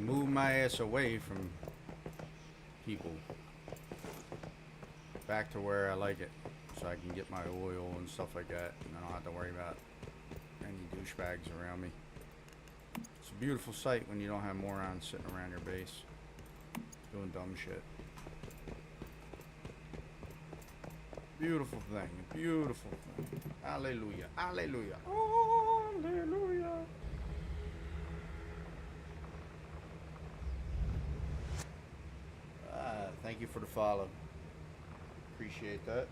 move my ass away from people back to where I like it, so I can get my oil and stuff like that, and I don't have to worry about any douchebags around me. It's a beautiful sight when you don't have morons sitting around your base doing dumb shit. Beautiful thing, beautiful thing. Hallelujah, hallelujah, hallelujah. Thank you for the follow. Appreciate that.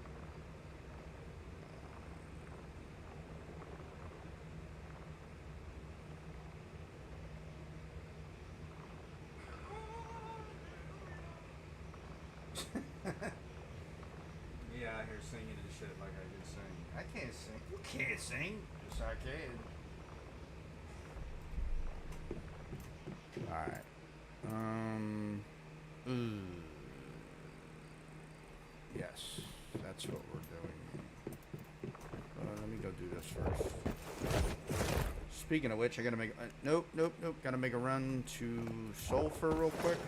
Yeah, I hear singing and shit like I can sing. I can't sing. You can't sing. Yes, I can. Alright. Yes, that's what we're doing. Let me go do this first. Speaking of which, I gotta make. Nope. Gotta make a run to sulfur real quick.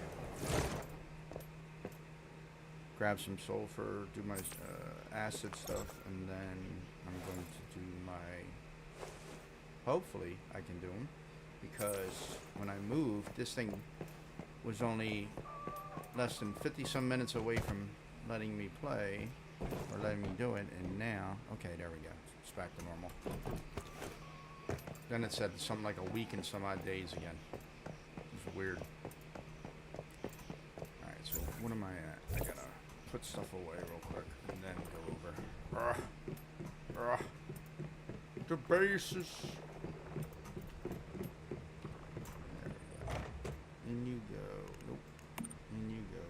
Grab some sulfur, do my acid stuff, and then I'm going to do my. Hopefully, I can do them, because when I moved, this thing was only less than 50 some minutes away from letting me play, or letting me do it, and now, okay, there we go, it's back to normal. Then it said something like a week and some odd days again. It's weird. Alright, so what am I at? I gotta put stuff away real quick, and then go over. The bases. In you go. Nope. In you go.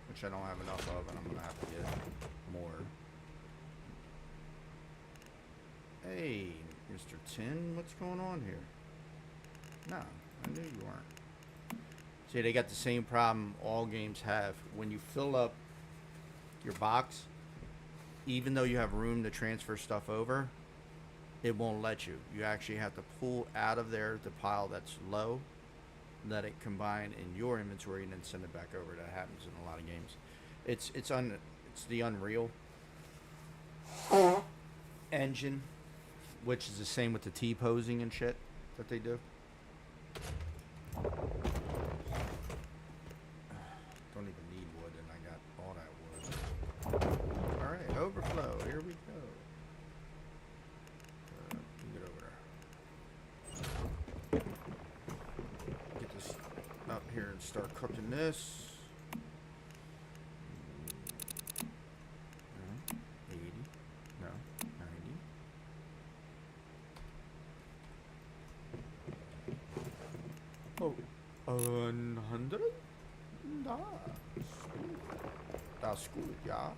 Which I don't have enough of, and I'm gonna have to get more. Hey, Mr. Tin, what's going on here? No, I knew you weren't. See, they got the same problem all games have. When you fill up your box, even though you have room to transfer stuff over, it won't let you. You actually have to pull out of there the pile that's low, let it combine in your inventory, and then send it back over. That happens in a lot of games. It's the Unreal engine, which is the same with the T-posing and shit that they do. Don't even need wood, and I got all that wood. Alright, overflow. Here we go. Get over there. Get this up here and start cooking this. 80. No, 90. Oh, 100? That's good, yeah.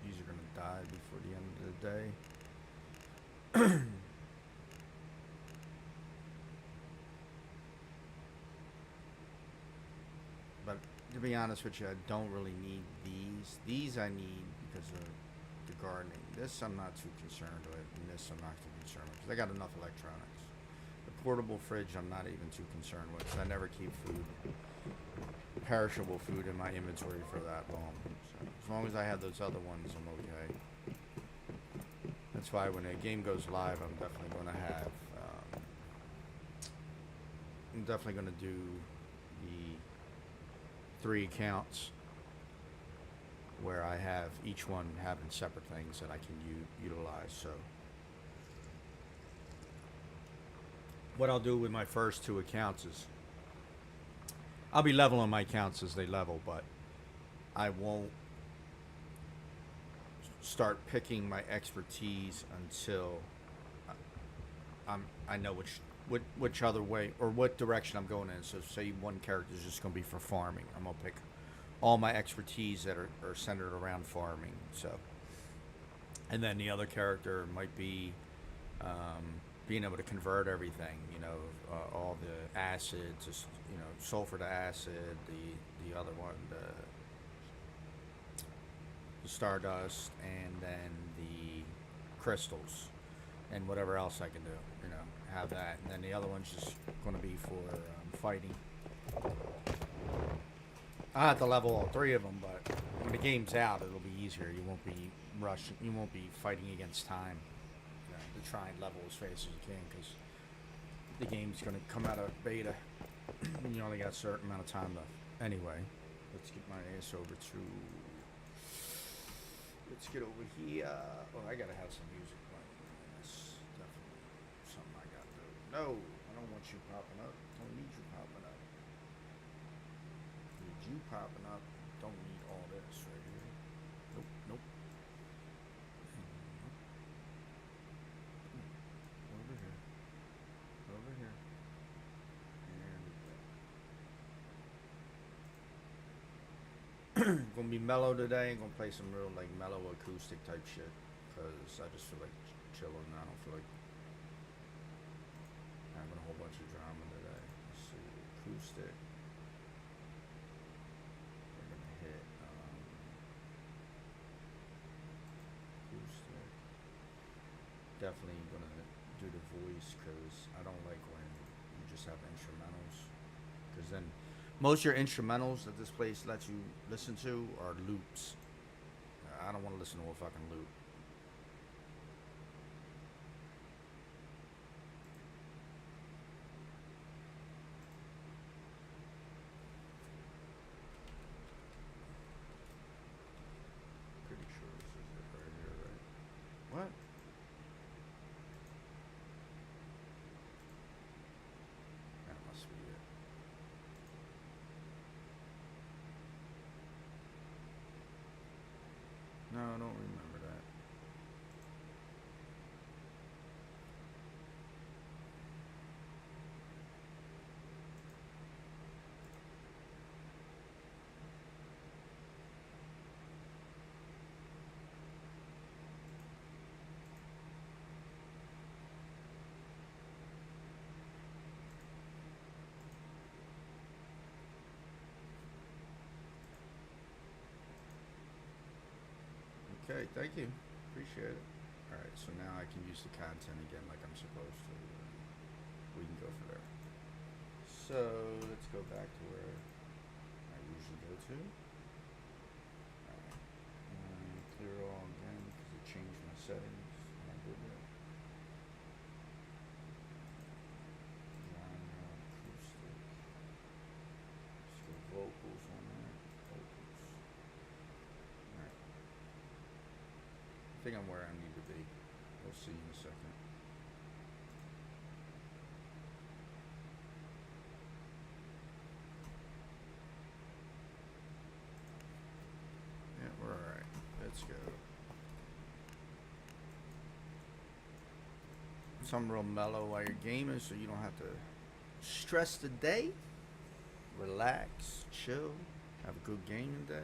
These are gonna die before the end of the day. But to be honest with you, I don't really need these. These I need because of the gardening. This I'm not too concerned with, and this I'm not too concerned with because I got enough electronics. The portable fridge I'm not even too concerned with because I never keep food, perishable food in my inventory for that long. So as long as I have those other ones, I'm okay. That's why when a game goes live, I'm definitely going to have, I'm definitely going to do the 3 accounts where I have each one having separate things that I can utilize. So what I'll do with my first two accounts is I'll be leveling my accounts as they level, but I won't start picking my expertise until I know which other way or what direction I'm going in. So say one character is just going to be for farming. I'm going to pick all my expertise that are centered around farming. So, and then the other character might be being able to convert everything. All the acids, sulfur to acid. The other one, the stardust, and then the crystals, and whatever else I can do. Have that, and then the other one's just going to be for fighting. I have to level all three of them, but when the game's out, it'll be easier. You won't be rushing. You won't be fighting against time to try and level as fast as you can, because the game's going to come out of beta, and you only got a certain amount of time left. Anyway, let's get my ass over to. Let's get over here. Oh, I gotta have some music playing. That's definitely something I gotta do. No, I don't want you popping up. Don't need you popping up. Need you popping up. Don't need all this right here. Nope, nope. Over here. Over here. And gonna be mellow today. I'm gonna play some real mellow acoustic type shit, because I just feel like chilling. I don't feel like having a whole bunch of drama today. Let's see, acoustic. We're gonna hit acoustic. Definitely gonna do the voice, because I don't like when you just have instrumentals, because then most of your instrumentals that this place lets you listen to are loops. I don't want to listen to a fucking loop. Pretty sure this is it right here, right? What? That must be it. No, I don't remember that. Okay, thank you. Appreciate it. Alright, so now I can use the content again like I'm supposed to. We can go for there. So, let's go back to where I usually go to. Alright. Clear all again, because it changed my settings. I did that. Genre, acoustic. Let's go vocals on that. Vocals. Alright. I think I'm where I need to be. We'll see in a second. Yeah, we're alright. Let's go. Something real mellow while you're gaming, so you don't have to stress the day. Relax, chill, have a good gaming day.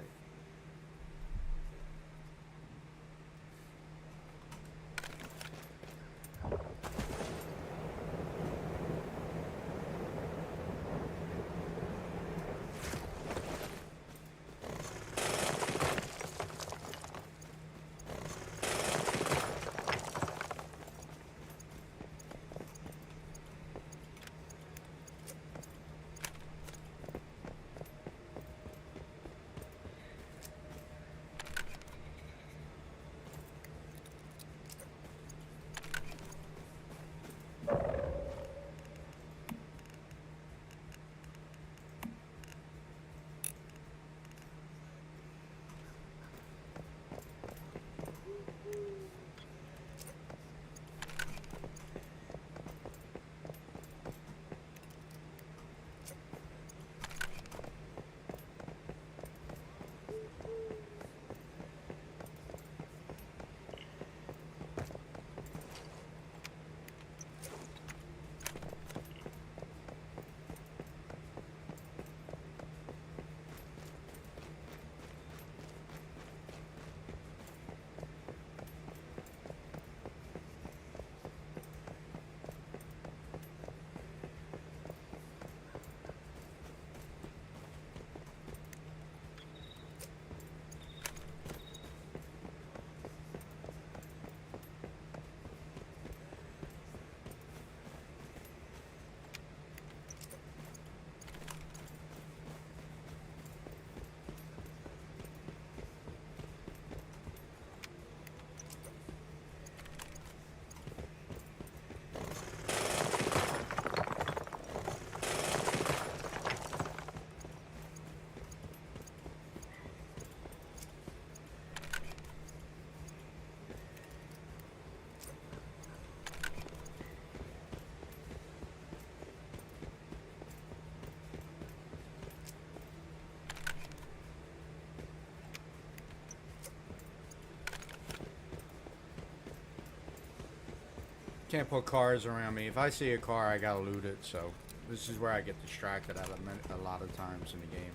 Can't put cars around me. If I see a car, I gotta loot it. So this is where I get distracted at a lot of times in the game.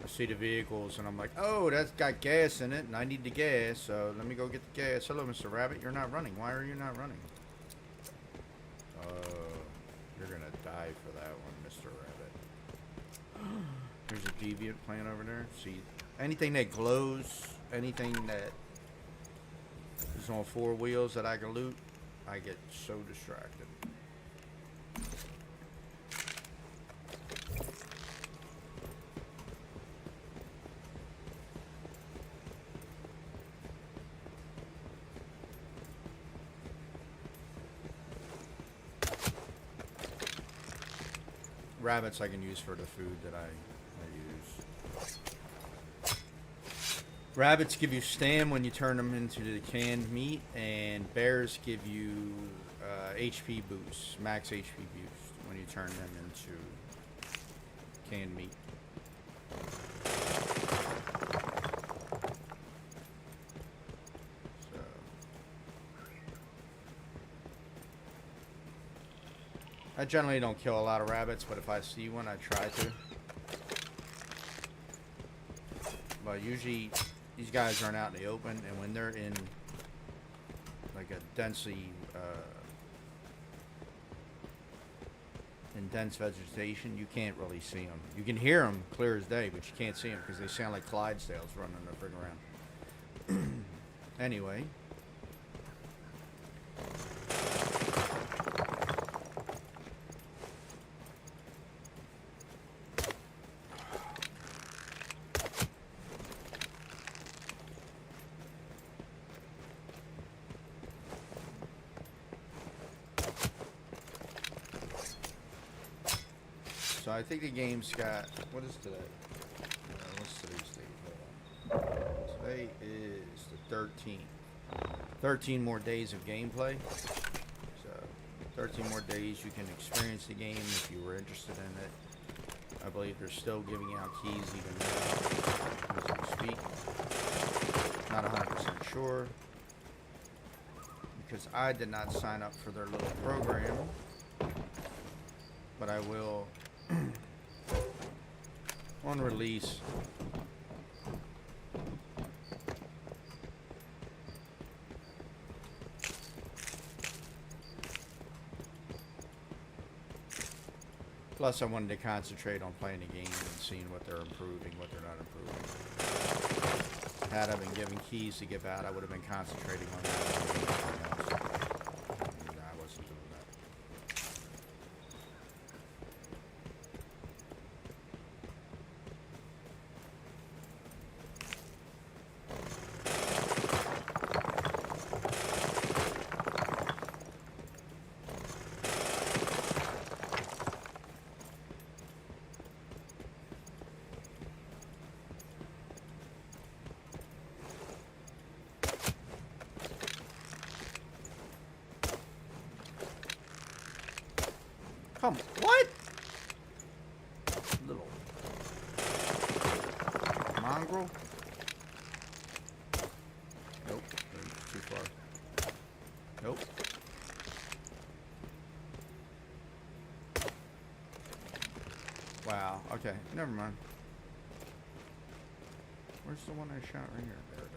I see the vehicles and I'm like, oh, that's got gas in it and I need the gas, so let me go get the gas. Hello, Mr. Rabbit. You're not running. Why are you not running? You're gonna die for that one, Mr. Rabbit. There's a deviant plant over there. See, anything that glows, anything that is on 4 wheels that I can loot, I get so distracted. Rabbits I can use for the food that I use. Rabbits give you stam when you turn them into the canned meat, and bears give you HP boost, max HP boost when you turn them into canned meat. I generally don't kill a lot of rabbits, but if I see one, I try to. But usually, these guys run out in the open, and when they're in like a densely, in dense vegetation, you can't really see them. You can hear them clear as day, but you can't see them because they sound like Clydesdales running their frig around. Anyway. So I think the game's got, what is today? What's today's date? Hold on. Today is the 13th. 13 more days of gameplay. So 13 more days you can experience the game if you were interested in it. I believe they're still giving out keys even now as we speak. Not 100% sure. Because I did not sign up for their little program. But I will on release. Plus I wanted to concentrate on playing the game and seeing what they're improving, what they're not improving. Had I been given keys to give out, I would have been concentrating on that. I wasn't doing that. Come, what? Little mongrel? Nope, too far. Nope. Wow, okay, never mind. Where's the one I shot right here? There it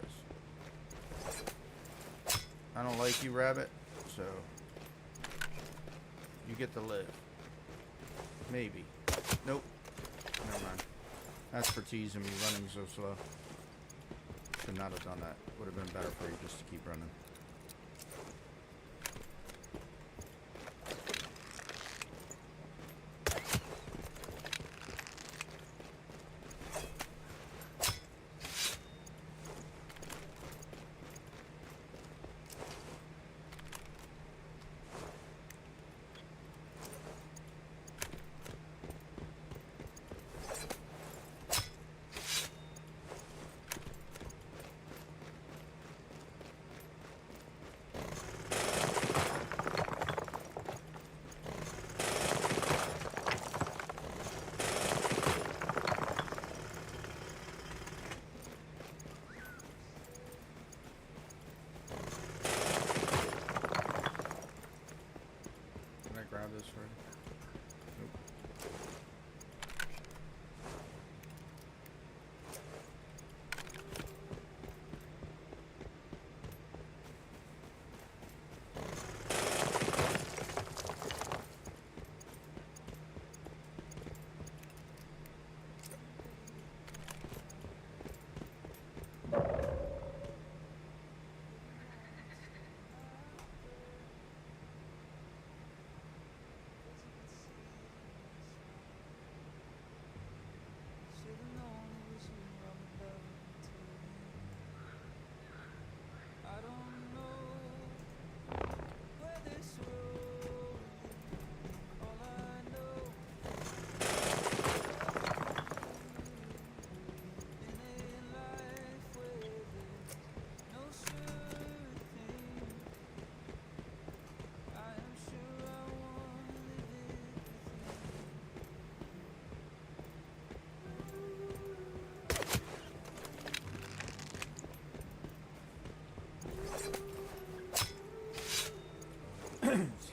is. I don't like you, rabbit, so you get to live. Maybe. Nope. Never mind. That's for teasing me running so slow. Should not have done that. Would have been better for you just to keep running.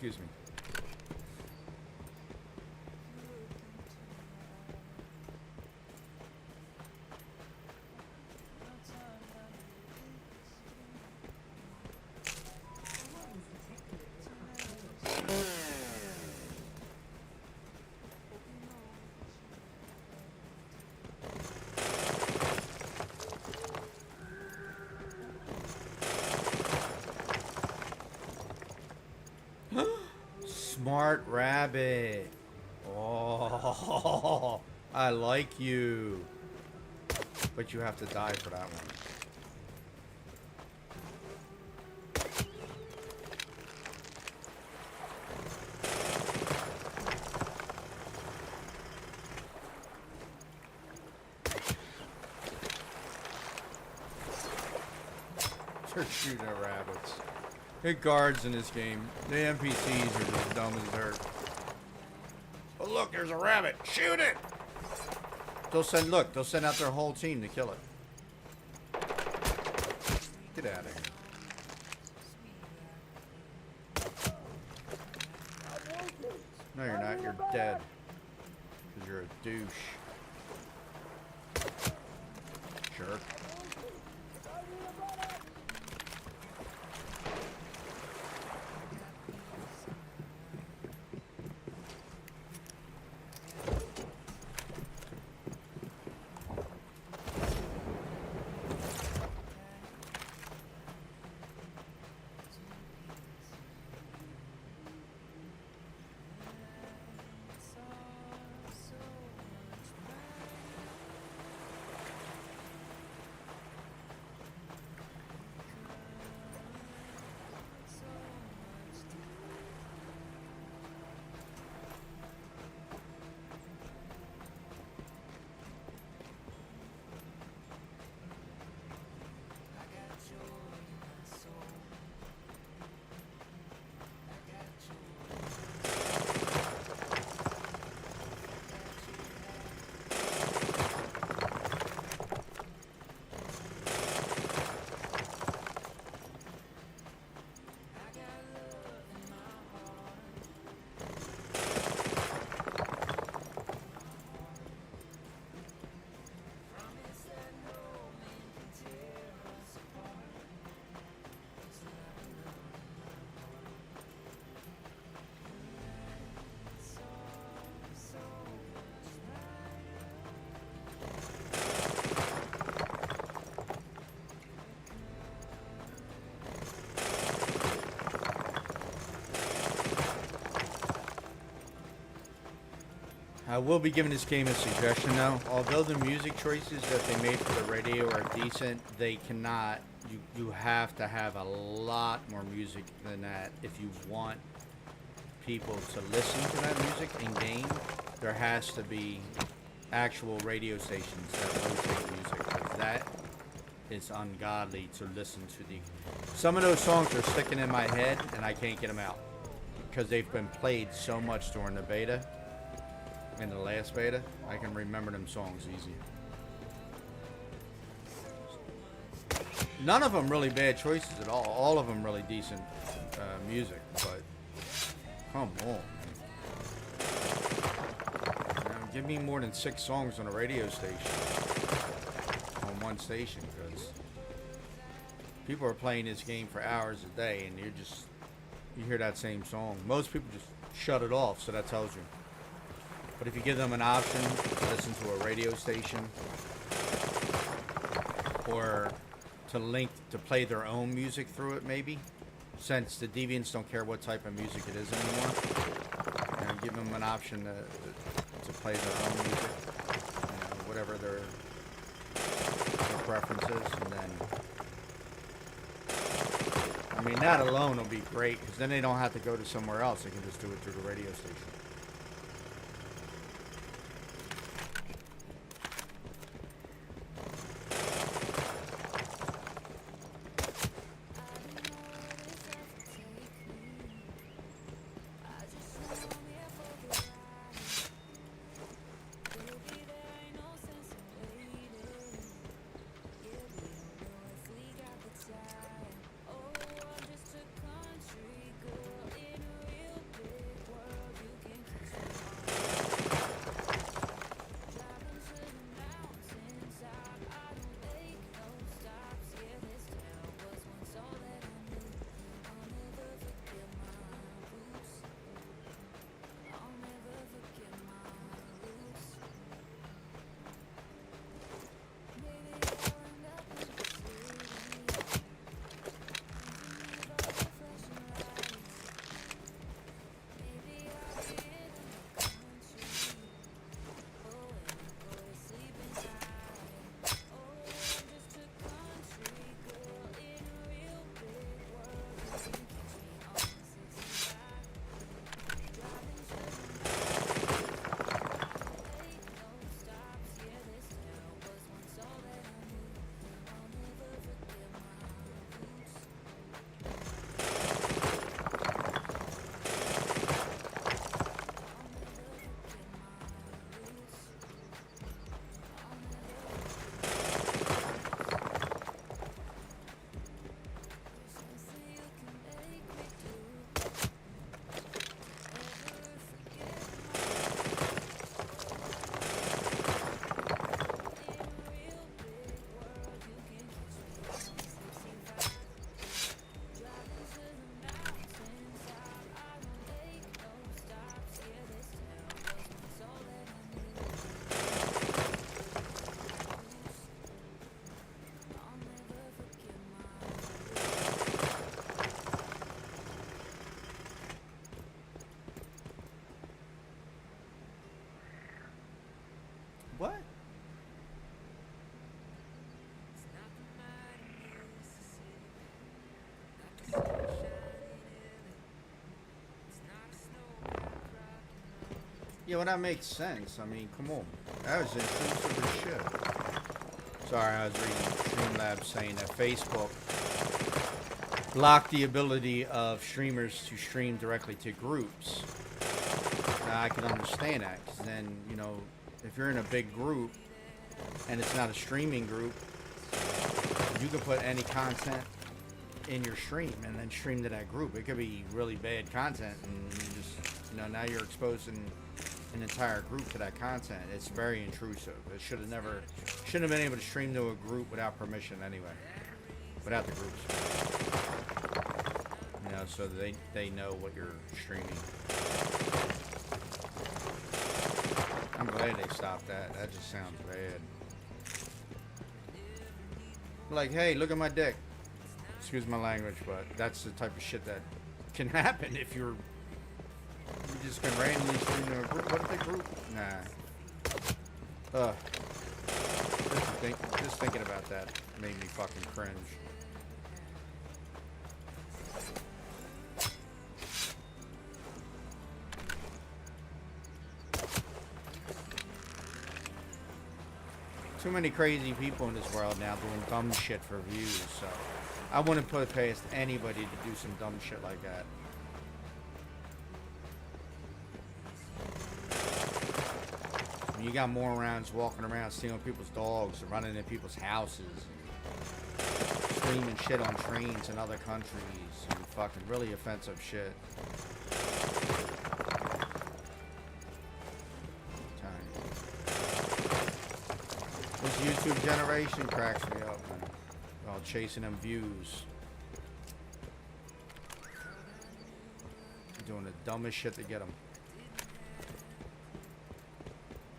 Excuse me. Smart rabbit. Oh, I like you. But you have to die for that one. They're shooting at rabbits. Good guards in this game. The NPCs are just dumb as dirt. Oh look, there's a rabbit. Shoot it! They'll send out their whole team to kill it. Get out of here. No, you're not. You're dead. Because you're a douche. Jerk. I will be giving this game a suggestion though. Although the music choices that they made for the radio are decent, they cannot, you have to have a lot more music than that if you want people to listen to that music in game. There has to be actual radio stations that rotate music, because that is ungodly to listen to. Some of those songs are sticking in my head and I can't get them out because they've been played so much during the beta. In the last beta, I can remember them songs easy. None of them really bad choices at all. All of them really decent music, but come on, man. Now, give me more than 6 songs on a radio station, on one station, because people are playing this game for hours a day, and you hear that same song. Most people just shut it off, so that tells you. But if you give them an option to listen to a radio station or to play their own music through it, maybe, since the deviants don't care what type of music it is anymore, give them an option to play their own music, whatever their preference is, and then, I mean, that alone will be great, because then they don't have to go to somewhere else. They can just do it through the radio station. Yeah, well, that makes sense. I mean, come on. That was intrusive as shit. Sorry, I was reading Streamlabs saying that Facebook blocked the ability of streamers to stream directly to groups. Now, I can understand that, because then, you know, if you're in a big group and it's not a streaming group, you can put any content in your stream and then stream to that group. It could be really bad content, and you just, you know, now you're exposing an entire group to that content. It's very intrusive. It shouldn't have been able to stream to a group without permission anyway, without the groups. You know, so they know what you're streaming. I'm glad they stopped that. That just sounds bad. Like, hey, look at my dick. Excuse my language, but that's the type of shit that can happen if you just can randomly stream to a group. What if they group? Nah. Just thinking about that made me fucking cringe. Too many crazy people in this world now doing dumb shit for views, so I wouldn't put it past anybody to do some dumb shit like that. When you got morons walking around stealing people's dogs and running in people's houses, and screaming shit on trains in other countries, and fucking really offensive shit. This YouTube generation cracks me up, man. While chasing them views. Doing the dumbest shit to get them.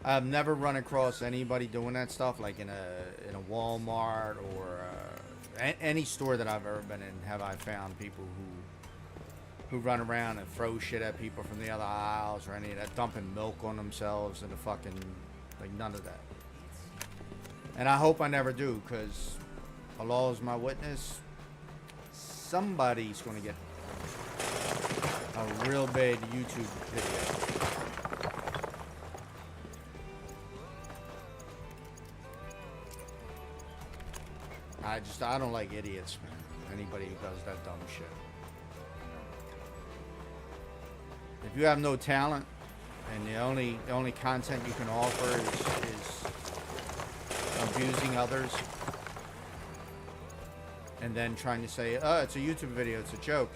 I've never run across anybody doing that stuff, like in a Walmart or any store that I've ever been in. Have I found people who run around and throw shit at people from the other aisles or any of that, dumping milk on themselves and the fucking, like, none of that. And I hope I never do, because Allah is my witness. Somebody's going to get a real bad YouTube video. I don't like idiots, man. Anybody who does that dumb shit. If you have no talent and the only content you can offer is abusing others, and then trying to say, oh, it's a YouTube video, it's a joke.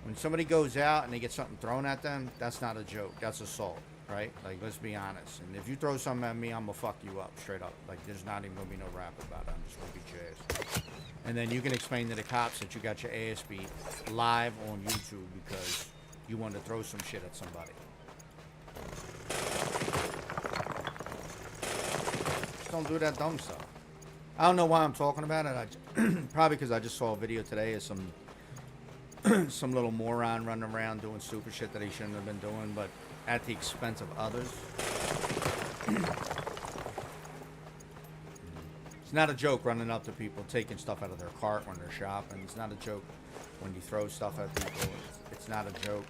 When somebody goes out and they get something thrown at them, that's not a joke, that's assault, right? Like, let's be honest. And if you throw something at me, I'm gonna fuck you up straight up. Like, there's not even gonna be no rap about it. I'm just gonna beat your ass. And then you can explain to the cops that you got your ass beat live on YouTube because you wanted to throw some shit at somebody. Don't do that dumb stuff. I don't know why I'm talking about it. Probably because I just saw a video today of some little moron running around doing stupid shit that he shouldn't have been doing, but at the expense of others. It's not a joke running up to people, taking stuff out of their cart when they're shopping. It's not a joke when you throw stuff at people. It's not a joke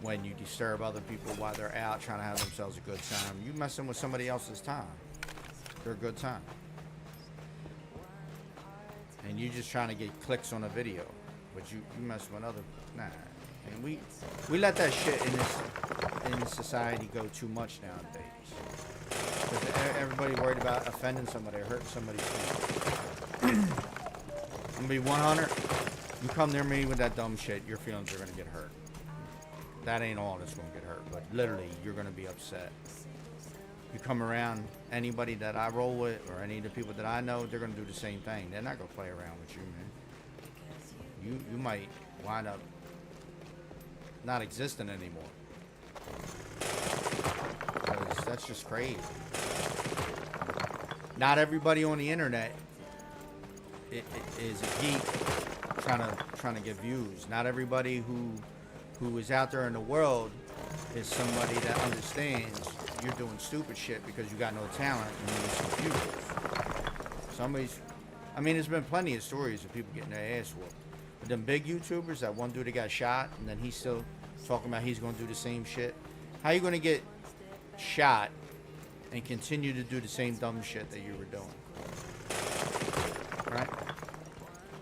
when you disturb other people while they're out trying to have themselves a good time. You messing with somebody else's time. They're a good time. And you just trying to get clicks on a video. But you mess with other... Nah. And we let that shit in this society go too much nowadays. Because everybody worried about offending somebody or hurting somebody's feelings. I'm gonna be 100. You come near me with that dumb shit, your feelings are gonna get hurt. That ain't all that's gonna get hurt, but literally, you're gonna be upset. You come around anybody that I roll with or any of the people that I know, they're gonna do the same thing. They're not gonna play around with you, man. You might wind up not existing anymore. Because that's just crazy. Not everybody on the internet is a geek trying to get views. Not everybody who is out there in the world is somebody that understands you're doing stupid shit because you got no talent and you need some views. There's been plenty of stories of people getting their ass whooped. But them big YouTubers, that one dude that got shot and then he still talking about he's going to do the same shit. How you going to get shot and continue to do the same dumb shit that you were doing? Right?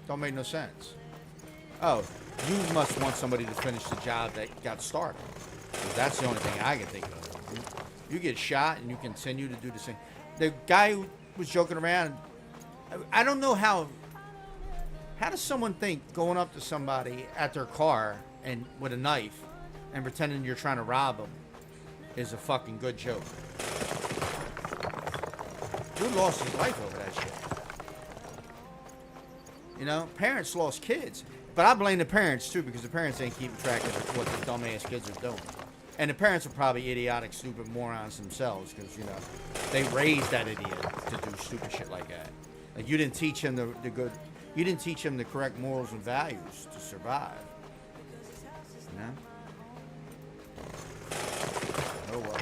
Don't make no sense. Oh, you must want somebody to finish the job that got started. 'Cause that's the only thing I can think of. You get shot and you continue to do the same. The guy who was joking around, I don't know how does someone think going up to somebody at their car and with a knife and pretending you're trying to rob them is a fucking good joke? Dude lost his life over that shit. You know, parents lost kids. But I blame the parents, too, because the parents ain't keeping track of what the dumbass kids are doing. And the parents are probably idiotic, stupid morons themselves because, you know, they raised that idiot to do stupid shit like that. Like, you didn't teach him the good... You didn't teach him the correct morals and values to survive. You know? Oh, well.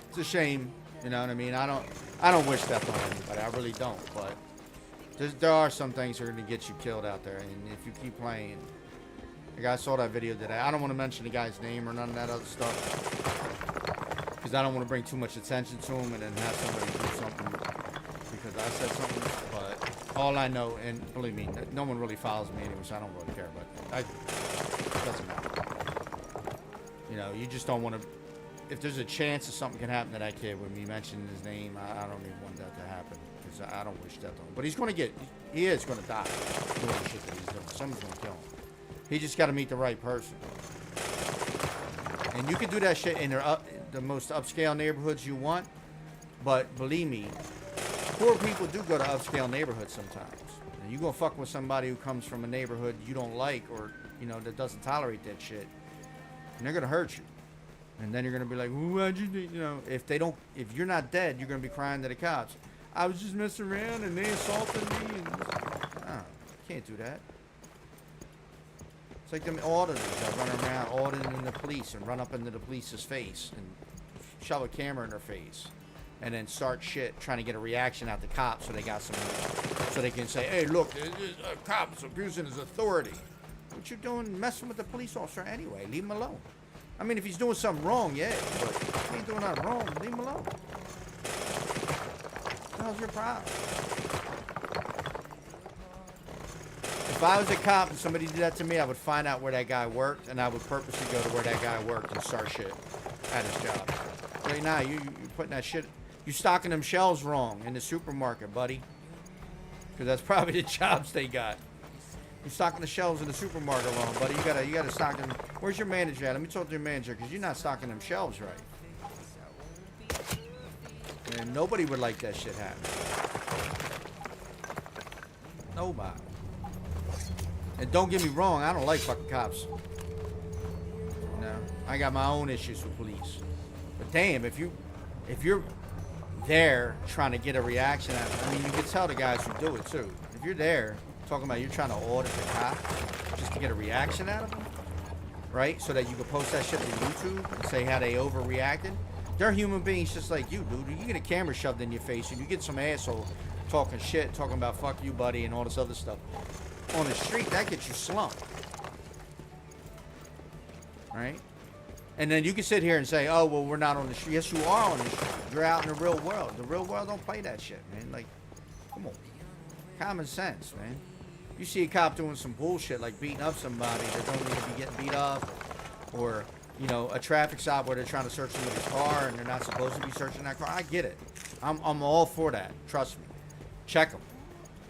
It's a shame, you know what I mean? I don't wish death on anybody. I really don't, but... There are some things that are going to get you killed out there, and if you keep playing... Like I saw that video today. I don't want to mention the guy's name or none of that other stuff. Because I don't want to bring too much attention to him and then have somebody do something because I said something. But all I know, and believe me, no one really follows me anyway, so I don't really care. But it doesn't matter. You know, you just don't want to... If there's a chance that something can happen to that kid with me mentioning his name, I don't even want that to happen. Because I don't wish death on him. But he's going to get... He is going to die doing the shit that he's doing. Someone's going to kill him. He just got to meet the right person. And you can do that shit in the most upscale neighborhoods you want. But believe me, poor people do go to upscale neighborhoods sometimes. And you're going to fuck with somebody who comes from a neighborhood you don't like or, you know, that doesn't tolerate that shit. And they're going to hurt you. And then you're going to be like, why'd you do, you know, if you're not dead, you're going to be crying to the cops. I was just messing around and they assaulted me. And you can't do that. It's like them auditors that run around auditing the police and run up into the police's face and shove a camera in their face and then start shit trying to get a reaction out the cops so they got some, so they can say, hey, look, a cop's abusing his authority. What you doing messing with the police officer anyway? Leave him alone. I mean, if he's doing something wrong, yeah, but if he ain't doing nothing wrong, leave him alone. What the hell's your problem? If I was a cop and somebody did that to me, I would find out where that guy worked, and I would purposely go to where that guy worked and start shit at his job. Right now, you putting that shit, you stocking them shelves wrong in the supermarket, buddy. Because that's probably the jobs they got. You're stocking the shelves in the supermarket wrong, buddy. You gotta stock them. Where's your manager at? Let me talk to your manager, because you're not stocking them shelves right. And nobody would like that shit happening. Nobody. And don't get me wrong, I don't like fucking cops. You know, I got my own issues with police. But damn, if you're there trying to get a reaction out of it, I mean, you can tell the guys who do it too. If you're there talking about you're trying to audit the cop just to get a reaction out of them, right? So that you can post that shit to YouTube and say how they overreacted. They're human beings just like you, dude. You get a camera shoved in your face and you get some asshole talking shit, talking about fuck you, buddy, and all this other stuff. On the street, that gets you slumped. Right? And then you can sit here and say, oh, well, we're not on the street. Yes, you are on the street. You're out in the real world. The real world don't play that shit, man. Like, come on. Common sense, man. You see a cop doing some bullshit like beating up somebody that don't need to be getting beat up. Or, you know, a traffic stop where they're trying to search somebody's car and they're not supposed to be searching that car. I get it. I'm all for that. Trust me. Check them.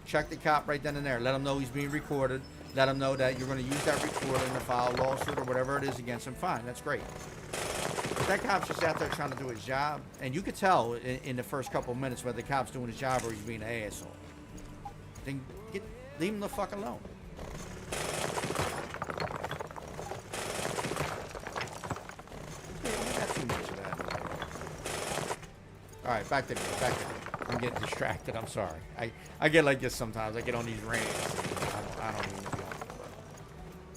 Check the cop right then and there. Let him know he's being recorded. Let him know that you're going to use that recording to file a lawsuit or whatever it is against him. Fine, that's great. But that cop's just out there trying to do his job. And you could tell in the first couple of minutes whether the cop's doing his job or he's being an asshole. Then leave him the fuck alone. We got too much of that. All right, back to me. I'm getting distracted. I'm sorry. I get like this sometimes. I get on these rants. I don't mean to be on it, but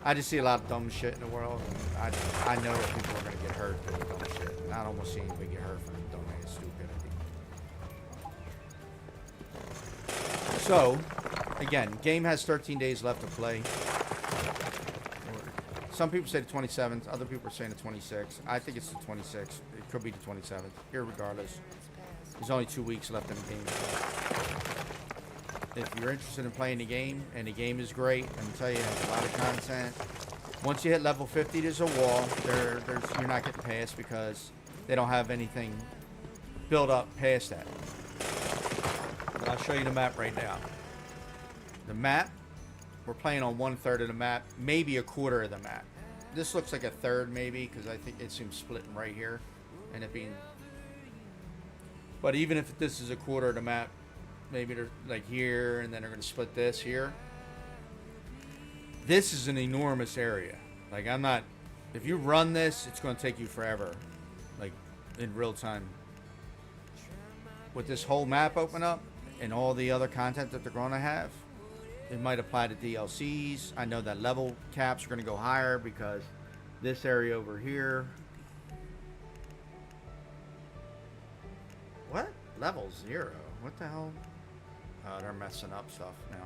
I just see a lot of dumb shit in the world. And I know that people are going to get hurt doing dumb shit. And I don't want to see anybody get hurt from dumb ass stupidity. So, again, game has 13 days left to play. Some people say the 27th. Other people are saying the 26th. I think it's the 26th. It could be the 27th. Irregardless, there's only 2 weeks left in the game. If you're interested in playing the game, and the game is great, I'm telling you, it has a lot of content. Once you hit level 50, there's a wall. You're not getting past because they don't have anything built up past that. But I'll show you the map right now. The map, we're playing on 1/3 of the map, maybe a quarter of the map. This looks like a third maybe because I think it seems splitting right here and it being. But even if this is a quarter of the map, maybe they're like here and then they're going to split this here. This is an enormous area. Like if you run this, it's going to take you forever. Like in real time. With this whole map open up and all the other content that they're going to have, it might apply to DLCs. I know that level caps are going to go higher because this area over here. What? Level 0? What the hell? Oh, they're messing up stuff now.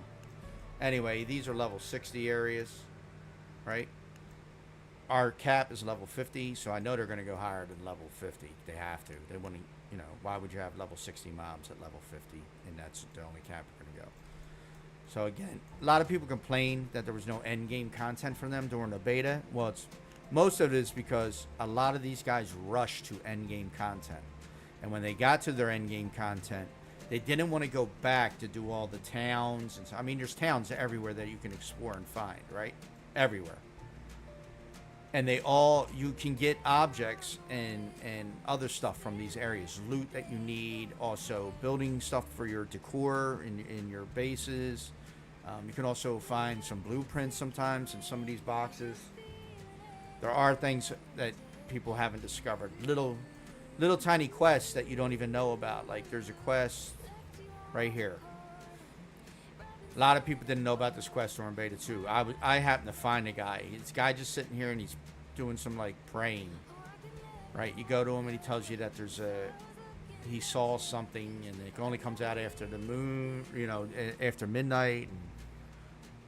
Anyway, these are level 60 areas, right? Our cap is level 50, so I know they're going to go higher than level 50. They have to. They want to, you know, why would you have level 60 mobs at level 50? And that's the only cap you're going to go. So again, a lot of people complain that there was no end game content for them during the beta. Well, most of it is because a lot of these guys rushed to end game content. And when they got to their end game content, they didn't want to go back to do all the towns. And so, I mean, there's towns everywhere that you can explore and find, right? Everywhere. And you can get objects and other stuff from these areas. Loot that you need. Also, building stuff for your decor in your bases. You can also find some blueprints sometimes in some of these boxes. There are things that people haven't discovered. Little tiny quests that you don't even know about. Like there's a quest right here. A lot of people didn't know about this quest during beta 2. I happened to find a guy. This guy just sitting here and he's doing some like praying. Right? You go to him and he tells you that he saw something and it only comes out after the moon, you know, after midnight.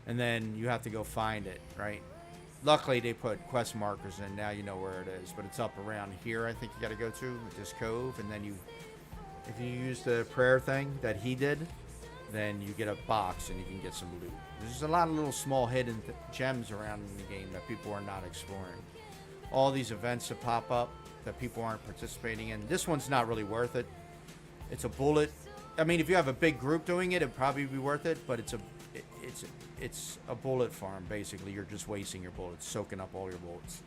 And then you have to go find it, right? Luckily, they put quest markers in. Now you know where it is. But it's up around here, I think you got to go to, with this cove. And then if you use the prayer thing that he did, then you get a box and you can get some loot. There's a lot of little small hidden gems around in the game that people are not exploring. All these events that pop up that people aren't participating in. This one's not really worth it. It's a bullet. I mean, if you have a big group doing it, it'd probably be worth it. But it's a bullet farm, basically. You're just wasting your bullets, soaking up all your bullets,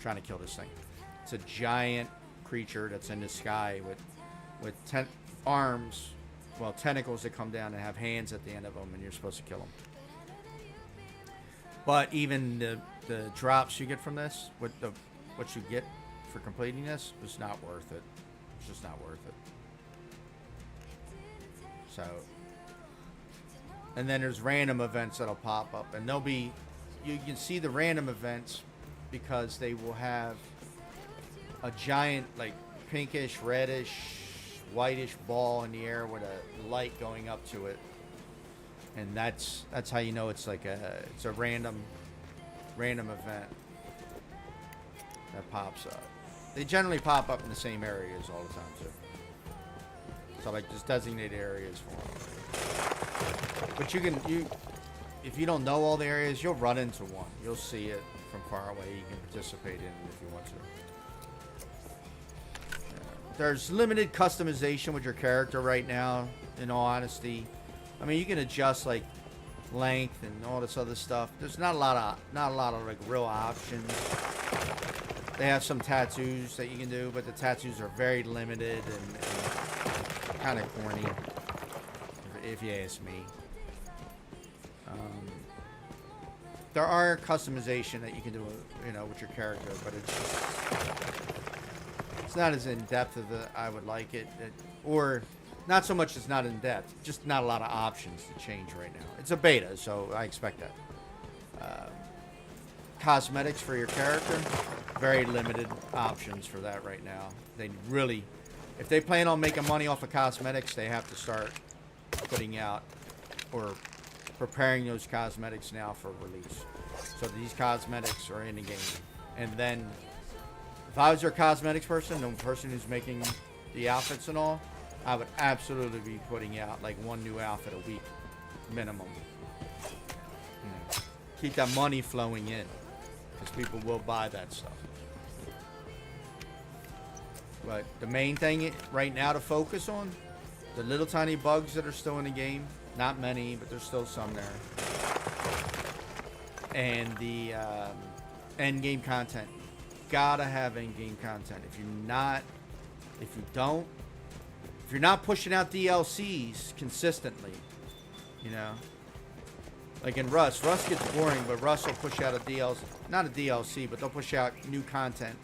trying to kill this thing. It's a giant creature that's in the sky with 10 arms, well, tentacles that come down and have hands at the end of them, and you're supposed to kill them. But even the drops you get from this, what you get for completing this, is not worth it. It's just not worth it. So, and then there's random events that'll pop up, and you can see the random events because they will have a giant, like, pinkish, reddish, whitish ball in the air with a light going up to it, and that's how you know it's like it's a random event that pops up. They generally pop up in the same areas all the time too. So like just designated areas for them. But if you don't know all the areas, you'll run into one. You'll see it from far away. You can participate in it if you want to. There's limited customization with your character right now, in all honesty. I mean, you can adjust like length and all this other stuff. There's not a lot of like real options. They have some tattoos that you can do, but the tattoos are very limited and kind of corny, if you ask me. There are customization that you can do, you know, with your character, but it's not as in depth as I would like it, or not so much. It's not in depth, just not a lot of options to change right now. It's a beta, so I expect that. Cosmetics for your character, very limited options for that right now. They really, if they plan on making money off of cosmetics, they have to start putting out or preparing those cosmetics now for release. So these cosmetics are in the game. And then, if I was your cosmetics person, the person who's making the outfits and all, I would absolutely be putting out like one new outfit a week, minimum. Keep that money flowing in, because people will buy that stuff. But the main thing right now to focus on, the little tiny bugs that are still in the game. Not many, but there's still some there. And the end game content. Gotta have end game content. If you're not pushing out DLCs consistently, you know, like in Rust gets boring, but Rust will push out a DLC, not a DLC, but they'll push out new content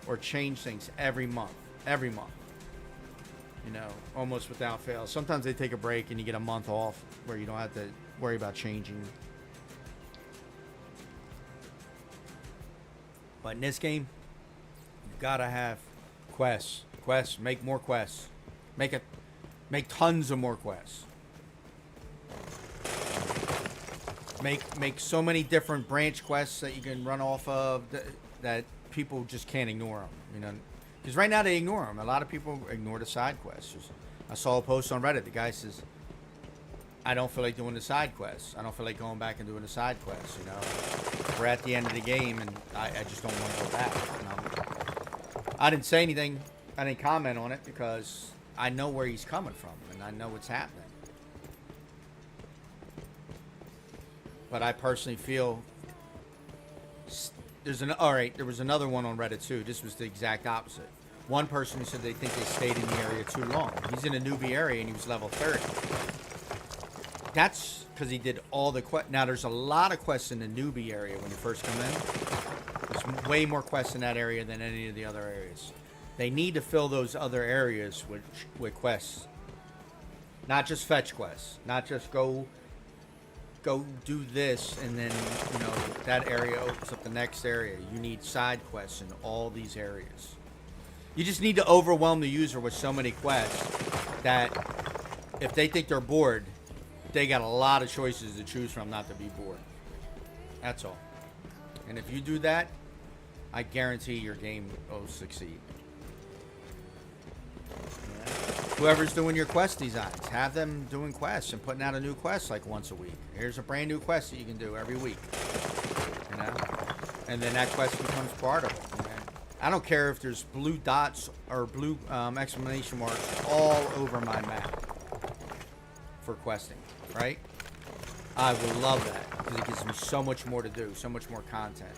or change things every month, you know, almost without fail. Sometimes they take a break and you get a month off where you don't have to worry about changing. But in this game, you gotta have quests. Make more quests. Make tons of more quests. Make so many different branch quests that you can run off of that people just can't ignore them. You know, because right now they ignore them. A lot of people ignore the side quests. I saw a post on Reddit. The guy says, "I don't feel like doing the side quests. I don't feel like going back and doing the side quests. You know, we're at the end of the game, and I just don't want to go back." You know? I didn't say anything. I didn't comment on it because I know where he's coming from, and I know what's happening. But I personally feel there was another one on Reddit too. This was the exact opposite. One person who said they think they stayed in the area too long. He's in a newbie area and he was level 30. That's because he did all the quests. Now there's a lot of quests in the newbie area when you first come in. There's way more quests in that area than any of the other areas. They need to fill those other areas with quests. Not just fetch quests. Not just go do this and then, you know, that area opens up the next area. You need side quests in all these areas. You just need to overwhelm the user with so many quests that if they think they're bored, they got a lot of choices to choose from not to be bored. That's all. And if you do that, I guarantee your game will succeed. Whoever's doing your quest designs, have them doing quests and putting out a new quest like once a week. Here's a brand new quest that you can do every week, you know, and then that quest becomes part of it. Okay? I don't care if there's blue dots or blue exclamation marks all over my map for questing, right? I would love that because it gives me so much more to do, so much more content.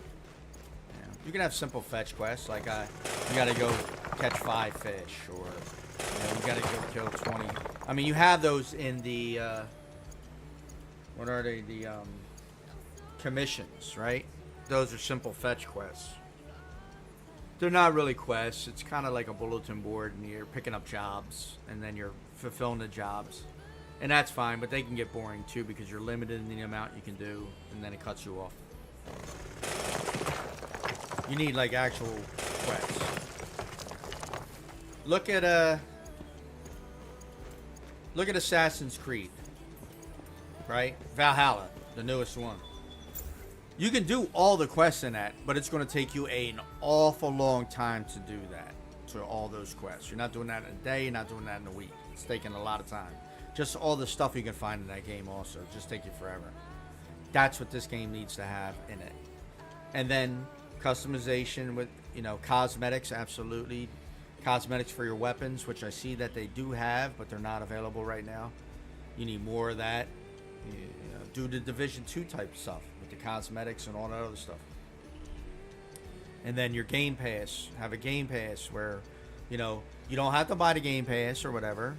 You know, you can have simple fetch quests like you got to go catch 5 fish, or you gotta go kill 20. I mean, you have those in the, what are they? The, commissions, right? Those are simple fetch quests. They're not really quests. It's kind of like a bulletin board, and you're picking up jobs, and then you're fulfilling the jobs. And that's fine, but they can get boring too, because you're limited in the amount you can do, and then it cuts you off. You need, like, actual quests. Look at Assassin's Creed, right? Valhalla, the newest one. You can do all the quests in that, but it's going to take you an awful long time to do that, to all those quests. You're not doing that in a day, you're not doing that in a week. It's taking a lot of time. Just all the stuff you can find in that game also just take you forever. That's what this game needs to have in it. And then customization with, you know, cosmetics, absolutely. Cosmetics for your weapons, which I see that they do have, but they're not available right now. You need more of that. You know, do the Division 2 type stuff with the cosmetics and all that other stuff. And then your Game Pass. Have a Game Pass where, you know, you don't have to buy the Game Pass or whatever.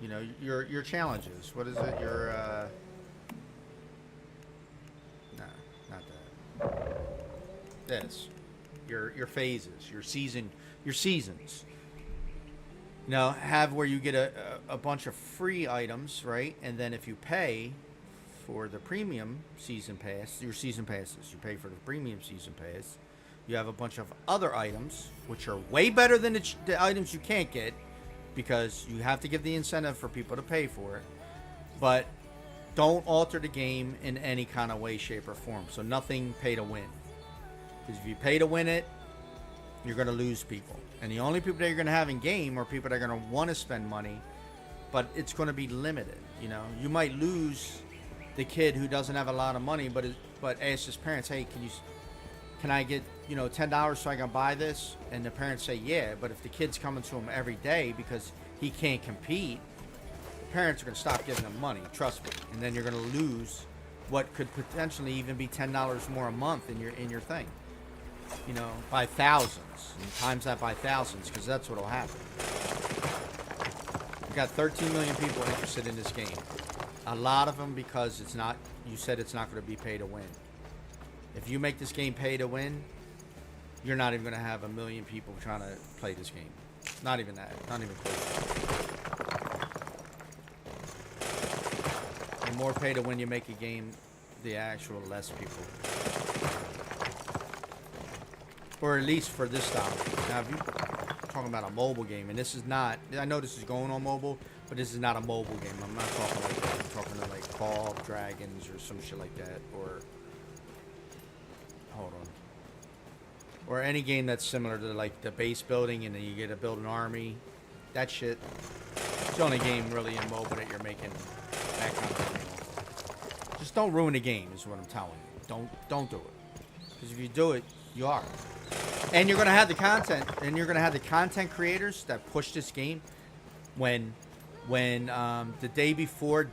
You know, your challenges. What is it? Your, no, not that. This. Your phases, your seasons. You know, have where you get a bunch of free items, right? And then if you pay for the premium season pass, your season passes, you pay for the premium season pass, you have a bunch of other items, which are way better than the items you can't get, because you have to give the incentive for people to pay for it. But don't alter the game in any kind of way, shape, or form. So nothing pay to win. Because if you pay to win it, you're going to lose people. And the only people that you're going to have in game are people that are going to want to spend money, but it's going to be limited. You know, you might lose the kid who doesn't have a lot of money, but asks his parents, hey, can I get, $10 so I can buy this? And the parents say, yeah. But if the kid's coming to him every day because he can't compete, the parents are going to stop giving him money. Trust me. And then you're going to lose what could potentially even be $10 more a month in your thing. By thousands, and times that by thousands, because that's what'll happen. We've got 13 million people interested in this game. A lot of them because you said it's not going to be pay to win. If you make this game pay to win, you're not even going to have 1 million people trying to play this game. Not even that. Not even close. The more pay to win you make a game, the actual less people. Or at least for this style. Now, if you're talking about a mobile game, and this is not, I know this is going on mobile, but this is not a mobile game. I'm not talking like that. I'm talking to like Call of Dragons or some shit like that. Or, hold on. Or any game that's similar to like the base building and then you get to build an army. That shit. It's the only game really in mobile that you're making that kind of thing. Just don't ruin the game is what I'm telling you. Don't do it. Because if you do it, you are. And you're going to have the content, and you're going to have the content creators that push this game when the day before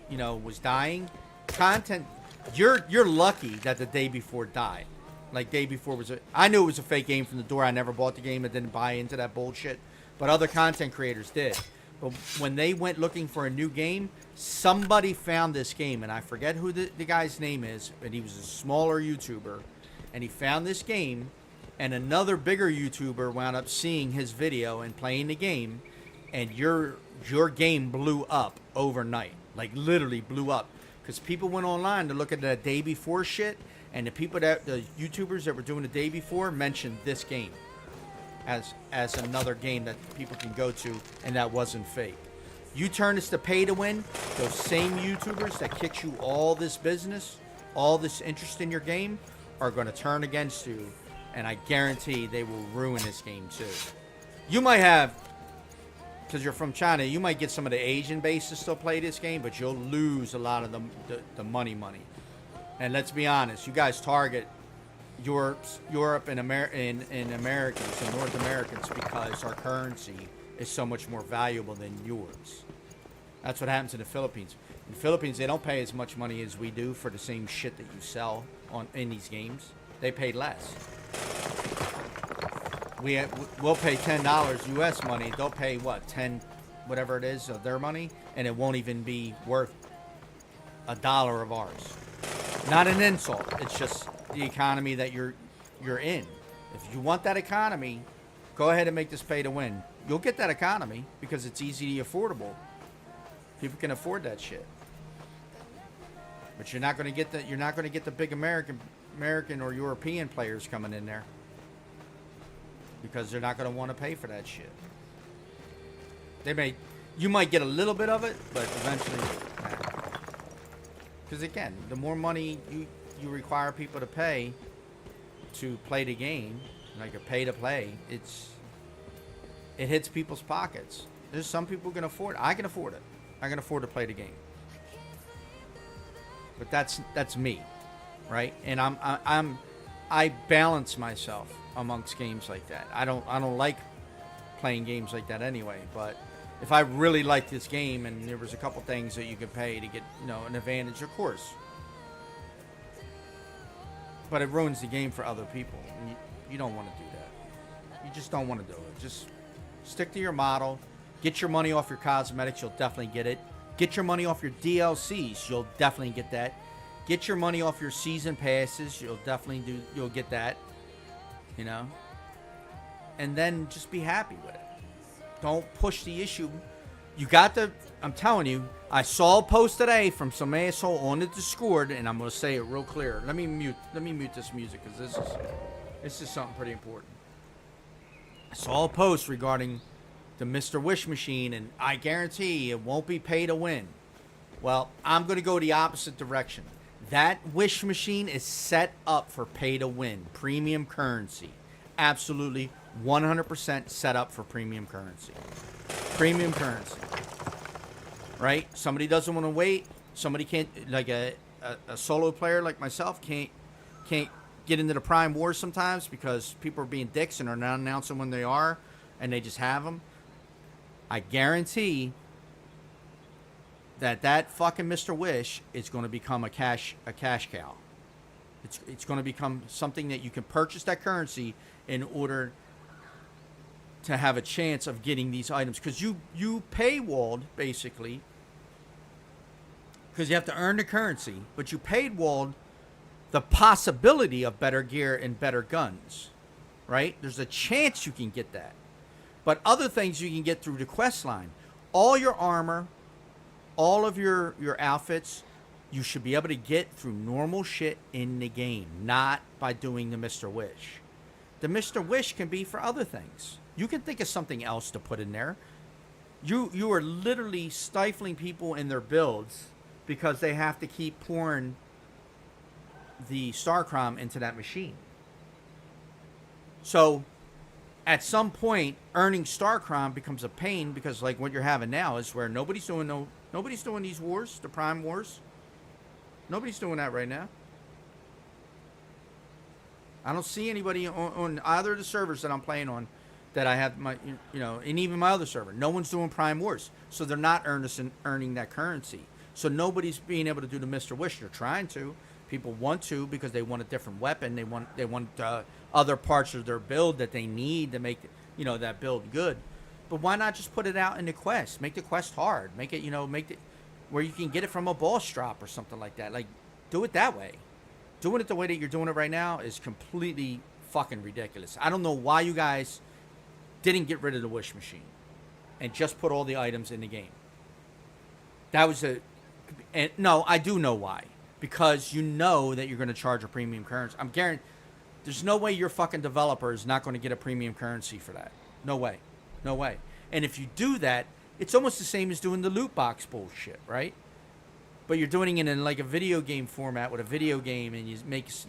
was dying. Content, you're lucky that the day before died. Like day before I knew it was a fake game from the door. I never bought the game. I didn't buy into that bullshit. But other content creators did. But when they went looking for a new game, somebody found this game, and I forget who the guy's name is, but he was a smaller YouTuber, and he found this game. And another bigger YouTuber wound up seeing his video and playing the game, and your game blew up overnight. Like literally blew up, because people went online to look at the day before shit, and the YouTubers that were doing the day before mentioned this game as another game that people can go to, and that wasn't fake. You turn this to pay to win, those same YouTubers that kicked you all this business, all this interest in your game, are going to turn against you. And I guarantee they will ruin this game too. You might have, because you're from China, you might get some of the Asian base to still play this game, but you'll lose a lot of the money. And let's be honest, you guys target Europe and Americans and North Americans because our currency is so much more valuable than yours. That's what happens in the Philippines. In the Philippines, they don't pay as much money as we do for the same shit that you sell in these games. They pay less. We'll pay $10 US money. They'll pay what, 10, whatever it is of their money, and it won't even be worth $1 of ours. Not an insult. It's just the economy that you're in. If you want that economy, go ahead and make this pay to win. You'll get that economy because it's easy to affordable. People can afford that shit. But you're not going to get the big American or European players coming in there, because they're not going to want to pay for that shit. You might get a little bit of it, but eventually, because again, the more money you require people to pay to play the game, like a pay to play, it hits people's pockets. There's some people who can afford it. I can afford it. I can afford to play the game. But that's me, right? And I balance myself amongst games like that. I don't like playing games like that anyway. But if I really like this game and there was a couple things that you could pay to get an advantage, of course. But it ruins the game for other people. And you don't want to do that. You just don't want to do it. Just stick to your model. Get your money off your cosmetics. You'll definitely get it. Get your money off your DLCs. You'll definitely get that. Get your money off your season passes. You'll get that. And then just be happy with it. Don't push the issue. I'm telling you, I saw a post today from some asshole on the Discord, and I'm going to say it real clear. Let me mute this music, because this is something pretty important. I saw a post regarding the Mr. Wish machine, and I guarantee it won't be pay to win. Well, I'm going to go the opposite direction. That wish machine is set up for pay to win, premium currency. Absolutely 100% set up for premium currency. Premium currency. Right? Somebody doesn't want to wait. Somebody can't, like a solo player like myself can't get into the Prime Wars sometimes because people are being dicks and are not announcing when they are, and they just have them. I guarantee that fucking Mr. Wish is going to become a cash cow. It's going to become something that you can purchase that currency in order to have a chance of getting these items, because you paywalled basically, because you have to earn the currency, but you paywalled the possibility of better gear and better guns, right? There's a chance you can get that, but other things you can get through the quest line. All your armor, all of your outfits, you should be able to get through normal shit in the game, not by doing the Mr. Wish. The Mr. Wish can be for other things. You can think of something else to put in there. You are literally stifling people in their builds because they have to keep pouring the Starcrom into that machine. So at some point, earning Starcrom becomes a pain, because like what you're having now is where nobody's doing these wars, the Prime Wars. Nobody's doing that right now. I don't see anybody on either of the servers that I'm playing on that I have my, and even my other server. No one's doing Prime Wars, so they're not earning that currency. So nobody's being able to do the Mr. Wish. They're trying to. People want to because they want a different weapon. They want other parts of their build that they need to make that build good. But why not just put it out in the quest? Make the quest hard. Make it make it where you can get it from a boss drop or something like that. Like, do it that way. Doing it the way that you're doing it right now is completely fucking ridiculous. I don't know why you guys didn't get rid of the wish machine and just put all the items in the game. That was no, I do know why. Because you know that you're going to charge a premium currency. I'm guaranteed. There's no way your fucking developer is not going to get a premium currency for that. No way. No way. And if you do that, it's almost the same as doing the loot box bullshit, right? But you're doing it in like a video game format with a video game, and you make, it's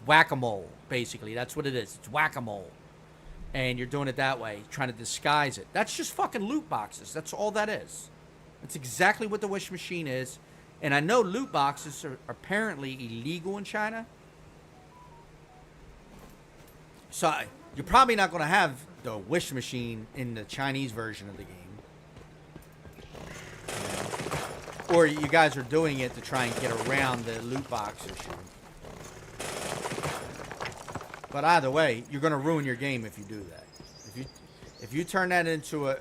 whack-a-mole, basically. That's what it is. It's whack-a-mole. And you're doing it that way, trying to disguise it. That's just fucking loot boxes. That's all that is. That's exactly what the wish machine is. And I know loot boxes are apparently illegal in China. So you're probably not going to have the wish machine in the Chinese version of the game. Or you guys are doing it to try and get around the loot box issue. But either way, you're going to ruin your game if you do that. If you turn that into a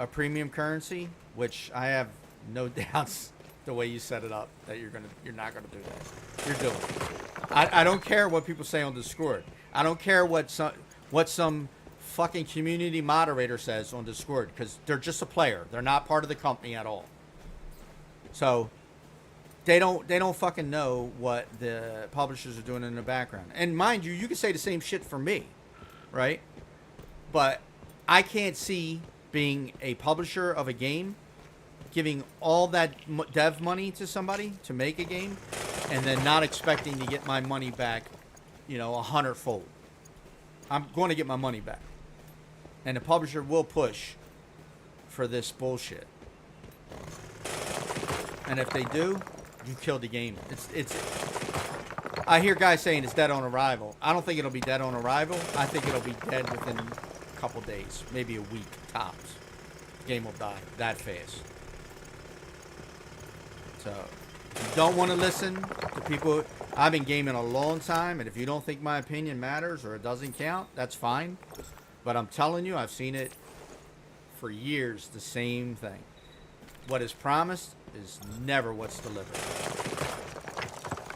premium currency, which I have no doubts the way you set it up that you're not gonna do that. You're doing it. I don't care what people say on Discord. I don't care what some fucking community moderator says on Discord, because they're just a player. They're not part of the company at all. So they don't fucking know what the publishers are doing in the background. And mind you, you can say the same shit for me, right? But I can't see being a publisher of a game giving all that dev money to somebody to make a game and then not expecting to get my money back, 100-fold. I'm going to get my money back. And the publisher will push for this bullshit. And if they do, you kill the game. It's I hear guys saying it's dead on arrival. I don't think it'll be dead on arrival. I think it'll be dead within a couple days, maybe a week tops. The game will die that fast. So, if you don't want to listen to people, I've been gaming a long time, and if you don't think my opinion matters or it doesn't count, that's fine. But I'm telling you, I've seen it for years, the same thing. What is promised is never what's delivered.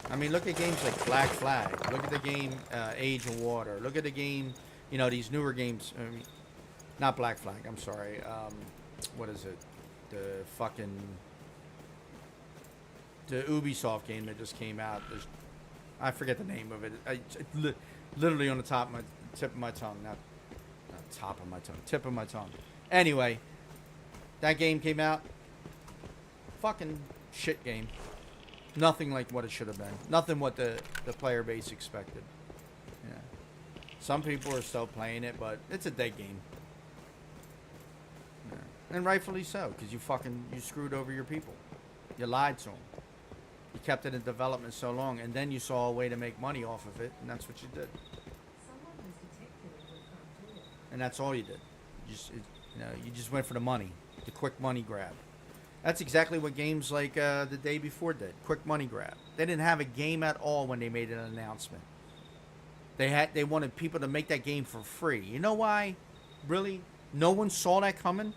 I mean, look at games like Black Flag. Look at the game Age of Water. Look at the game, these newer games. I mean, not Black Flag, I'm sorry. What is it? The Ubisoft game that just came out. I forget the name of it. It's literally on the tip of my tongue. Not top of my tongue. Tip of my tongue. Anyway, that game came out. fucking shit game. Nothing like what it should have been. Nothing what the player base expected. Yeah. Some people are still playing it, but it's a dead game. Yeah. And rightfully so, because you screwed over your people. You lied to them. You kept it in development so long, and then you saw a way to make money off of it, and that's what you did. And that's all you did. You just went for the money, the quick money grab. That's exactly what games like the day before did. Quick money grab. They didn't have a game at all when they made an announcement. They wanted people to make that game for free. You know why? Really? No one saw that coming?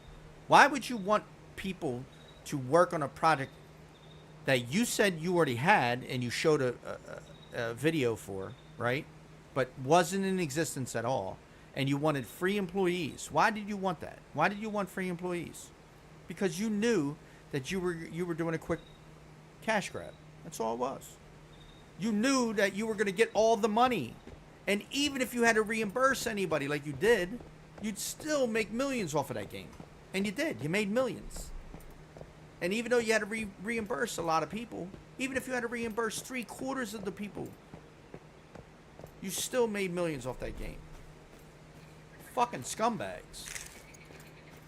Why would you want people to work on a project that you said you already had and you showed a video for, right? But wasn't in existence at all. And you wanted free employees. Why did you want that? Why did you want free employees? Because you knew that you were doing a quick cash grab. That's all it was. You knew that you were going to get all the money. And even if you had to reimburse anybody like you did, you'd still make millions off of that game. And you did. You made millions. And even though you had to reimburse a lot of people, even if you had to reimburse 3/4 of the people, you still made millions off that game. Fucking scumbags.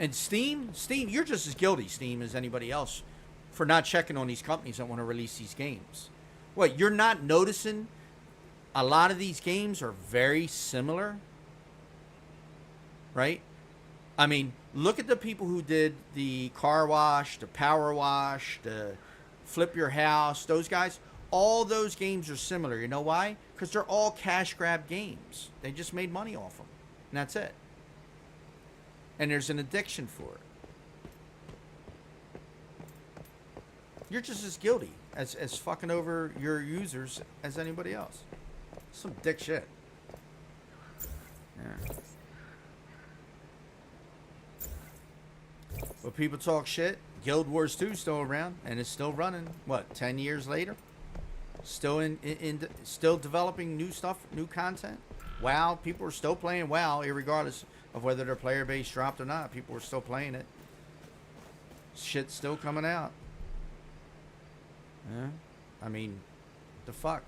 And Steam, you're just as guilty, Steam, as anybody else for not checking on these companies that want to release these games. What, you're not noticing a lot of these games are very similar? Right? I mean, look at the people who did the car wash, the power wash, the flip your house, those guys. All those games are similar. You know why? Because they're all cash grab games. They just made money off them. And that's it. And there's an addiction for it. You're just as guilty as fucking over your users as anybody else. Some dick shit. Yeah. But people talk shit. Guild Wars 2 is still around and it's still running. What, 10 years later? Still still developing new stuff, new content. WoW, people are still playing WoW, irregardless of whether their player base dropped or not. People are still playing it. Shit's still coming out. Yeah. I mean, the fuck?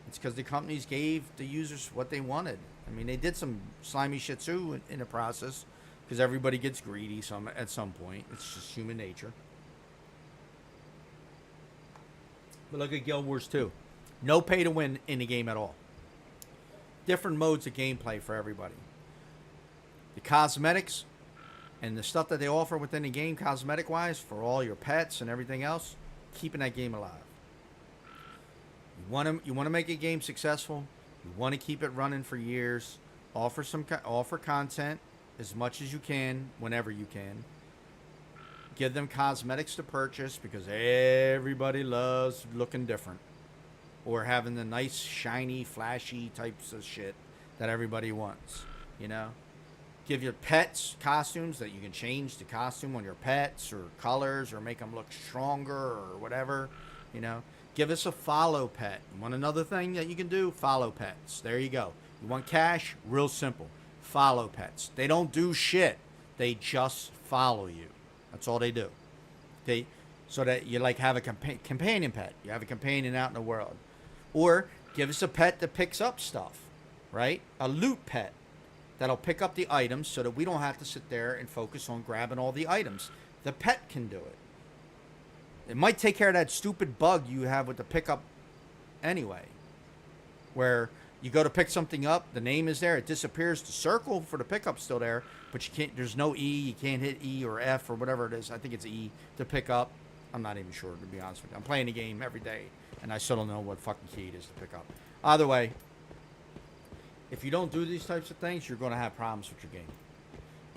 It's because the companies gave the users what they wanted. I mean, they did some slimy shit too in the process, because everybody gets greedy at some point. It's just human nature. But look at Guild Wars 2. No pay to win in the game at all. Different modes of gameplay for everybody. The cosmetics and the stuff that they offer within the game, cosmetic-wise, for all your pets and everything else, keeping that game alive. You want to make a game successful. You want to keep it running for years. Offer content as much as you can, whenever you can. Give them cosmetics to purchase because everybody loves looking different. Or having the nice, shiny, flashy types of shit that everybody wants. You know? Give your pets costumes that you can change the costume on your pets, or colors, or make them look stronger, or whatever. You know? Give us a follow pet. You want another thing that you can do? Follow pets. There you go. You want cash? Real simple. Follow pets. They don't do shit. They just follow you. That's all they do. So that you like have a companion pet. You have a companion out in the world. Or give us a pet that picks up stuff, right? A loot pet that'll pick up the items so that we don't have to sit there and focus on grabbing all the items. The pet can do it. It might take care of that stupid bug you have with the pickup anyway, where you go to pick something up, the name is there, it disappears, the circle for the pickup's still there, but you can't, there's no E, you can't hit E or F or whatever it is. I think it's E to pick up. I'm not even sure, to be honest with you. I'm playing the game every day, and I still don't know what fucking key it is to pick up. Either way, if you don't do these types of things, you're going to have problems with your game.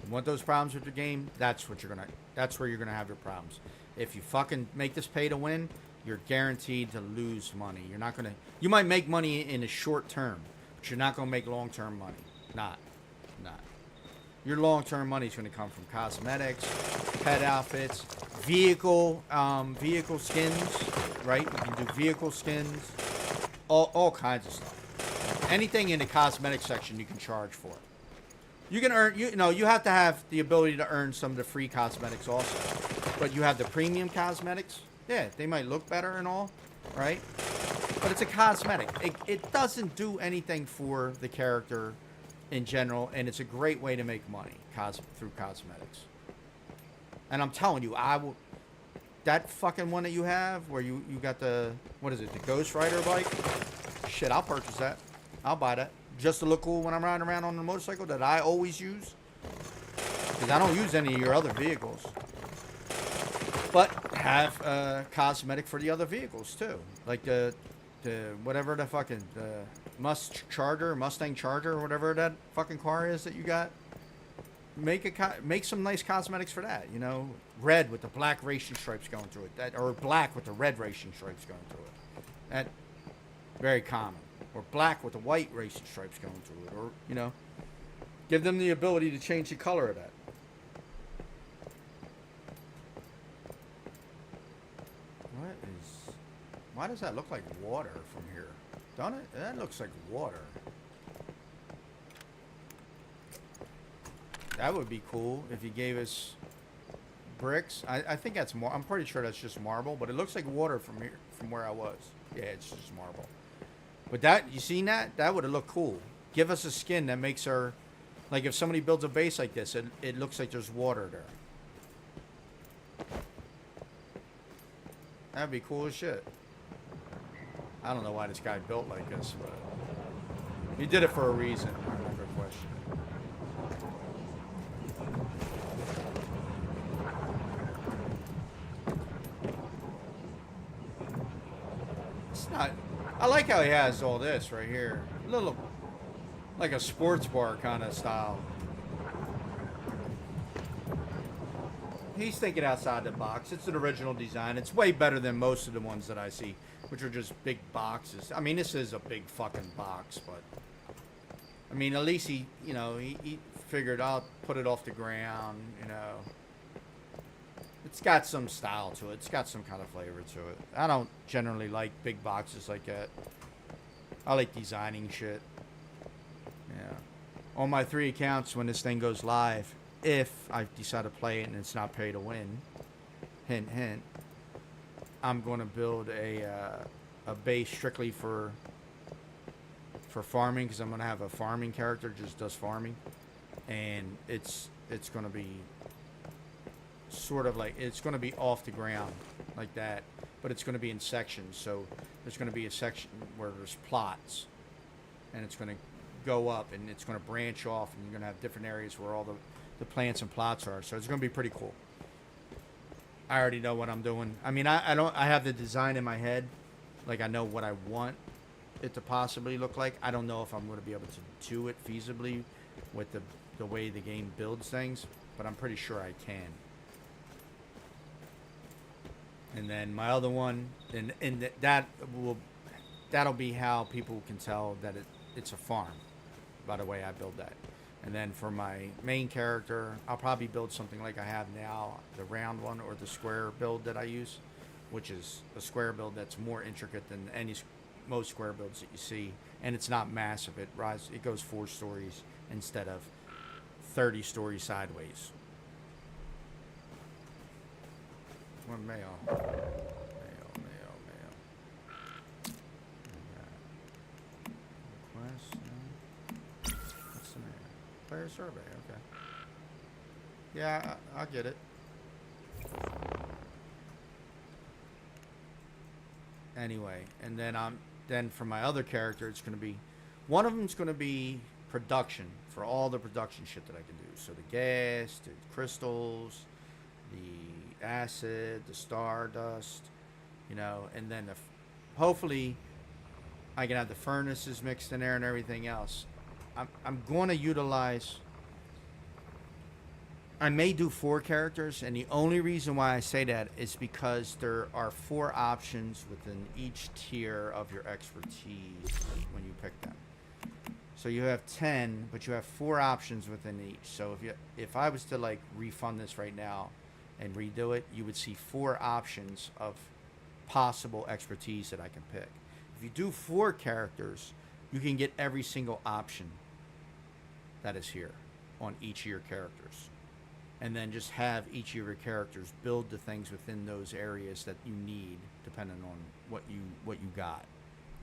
You want those problems with your game, that's where you're going to have your problems. If you fucking make this pay to win, you're guaranteed to lose money. You're not going to... You might make money in the short term, but you're not going to make long-term money. Not. Your long-term money is going to come from cosmetics, pet outfits, vehicle skins, right? You can do vehicle skins, all kinds of stuff. Anything in the cosmetic section you can charge for. You can earn... You have to have the ability to earn some of the free cosmetics also. but you have the premium cosmetics. Yeah, they might look better and all, right? But it's a cosmetic. It doesn't do anything for the character in general, and it's a great way to make money through cosmetics. And I'm telling you, that fucking one that you have, where you got the, what is it, the Ghost Rider bike? Shit, I'll purchase that. I'll buy that. Just to look cool when I'm riding around on the motorcycle that I always use. Because I don't use any of your other vehicles. But have cosmetic for the other vehicles, too. Like the whatever the fucking, Mustang Charger, or whatever that fucking car is that you got. Make some nice cosmetics for that, you know, red with the black racing stripes going through it, or black with the red racing stripes going through it. That very common. Or black with the white racing stripes going through it, or, you know, give them the ability to change the color of that. Why does that look like water from here? Don't it? That looks like water. That would be cool if you gave us bricks. I think that's more. I'm pretty sure that's just marble, but it looks like water from here, from where I was. Yeah, it's just marble. But that, you seen that? That would have looked cool. Give us a skin that makes our, like if somebody builds a base like this, it looks like there's water there. That'd be cool as shit. I don't know why this guy built like this, but he did it for a reason. I never question it. It's not. I like how he has all this right here. A little like a sports bar kind of style. He's thinking outside the box. It's an original design. It's way better than most of the ones that I see, which are just big boxes. I mean, this is a big fucking box, but I mean, at least he figured I'll put it off the ground, you know. It's got some style to it. It's got some kind of flavor to it. I don't generally like big boxes like that. I like designing shit. Yeah. On my 3 accounts, when this thing goes live, if I decide to play it and it's not pay to win, hint, hint, I'm going to build a base strictly for farming, because I'm going to have a farming character just does farming, and it's going to be sort of like, it's going to be off the ground like that, but it's going to be in sections. So there's going to be a section where there's plots, and it's going to go up and it's going to branch off, and you're going to have different areas where all the plants and plots are. So it's going to be pretty cool. I already know what I'm doing. I mean, I have the design in my head. Like, I know what I want it to possibly look like. I don't know if I'm going to be able to do it feasibly with the way the game builds things, but I'm pretty sure I can. And then my other one, and that'll be how people can tell that it's a farm, by the way I build that. And then for my main character, I'll probably build something like I have now, the round one or the square build that I use, which is a square build that's more intricate than most square builds that you see, and it's not massive. It goes 4 stories instead of 30 stories sideways. More mail. Request. What's the mail? Player survey. Okay. Yeah, I'll get it. Anyway, and then for my other character, it's going to be, one of them's going to be production, for all the production shit that I can do. So the gas, the crystals, the acid, the stardust, you know, and then hopefully I can have the furnaces mixed in there and everything else. I'm going to utilize, I may do 4 characters, and the only reason why I say that is because there are 4 options within each tier of your expertise when you pick them. So you have 10, but you have 4 options within each. So if I was to like refund this right now and redo it, you would see 4 options of possible expertise that I can pick. If you do 4 characters, you can get every single option that is here on each of your characters. and then just have each of your characters build the things within those areas that you need, depending on what you got,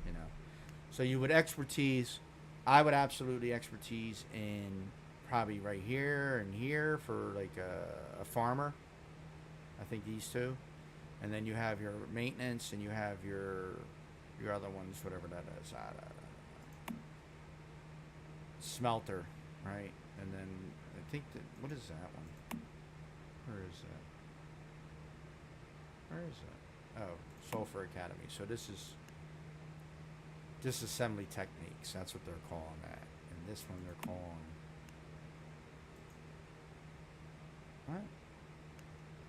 you know. So you would expertise. I would absolutely expertise in probably right here and here for like a farmer. I think these two, and then you have your maintenance and you have your other ones, whatever that is. Smelter, right? And then I think that, what is that one? Where is that? Where is that? Oh, Sulfur Academy. So this is disassembly techniques. That's what they're calling that. And this one they're calling. What?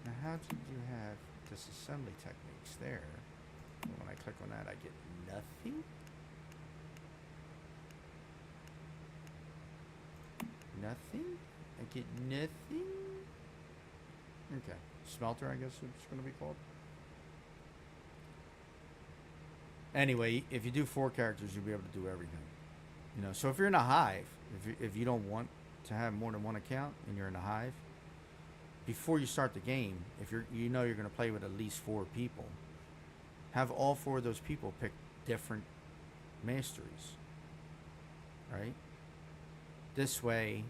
Now how did you have disassembly techniques there? And when I click on that, I get nothing? Nothing? I get nothing? Okay. Smelter, I guess it's going to be called. Anyway, if you do 4 characters, you'll be able to do everything. You know, so if you're in a hive, if you don't want to have more than one account and you're in a hive, before you start the game, if you're going to play with at least 4 people, have all 4 of those people pick different masteries, right? This way,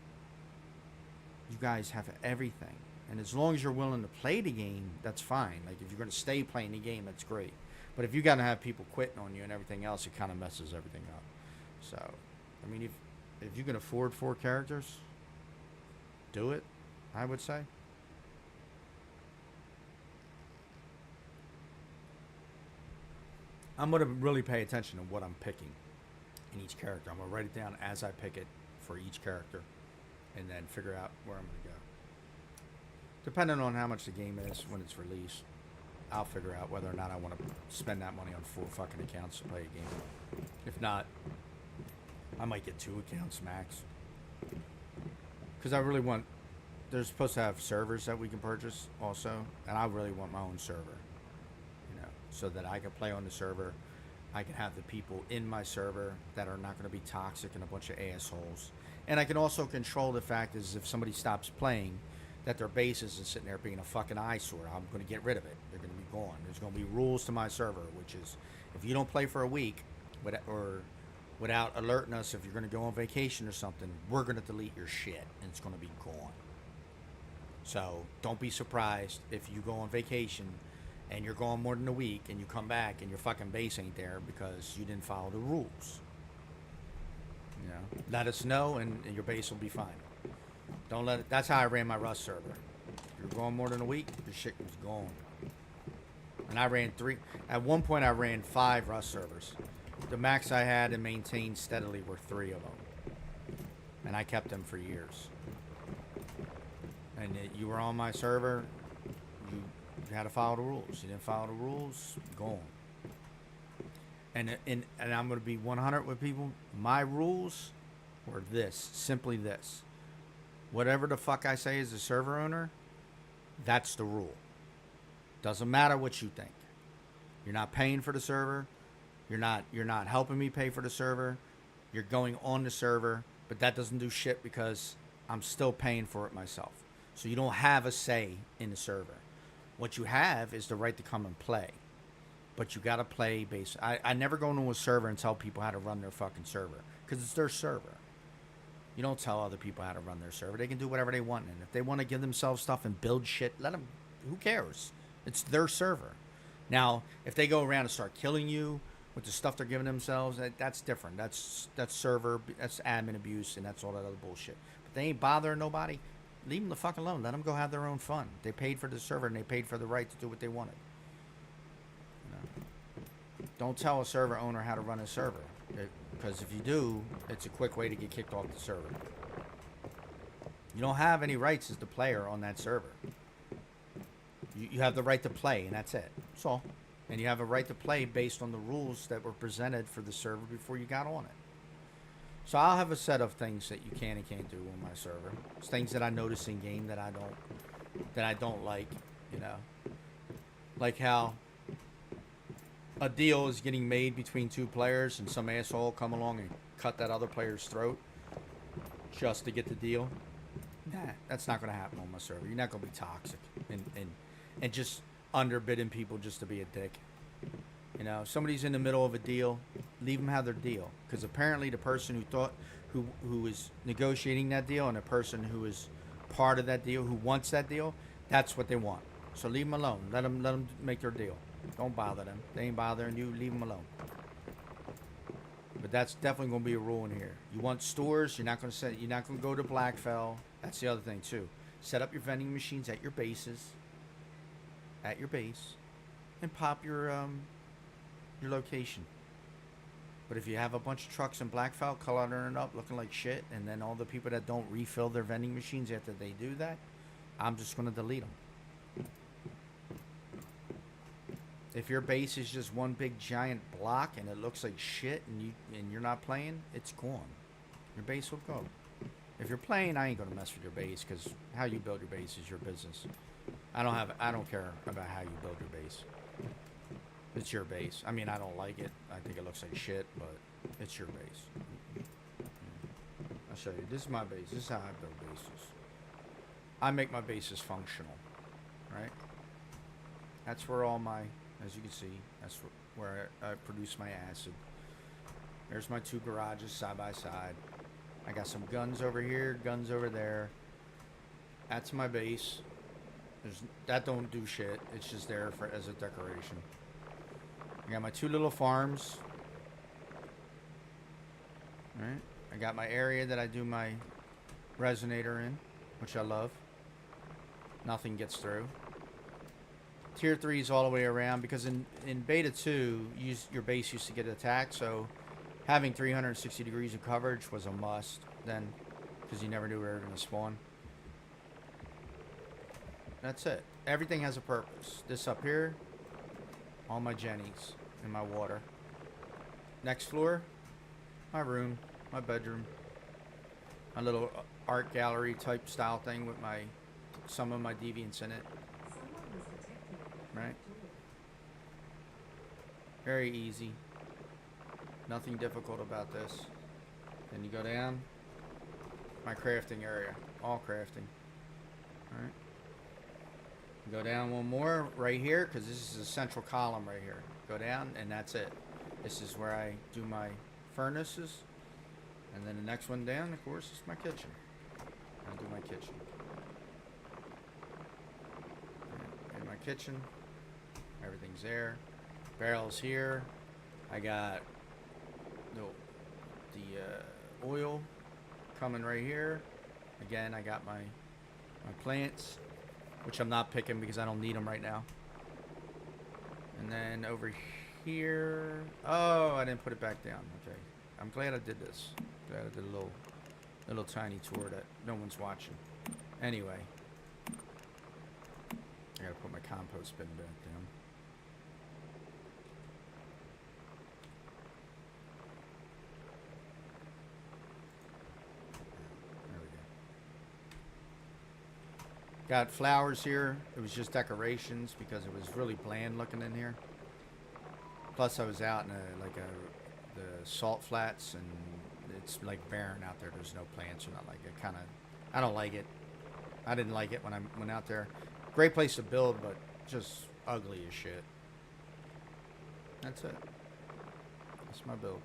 you guys have everything, and as long as you're willing to play the game, that's fine. Like if you're going to stay playing the game, that's great. But if you got to have people quitting on you and everything else, it kind of messes everything up. So, I mean, if you can afford 4 characters, do it, I would say. I'm going to really pay attention to what I'm picking in each character. I'm going to write it down as I pick it for each character and then figure out where I'm going to go. Depending on how much the game is when it's released, I'll figure out whether or not I want to spend that money on 4 fucking accounts to play a game. If not, I might get 2 accounts max. Because I really want... They're supposed to have servers that we can purchase also, and I really want my own server. So that I can play on the server. I can have the people in my server that are not going to be toxic and a bunch of assholes. And I can also control the fact is if somebody stops playing, that their base isn't sitting there being a fucking eyesore. I'm going to get rid of it. They're going to be gone. There's going to be rules to my server, which is if you don't play for a week without alerting us if you're going to go on vacation or something, we're going to delete your shit and it's going to be gone. So don't be surprised if you go on vacation and you're gone more than a week, and you come back, and your fucking base ain't there because you didn't follow the rules. You know, let us know, and your base will be fine. Don't let it. That's how I ran my Rust server. If you're gone more than a week, the shit was gone. And I ran 3. At one point, I ran 5 Rust servers. The max I had and maintained steadily were 3 of them, and I kept them for years. And you were on my server, you had to follow the rules. You didn't follow the rules, gone. And I'm going to be 100 with people. My rules were this, simply this. Whatever the fuck I say as a server owner, that's the rule. Doesn't matter what you think. You're not paying for the server. You're not helping me pay for the server. You're going on the server, but that doesn't do shit because I'm still paying for it myself. So you don't have a say in the server. What you have is the right to come and play. But you got to play based... I never go into a server and tell people how to run their fucking server. Because it's their server. You don't tell other people how to run their server. They can do whatever they want. And if they want to give themselves stuff and build shit, let them... Who cares? It's their server. Now, if they go around and start killing you with the stuff they're giving themselves, that's different. That's server... That's admin abuse and that's all that other bullshit. But they ain't bothering nobody. Leave them the fuck alone. Let them go have their own fun. They paid for the server and they paid for the right to do what they wanted. You know? Don't tell a server owner how to run a server. Because if you do, it's a quick way to get kicked off the server. You don't have any rights as the player on that server. You have the right to play, and that's it. That's all. And you have a right to play based on the rules that were presented for the server before you got on it. So I'll have a set of things that you can and can't do on my server. It's things that I notice in game that I don't like, you know. Like how a deal is getting made between 2 players and some asshole come along and cut that other player's throat just to get the deal. Nah, that's not going to happen on my server. You're not going to be toxic and just underbidding people just to be a dick. You know, if somebody's in the middle of a deal, leave them have their deal. Because apparently the person who is negotiating that deal and the person who is part of that deal, who wants that deal, that's what they want. So leave them alone. Let them make their deal. Don't bother them. They ain't bothering you. Leave them alone. But that's definitely going to be a rule in here. You want stores, you're not going to go to Blackfell. That's the other thing too. Set up your vending machines at your bases, at your base, and pop your location. But if you have a bunch of trucks in Blackfell cluttering up, looking like shit, and then all the people that don't refill their vending machines after they do that, I'm just going to delete them. If your base is just one big giant block and it looks like shit and you're not playing, it's gone. Your base will go. If you're playing, I ain't gonna mess with your base because how you build your base is your business. I don't care about how you build your base. It's your base. I mean, I don't like it. I think it looks like shit, but it's your base. I'll show you. This is my base. This is how I build bases. I make my bases functional, right? That's where all my, as you can see, that's where I produce my acid. There's my two garages side by side. I got some guns over here, guns over there. That's my base. That don't do shit. It's just there as a decoration. I got my two little farms. Alright. I got my area that I do my resonator in, which I love. Nothing gets through. Tier 3 is all the way around because in Beta 2, your base used to get attacked, so having 360 degrees of coverage was a must then, because you never knew where they were going to spawn. That's it. Everything has a purpose. This up here, all my jennies and my water. Next floor, my room, my bedroom, my little art gallery type style thing with some of my deviants in it. Right? Very easy. Nothing difficult about this. Then you go down. My crafting area. All crafting. Alright. Go down one more right here because this is a central column right here. Go down and that's it. This is where I do my furnaces. And then the next one down, of course, is my kitchen. I do my kitchen. In my kitchen. Everything's there. Barrels here. I got the oil coming right here. Again, I got my plants, which I'm not picking because I don't need them right now. And then over here, oh, I didn't put it back down. Okay, I'm glad I did this. Glad I did a little tiny tour that no one's watching. Anyway, I gotta put my compost bin back down. Got flowers here. It was just decorations because it was really bland looking in here. Plus I was out in the salt flats and it's like barren out there. There's no plants or nothing like it. I don't like it. I didn't like it when I went out there. Great place to build, but just ugly as shit. That's it. That's my build.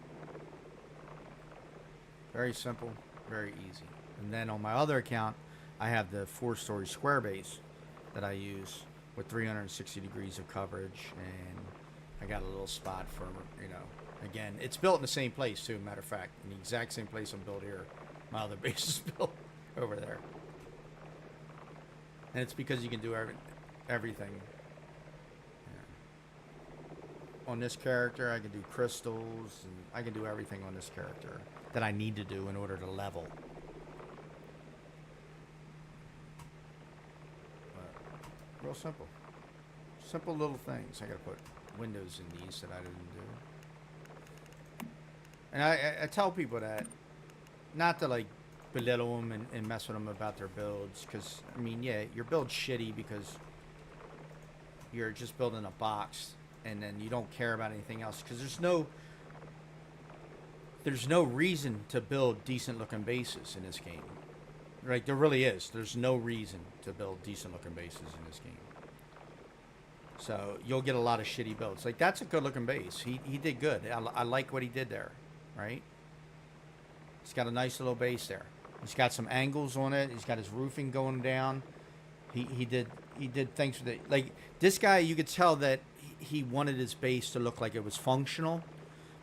Very simple, very easy. And then on my other account, I have the 4-story square base that I use with 360 degrees of coverage, and I got a little spot for, again, it's built in the same place too, matter of fact, in the exact same place I'm built here. My other base is built over there. And it's because you can do everything. Yeah. On this character, I can do crystals, and I can do everything on this character that I need to do in order to level. Real simple. Simple little things. I gotta put windows in these that I didn't do. And I tell people that, not to like belittle them and mess with them about their builds, because, I mean, yeah, your build's shitty because you're just building a box and then you don't care about anything else, because there's no reason to build decent looking bases in this game. Right, there really is. There's no reason to build decent looking bases in this game. So you'll get a lot of shitty builds. Like, that's a good looking base. He did good. I like what he did there, right? He's got a nice little base there. He's got some angles on it. He's got his roofing going down. He did things with it. Like, this guy, you could tell that he wanted his base to look like it was functional,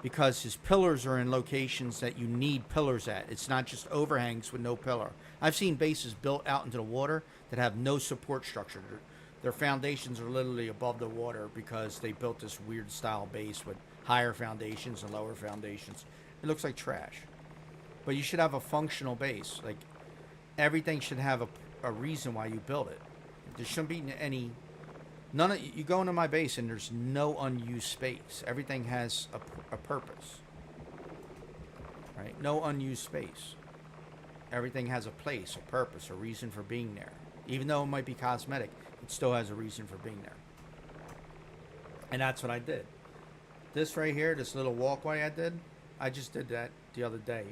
because his pillars are in locations that you need pillars at. It's not just overhangs with no pillar. I've seen bases built out into the water that have no support structure. Their foundations are literally above the water because they built this weird style base with higher foundations and lower foundations. It looks like trash. But you should have a functional base. Like, everything should have a reason why you build it. There shouldn't be any... None of you go into my base and there's no unused space. Everything has a purpose. Right? No unused space. Everything has a place, a purpose, a reason for being there. Even though it might be cosmetic, it still has a reason for being there. And that's what I did. This right here, this little walkway I just did that the other day,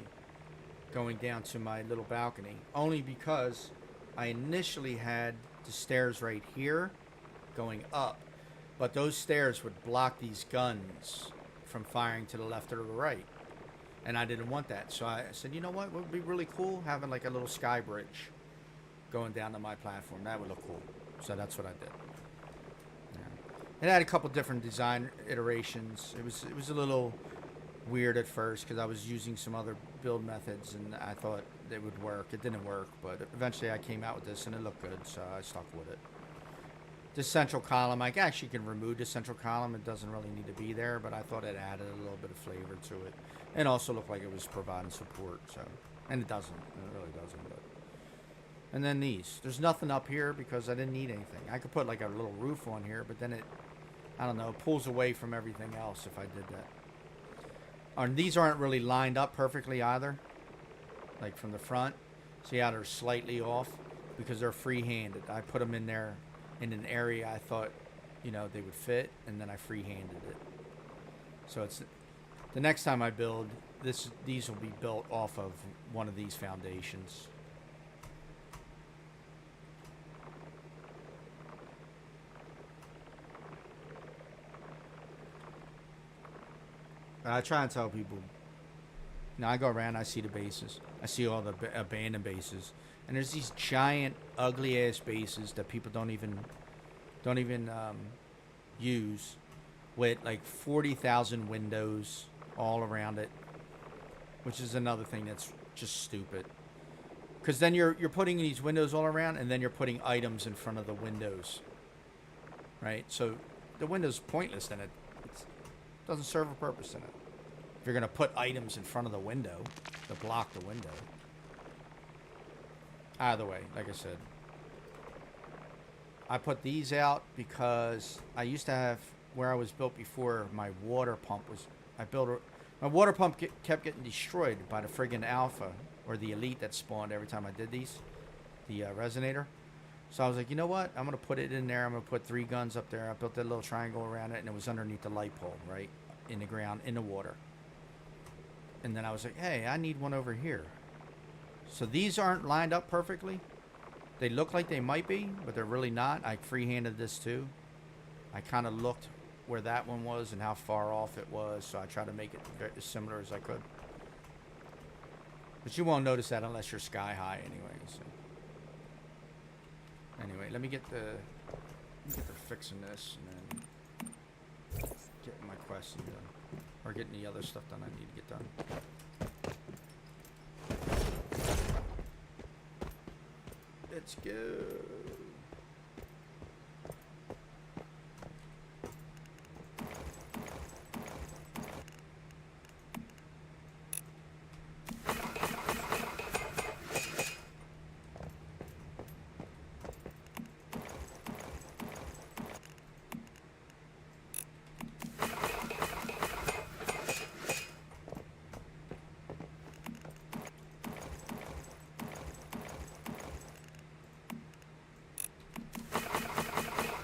going down to my little balcony. Only because I initially had the stairs right here going up, but those stairs would block these guns from firing to the left or the right, and I didn't want that. So I said, you know what would be really cool? Having like a little sky bridge going down to my platform. That would look cool. So that's what I did. Yeah. It had a couple different design iterations. It was a little weird at first because I was using some other build methods and I thought it would work. It didn't work, but eventually I came out with this and it looked good, so I stuck with it. This central column, I actually can remove the central column. It doesn't really need to be there, but I thought it added a little bit of flavor to it. And also looked like it was providing support, so. And it doesn't. It really doesn't. But. And then these. There's nothing up here because I didn't need anything. I could put like a little roof on here, but then it, I don't know, pulls away from everything else if I did that. And these aren't really lined up perfectly either. Like from the front. See how they're slightly off? Because they're free-handed. I put them in there in an area I thought, you know, they would fit, and then I free-handed it. So it's the next time I build this, these will be built off of one of these foundations. I try and tell people. Now I go around, I see the bases, I see all the abandoned bases, and there's these giant, ugly ass bases that people don't even use, with like 40,000 windows all around it, which is another thing that's just stupid. Because then you're putting these windows all around, and then you're putting items in front of the windows, right? So the window's pointless, then it doesn't serve a purpose in it. If you're gonna put items in front of the window to block the window. Either way, like I said, I put these out because I used to have, where I was built before, my water pump was, my water pump kept getting destroyed by the friggin' alpha or the elite that spawned every time I did these, the resonator. So I was like, you know what? I'm gonna put it in there. I'm gonna put 3 guns up there. I built that little triangle around it, and it was underneath the light pole, right in the ground, in the water. And then I was like, hey, I need one over here. So these aren't lined up perfectly. They look like they might be, but they're really not. I free-handed this too. I kind of looked where that one was and how far off it was, so I tried to make it as similar as I could. But you won't notice that unless you're sky high anyway. So. Anyway, let me get the fixing this and then getting my questions done. Or getting the other stuff done I need to get done. Let's go.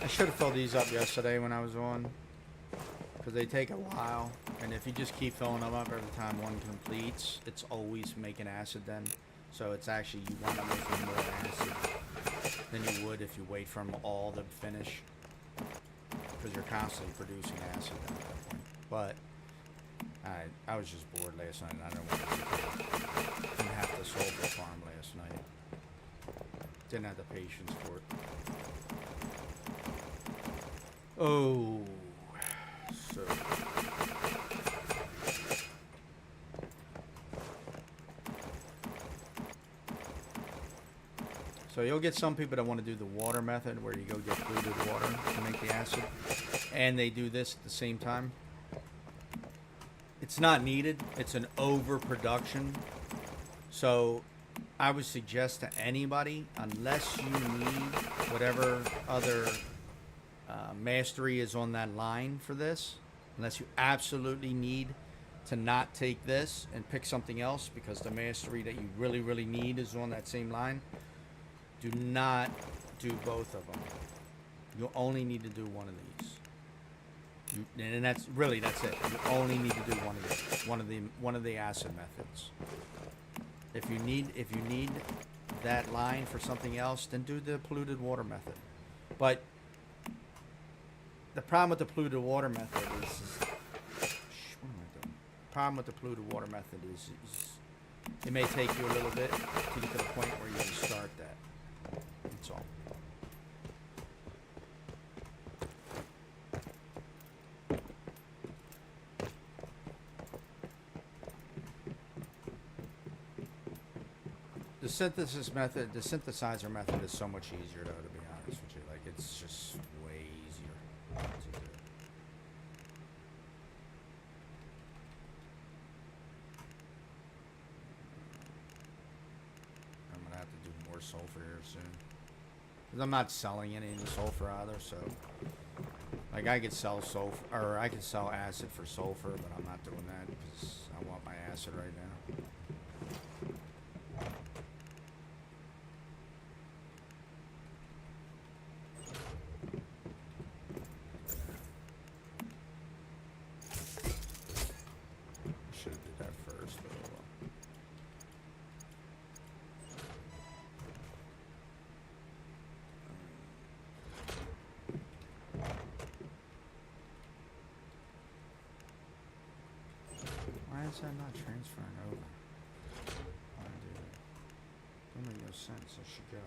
I should have filled these up yesterday when I was on, because they take a while, and if you just keep filling them up every time one completes, it's always making acid then. So it's actually, you wind up making more acid than you would if you wait for them all to finish, because you're constantly producing acid at that point. But I was just bored last night, and I didn't have to sulfur farm last night. Didn't have the patience for it. Oh, so you'll get some people that want to do the water method, where you go get fluted water to make the acid, and they do this at the same time. It's not needed. It's an overproduction. So I would suggest to anybody, unless you need whatever other mastery is on that line for this, unless you absolutely need to not take this and pick something else because the mastery that you really, really need is on that same line, do not do both of them. You only need to do one of these. And that's it. You only need to do one of the acid methods. If you need that line for something else, then do the polluted water method. But the problem with the polluted water method is what am I doing? The problem with the polluted water method is it may take you a little bit to get to the point where you can start that. That's all. The synthesis method, the synthesizer method is so much easier though, to be honest with you. Like, it's just way easier to do. I'm gonna have to do more sulfur here soon. Cause I'm not selling any of the sulfur either, so like I could sell sulfur, or I could sell acid for sulfur, but I'm not doing that because I want my acid right now. Why is that not transferring over? Why do that? Don't make no sense. I should go.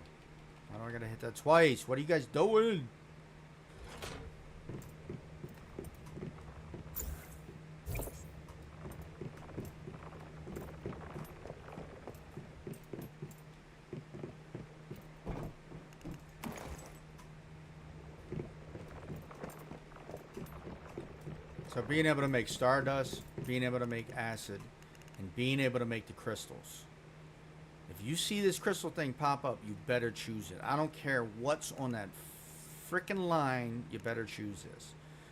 Why do I gotta hit that twice? What are you guys doing? So being able to make stardust, being able to make acid, and being able to make the crystals. If you see this crystal thing pop up, you better choose it. I don't care what's on that freaking line, you better choose this.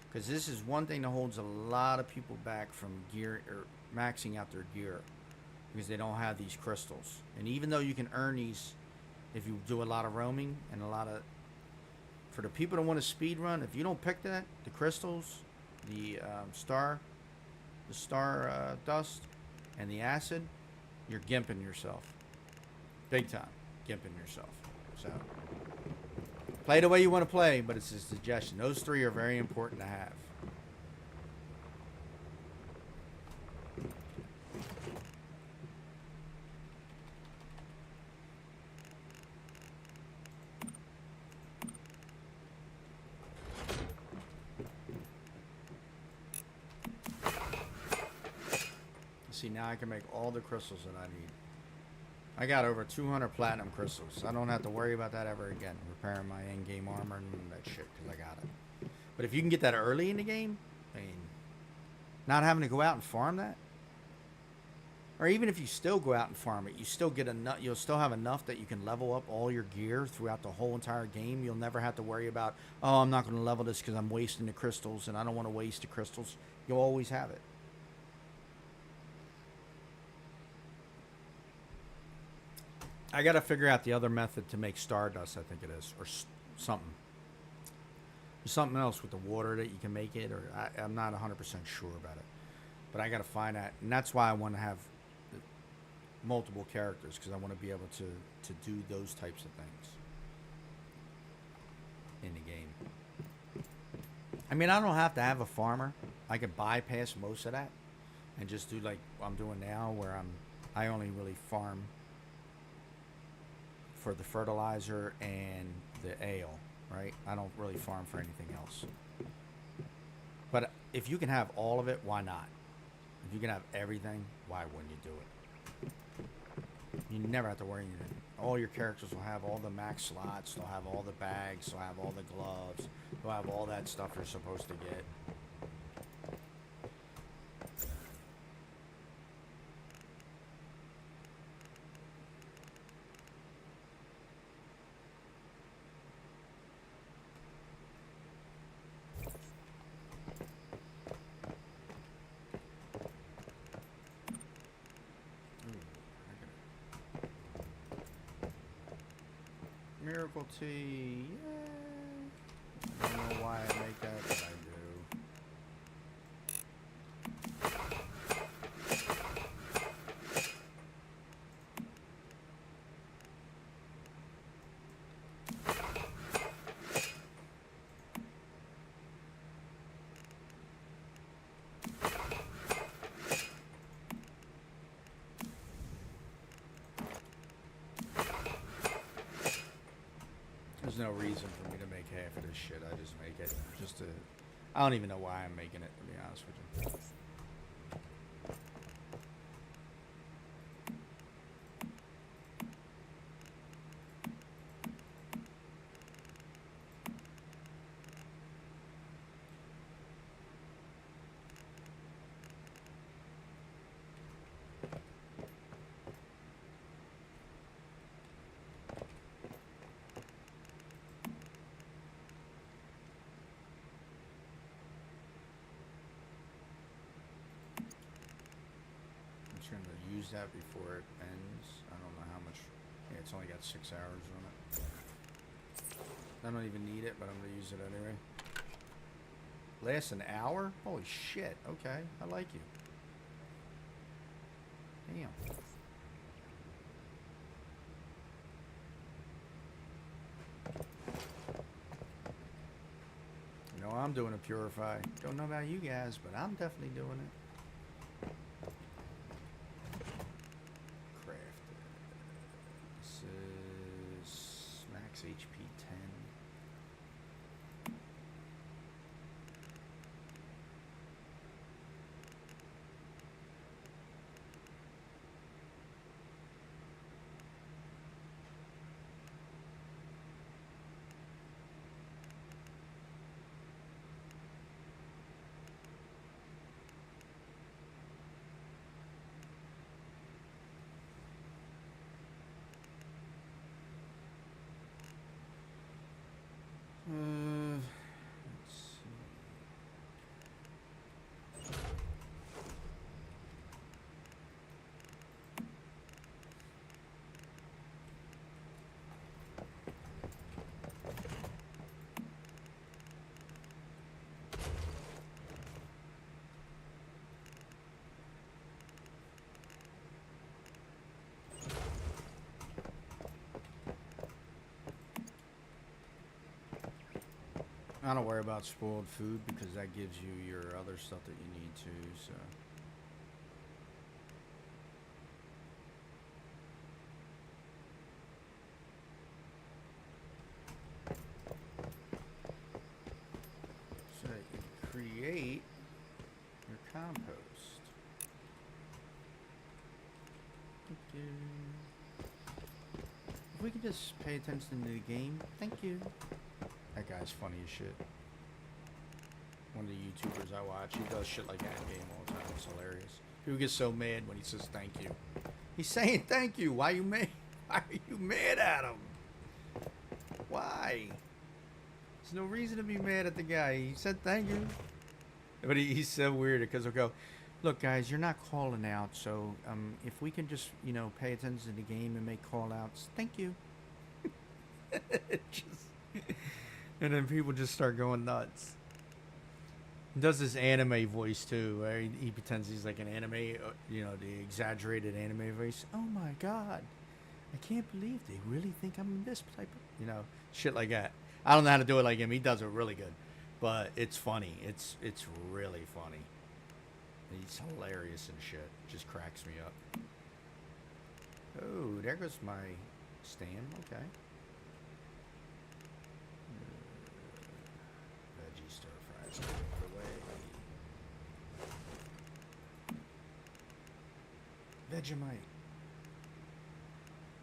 Because this is one thing that holds a lot of people back from gear or maxing out their gear. Because they don't have these crystals. And even though you can earn these if you do a lot of roaming and a lot of... For the people that want to speed run, if you don't pick that, the crystals, the star dust, and the acid, you're gimping yourself. Big time. Gimping yourself. So, play the way you want to play, but it's a suggestion. Those three are very important to have. See, now I can make all the crystals that I need. I got over 200 platinum crystals. I don't have to worry about that ever again. Repairing my in-game armor and that shit, because I got it. But if you can get that early in the game, I mean, not having to go out and farm that, or even if you still go out and farm it, you still get enough. You'll still have enough that you can level up all your gear throughout the whole entire game. You'll never have to worry about, oh, I'm not going to level this because I'm wasting the crystals, and I don't want to waste the crystals. You'll always have it. I got to figure out the other method to make stardust, I think it is, or something. There's something else with the water that you can make it, or I'm not 100% sure about it. But I got to find that. And that's why I want to have multiple characters because I want to be able to do those types of things in the game. I mean, I don't have to have a farmer. I could bypass most of that and just do like I'm doing now, where I only really farm for the fertilizer and the ale, right? I don't really farm for anything else. But if you can have all of it, why not? If you can have everything, why wouldn't you do it? You never have to worry. All your characters will have all the max slots. They'll have all the bags. They'll have all the gloves. They'll have all that stuff you're supposed to get. Miracle tea, yay! I don't know why I make that, but I do. There's no reason for me to make half of this shit. I just make it just to. I don't even know why I'm making it, to be honest with you. I'm going to use that before it ends. I don't know how much. Yeah, it's only got 6 hours on it. I don't even need it, but I'm going to use it anyway. Lasts an hour? Holy shit. Okay, I like you. Damn. You know, I'm doing a purify. Don't know about you guys, but I'm definitely doing it. HP 10. Let's see. I don't worry about spoiled food because that gives you your other stuff that you need to, so. So you create your compost. If we could just pay attention to the game, thank you. That guy's funny as shit. One of the YouTubers I watch, he does shit like that in game all the time. It's hilarious. People get so mad when he says thank you. He's saying thank you. Why are you mad? Why are you mad at him? Why? There's no reason to be mad at the guy. He said thank you. But he's so weird because he'll go, look guys, you're not calling out, so if we can just, you know, pay attention to the game and make call outs, thank you. And then people just start going nuts. Does this anime voice too, where he pretends he's like an anime, you know, the exaggerated anime voice. Oh my god, I can't believe they really think I'm this type of, you know, shit like that. I don't know how to do it like him. He does it really good, but it's funny. It's really funny. He's hilarious and shit. Just cracks me up. Oh, there goes my stand. Okay. Veggie stir fries out of the way. Vegemite.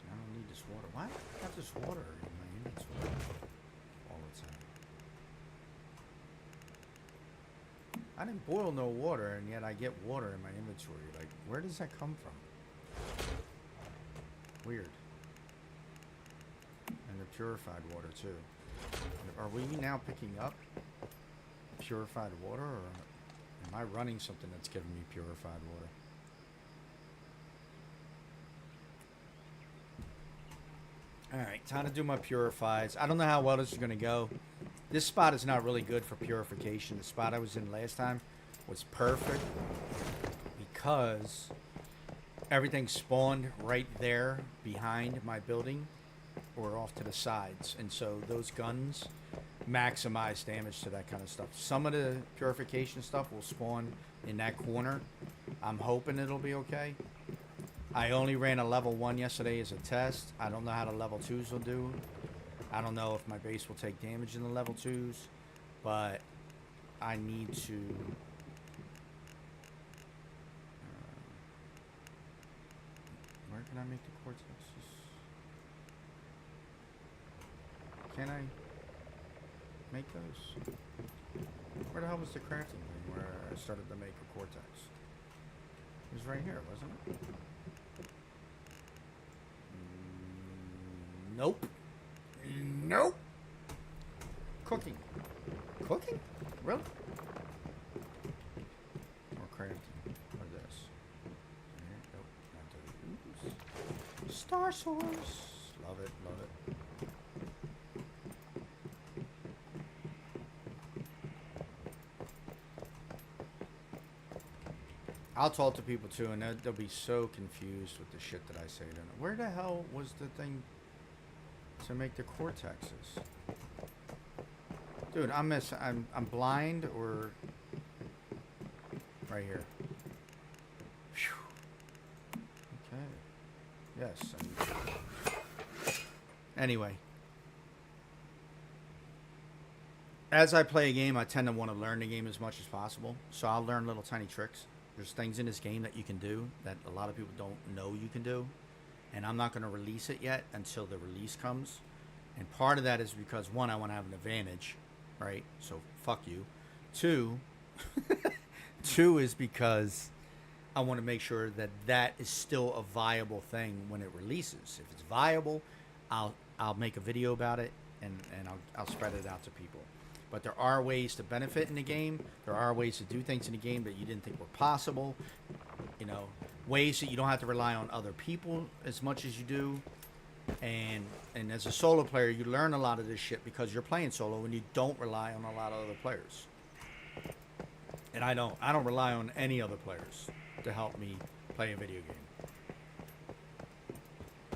I don't need this water. Why? I got this water in my inventory all the time. I didn't boil no water, and yet I get water in my inventory. Like, where does that come from? Weird. And the purified water, too. Are we now picking up purified water, or am I running something that's giving me purified water? Alright, time to do my purifies. I don't know how well this is going to go. This spot is not really good for purification. The spot I was in last time was perfect because everything spawned right there behind my building or off to the sides. And so those guns maximize damage to that kind of stuff. Some of the purification stuff will spawn in that corner. I'm hoping it'll be okay. I only ran a level 1 yesterday as a test. I don't know how the level 2s will do. I don't know if my base will take damage in the level 2s, but I need to... where can I make the cortexes? Can I make those? Where the hell was the crafting thing where I started to make a cortex? It was right here, wasn't it? Nope. Nope. Cooking. Cooking? Really? Or crafting. Or this. Nope. Not those. Star Source. Love it. Love it. I'll talk to people too, and they'll be so confused with the shit that I say to them. Where the hell was the thing to make the cortexes? Dude, I'm blind, or right here. Whew. Okay. Yes. Anyway, as I play a game, I tend to want to learn the game as much as possible. So I'll learn little tiny tricks. There's things in this game that you can do that a lot of people don't know you can do. And I'm not going to release it yet until the release comes. And part of that is because, one, I want to have an advantage, right? So, fuck you. Two is because I want to make sure that that is still a viable thing when it releases. If it's viable, I'll make a video about it, and I'll spread it out to people. But there are ways to benefit in the game. There are ways to do things in the game that you didn't think were possible. You know, ways that you don't have to rely on other people as much as you do. And as a solo player, you learn a lot of this shit because you're playing solo and you don't rely on a lot of other players. And I don't rely on any other players to help me play a video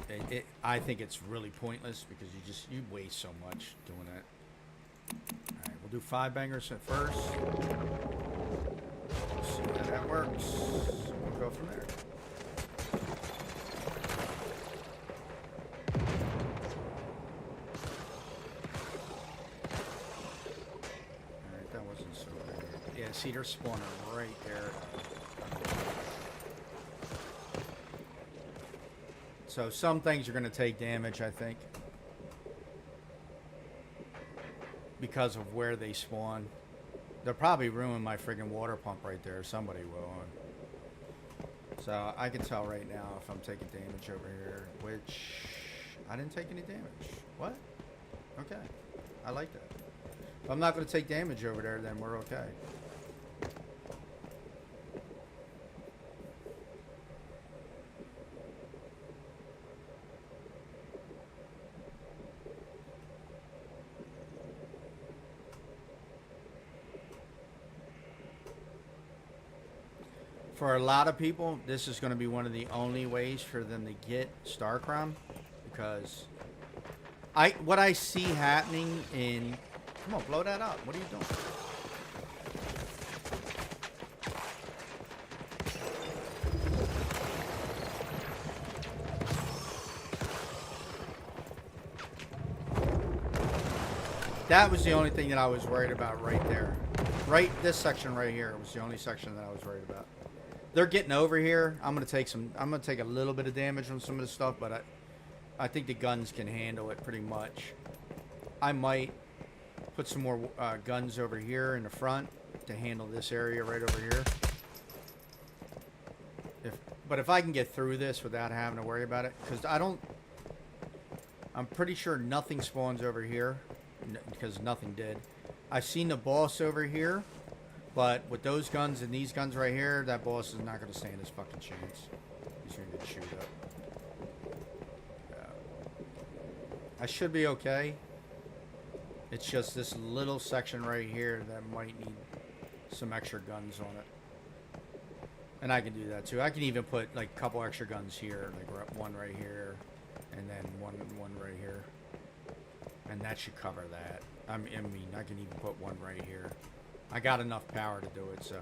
game. I think it's really pointless because you waste so much doing that. Alright, we'll do 5 bangers at first. See how that works. We'll go from there. Alright, that wasn't so bad. Yeah, see, they're spawning right there. So some things are going to take damage, I think, because of where they spawn. They'll probably ruin my friggin' water pump right there. Somebody will. So I can tell right now if I'm taking damage over here, which I didn't take any damage. What? Okay. I like that. If I'm not going to take damage over there, then we're okay. For a lot of people, this is going to be one of the only ways for them to get StarCrom, because what I see happening in, come on, blow that up. What are you doing? That was the only thing that I was worried about right there. Right, this section right here was the only section that I was worried about. They're getting over here. I'm gonna take a little bit of damage on some of this stuff, but I think the guns can handle it pretty much. I might put some more guns over here in the front to handle this area right over here. But if I can get through this without having to worry about it, because I'm pretty sure nothing spawns over here, because nothing did. I've seen the boss over here, but with those guns and these guns right here, that boss is not going to stand his fucking chance. He's going to get chewed up. I should be okay. It's just this little section right here that might need some extra guns on it. And I can do that too. I can even put like a couple extra guns here, like one right here, and then one right here. And that should cover that. I mean, I can even put one right here. I got enough power to do it, so.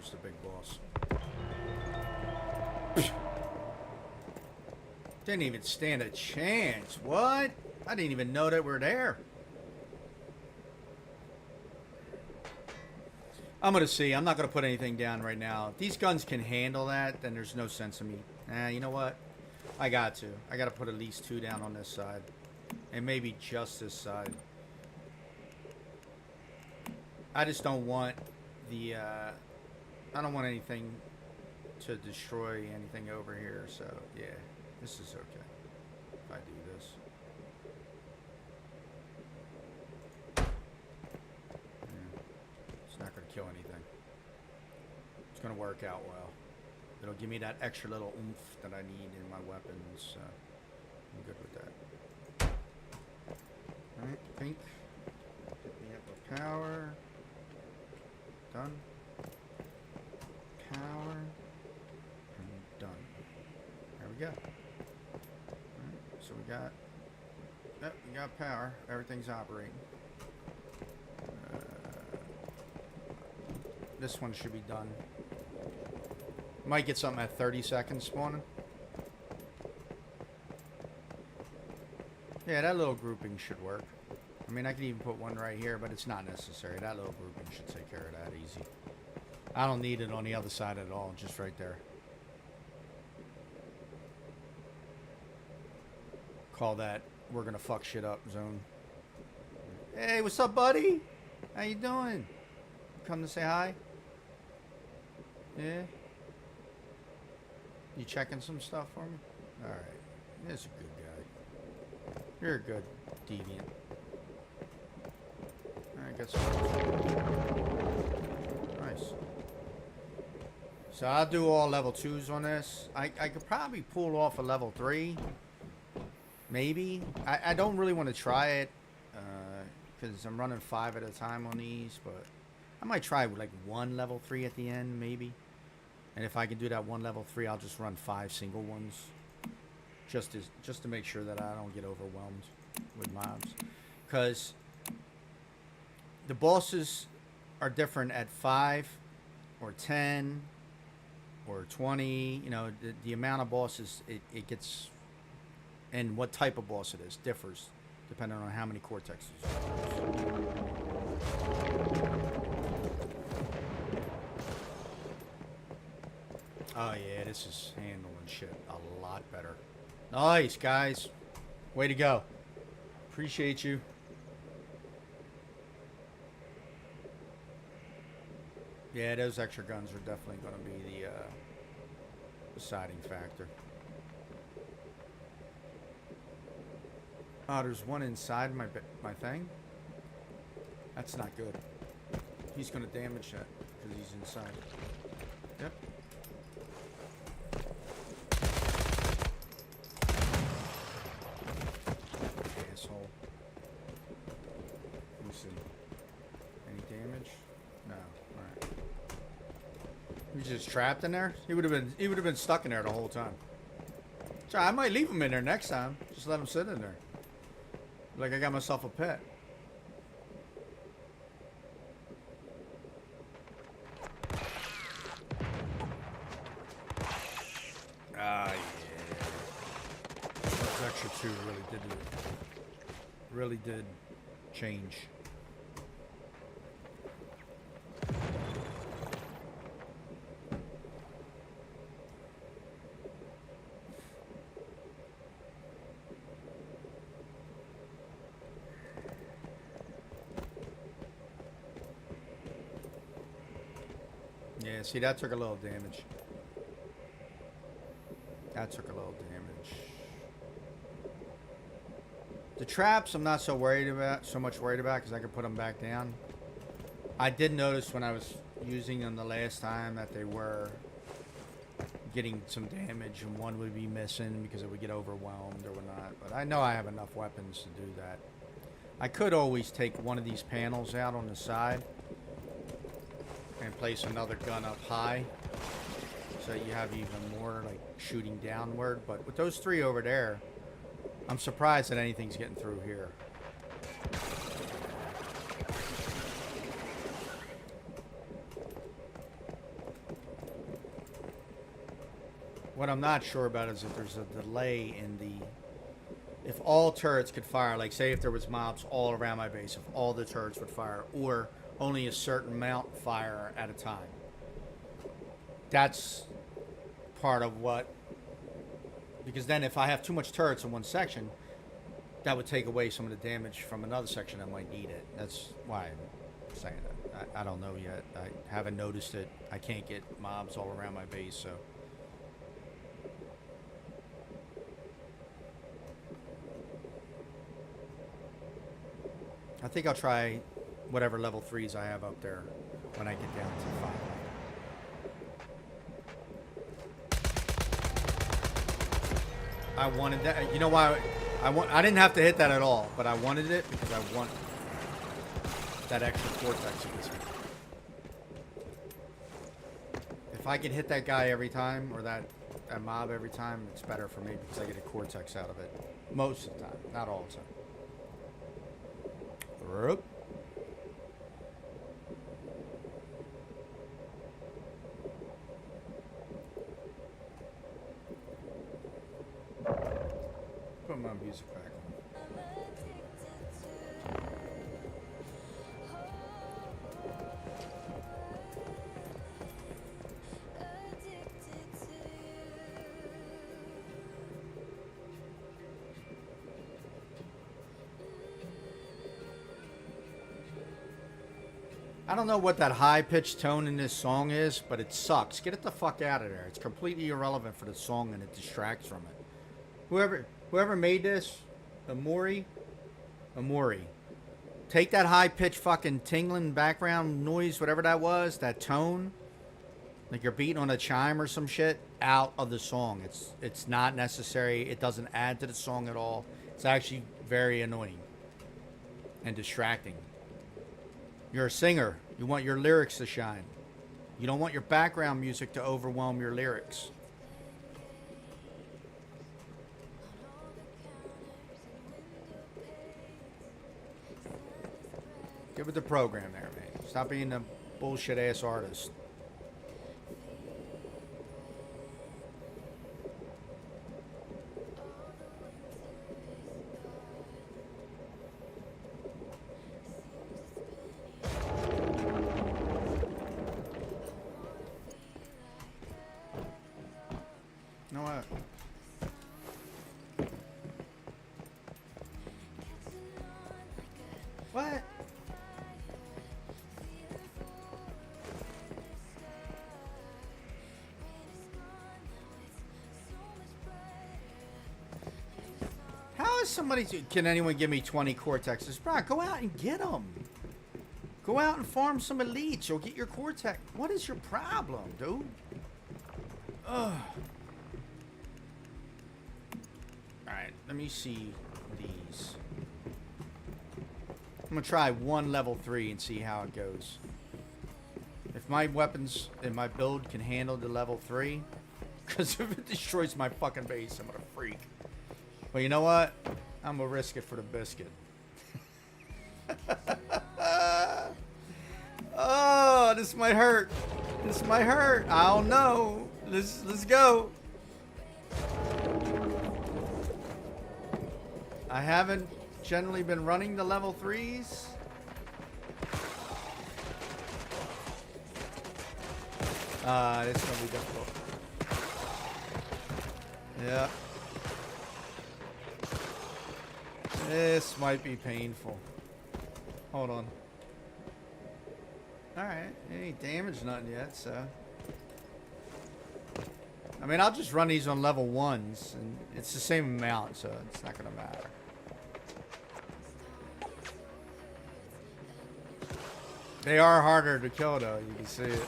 The big boss. Didn't even stand a chance. What? I didn't even know that we're there. I'm gonna see. I'm not gonna put anything down right now. If these guns can handle that, then there's no sense in me. You know what? I got to put at least 2 down on this side, and maybe just this side. I just don't want the I don't want anything to destroy anything over here, so yeah, this is okay if I do this. Yeah. It's not going to kill anything. It's going to work out well. It'll give me that extra little oomph that I need in my weapons, so I'm good with that. Alright, pink. Hit me up with power. Done. Power, and done. There we go. Alright, so we got power. Everything's operating. This one should be done. Might get something at 30 seconds spawning. Yeah, that little grouping should work. I mean, I could even put one right here, but it's not necessary. That little grouping should take care of that easy. I don't need it on the other side at all, just right there. Call that we're gonna fuck shit up zone. Hey, what's up, buddy? How you doing? Come to say hi? Yeah? You checking some stuff for me? Alright. That's a good guy. You're a good deviant. Alright, got some. Nice. So I'll do all level 2s on this. I could probably pull off a level 3. Maybe. I don't really want to try it. Because I'm running 5 at a time on these. But I might try with like 1 level 3 at the end, maybe. And if I can do that 1 level 3, I'll just run 5 single ones. Just to make sure that I don't get overwhelmed with mobs. Because the bosses are different at 5 or 10 or 20, you know, the amount of bosses it gets, and what type of boss it is differs depending on how many cortexes you use. Oh yeah, this is handling shit a lot better. Nice, guys. Way to go. Appreciate you. Yeah, those extra guns are definitely going to be the deciding factor. Oh, there's one inside my thing. That's not good. He's going to damage that because he's inside. Yep. Asshole. Let me see. Any damage? No. All right. He's just trapped in there. He would have been stuck in there the whole time. So I might leave him in there next time. Just let him sit in there. Like I got myself a pet. Ah, yeah. Those extra two really did change. Yeah, see, that took a little damage. That took a little damage. The traps, I'm not so much worried about, because I can put them back down. I did notice when I was using them the last time that they were getting some damage, and one would be missing because it would get overwhelmed or whatnot. But I know I have enough weapons to do that. I could always take one of these panels out on the side and place another gun up high, so you have even more like shooting downward. But with those three over there, I'm surprised that anything's getting through here. What I'm not sure about is if there's a delay in the... If all turrets could fire, like say if there was mobs all around my base, if all the turrets would fire, or only a certain amount fire at a time. That's part of what... Because then if I have too much turrets in one section, that would take away some of the damage from another section that might need it. That's why I'm saying that. I don't know yet. I haven't noticed it. I can't get mobs all around my base, so... I think I'll try whatever level 3s I have up there when I get down to 5. I wanted that. You know why? I didn't have to hit that at all, but I wanted it because I want that extra vortex it gets me. If I can hit that guy every time, or that mob every time, it's better for me because I get a cortex out of it. Most of the time, not all the time. Whoop. Put my music back on. I don't know what that high-pitched tone in this song is, but it sucks. Get it the fuck out of there. It's completely irrelevant for the song, and it distracts from it. Whoever made this, Amori, take that high-pitched fucking tingling background noise, whatever that was, that tone, like you're beating on a chime or some shit, out of the song. It's not necessary. It doesn't add to the song at all. It's actually very annoying and distracting. You're a singer. You want your lyrics to shine. You don't want your background music to overwhelm your lyrics. Get with the program there, man. Stop being a bullshit ass artist. You know what? What? somebody... Can anyone give me 20 Cortexes? Bro, go out and get them. Go out and farm some elites. You'll get your Cortex. What is your problem, dude? Ugh. Alright, let me see these. I'm going to try one level 3 and see how it goes. If my weapons and my build can handle the level 3... Because if it destroys my fucking base, I'm going to freak. But you know what? I'm going to risk it for the biscuit. Oh, this might hurt. This might hurt. I don't know. Let's go. I haven't generally been running the level 3s. It's going to be difficult. Yeah. This might be painful. Hold on. Alright. Ain't damaged nothing yet, so. I mean, I'll just run these on level 1s, and it's the same amount, so it's not going to matter. They are harder to kill, though. You can see it.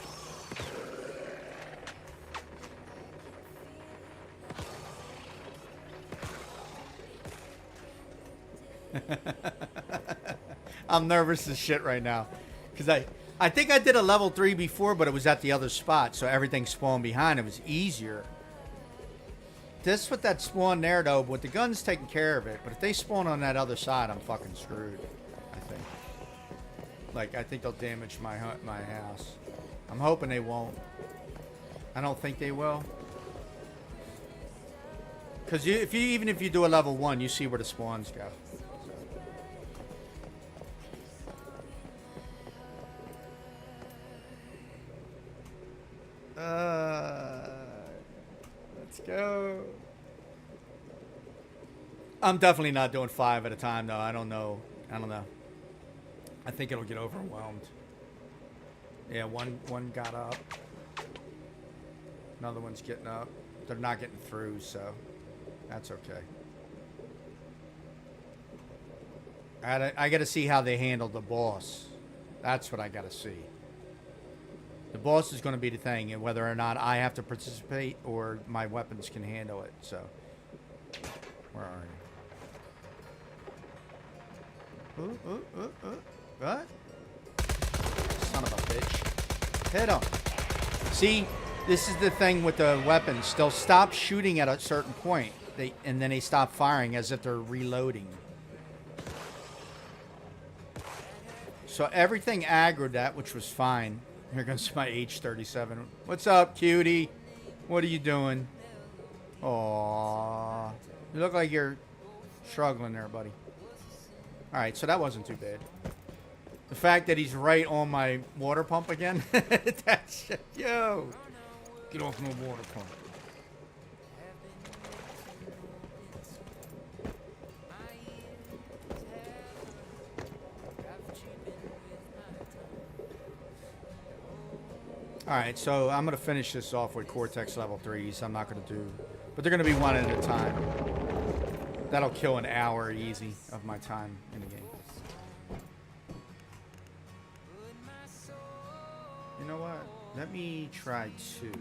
I'm nervous as shit right now. Because I think I did a level 3 before, but it was at the other spot. So everything spawned behind. It was easier. This with that spawn there, though, with the guns taking care of it. But if they spawn on that other side, I'm fucking screwed. I think. Like, I think they'll damage my house. I'm hoping they won't. I don't think they will. Because even if you do a level 1, you see where the spawns go. Let's go. I'm definitely not doing 5 at a time, though. I don't know. I think it'll get overwhelmed. Yeah, one got up. Another one's getting up. They're not getting through, so that's okay. I got to see how they handle the boss. That's what I got to see. The boss is going to be the thing, and whether or not I have to participate or my weapons can handle it. So, where are you? What? Son of a bitch. Hit him. See, this is the thing with the weapons. They'll stop shooting at a certain point, and then they stop firing as if they're reloading. So everything aggroed that, which was fine. Here comes my H-37. What's up, cutie? What are you doing? Aww. You look like you're struggling there, buddy. Alright, so that wasn't too bad. The fact that he's right on my water pump again. That's shit. Yo. Get off my water pump. Alright, so I'm going to finish this off with Cortex level 3s. I'm not going to do... But they're going to be one at a time. That'll kill an hour easy of my time in the game. You know what? Let me try 2.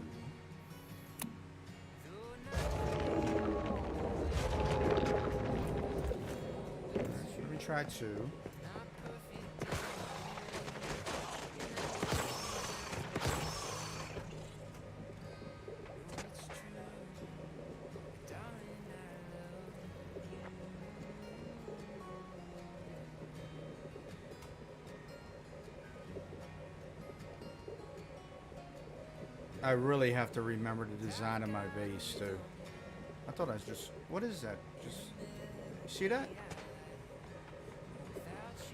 Let me try 2. I really have to remember the design of my base, too. I thought I was just... What is that? Just... See that?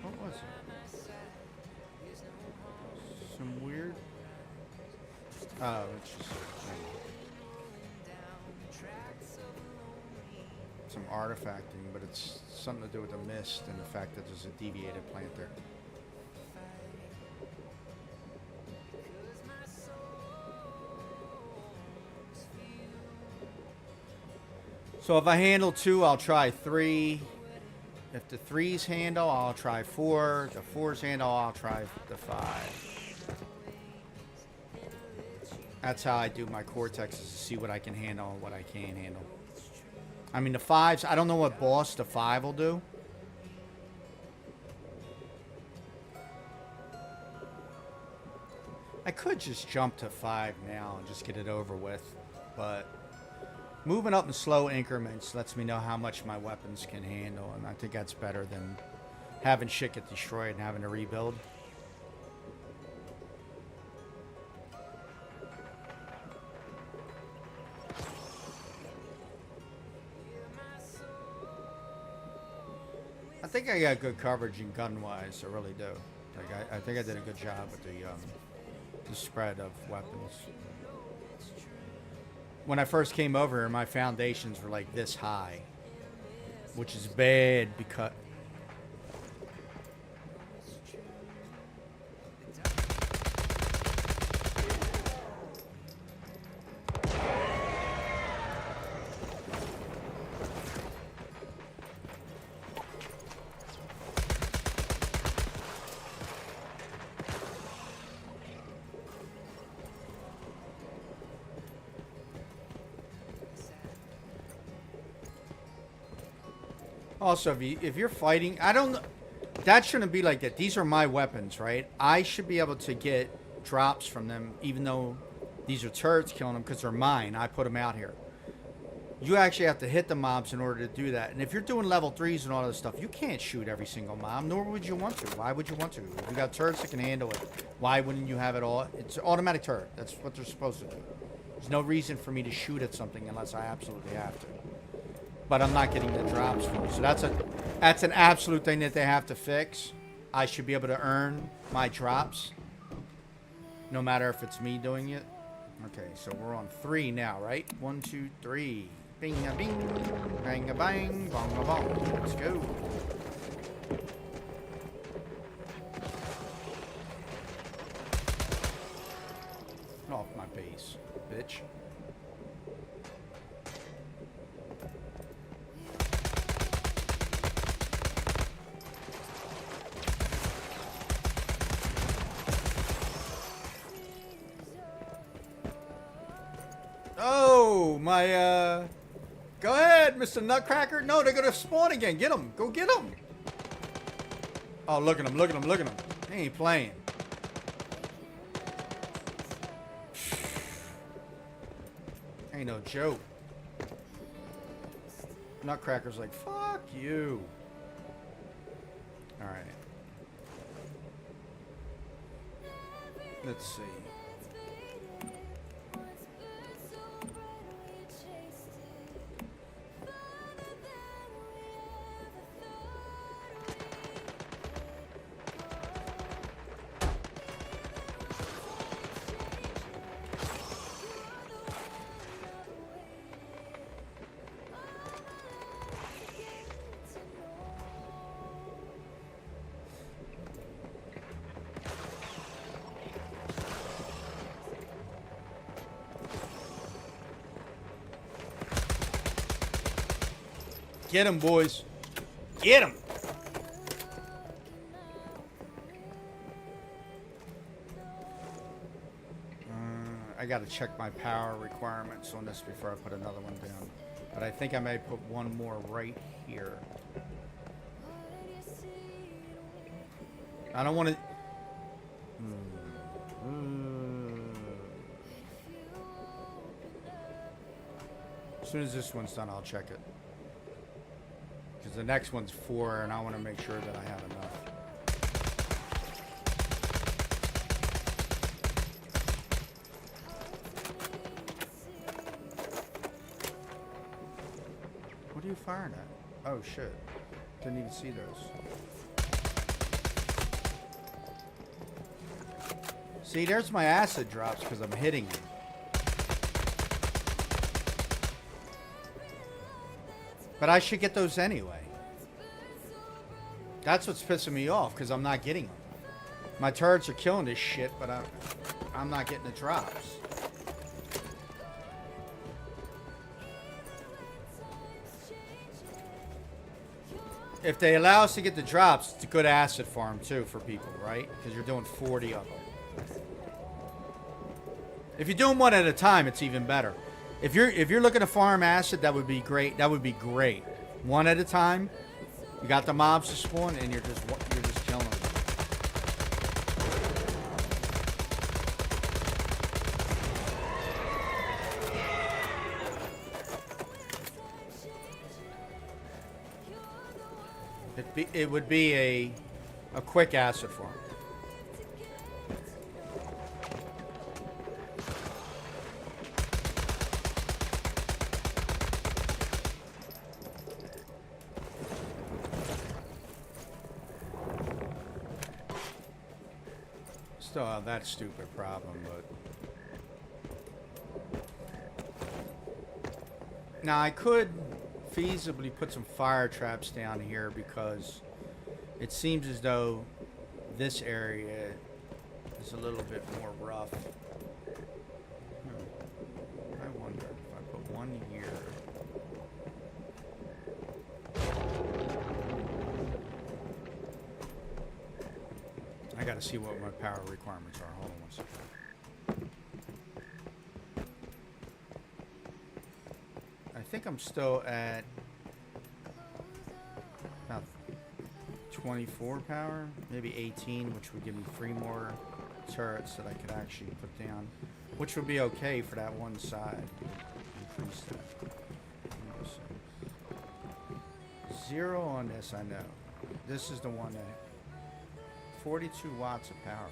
What was it? Some weird... Oh, it's just... Some artifacting, but it's something to do with the mist and the fact that there's a deviated plant there. So if I handle 2, I'll try 3. If the 3s handle, I'll try 4. The 4s handle, I'll try the 5. That's how I do my cortexes, to see what I can handle and what I can't handle. I mean, the 5s, I don't know what boss the 5 will do. I could just jump to 5 now and just get it over with, but moving up in slow increments lets me know how much my weapons can handle, and I think that's better than having shit get destroyed and having to rebuild. I think I got good coverage in gun-wise, I really do. Like, I think I did a good job with the spread of weapons. When I first came over here, my foundations were like this high, which is bad because... Also, if you're fighting, I don't... That shouldn't be like that. These are my weapons, right? I should be able to get drops from them, even though these are turrets killing them, because they're mine. I put them out here. You actually have to hit the mobs in order to do that. And if you're doing level 3s and all this stuff, you can't shoot every single mob, nor would you want to. Why would you want to? If you got turrets that can handle it, why wouldn't you have it all? It's an automatic turret. That's what they're supposed to do. There's no reason for me to shoot at something unless I absolutely have to. But I'm not getting the drops for it. So that's an absolute thing that they have to fix. I should be able to earn my drops, no matter if it's me doing it. Okay, so we're on 3 now, right? 1, 2, 3. Bing a bing, bang a bang, bong a bong. Let's go. Off my base, bitch. Oh, my, go ahead, Mr. Nutcracker. No, they're gonna spawn again. Get them. Go get them. Oh, look at them, look at them, look at them. They ain't playing. Ain't no joke. Nutcracker's like, fuck you. Alright. Let's see. Get him, boys. Get him. I gotta check my power requirements on this before I put another one down. But I think I may put one more right here. I don't want to... As soon as this one's done, I'll check it. Because the next one's 4, and I want to make sure that I have enough. What are you firing at? Oh, shit. Didn't even see those. See, there's my acid drops because I'm hitting them. But I should get those anyway. That's what's pissing me off, because I'm not getting them. My turrets are killing this shit, but I'm not getting the drops. if they allow us to get the drops, it's a good asset farm too for people, right? Because you're doing 40 of them. If you're doing one at a time, it's even better. If you're looking to farm acid, that would be great. That would be great. One at a time. You got the mobs to spawn, and you're just killing them. It would be a quick acid farm. Still have that stupid problem, but now I could feasibly put some fire traps down here because it seems as though this area is a little bit more rough. I wonder if I put one here. I gotta see what my power requirements are. Hold on one second. I think I'm still at about 24 power, maybe 18, which would give me 3 more turrets that I could actually put down, which would be okay for that one side. Increase that. 0 on this, I know. This is the one that 42 watts of power.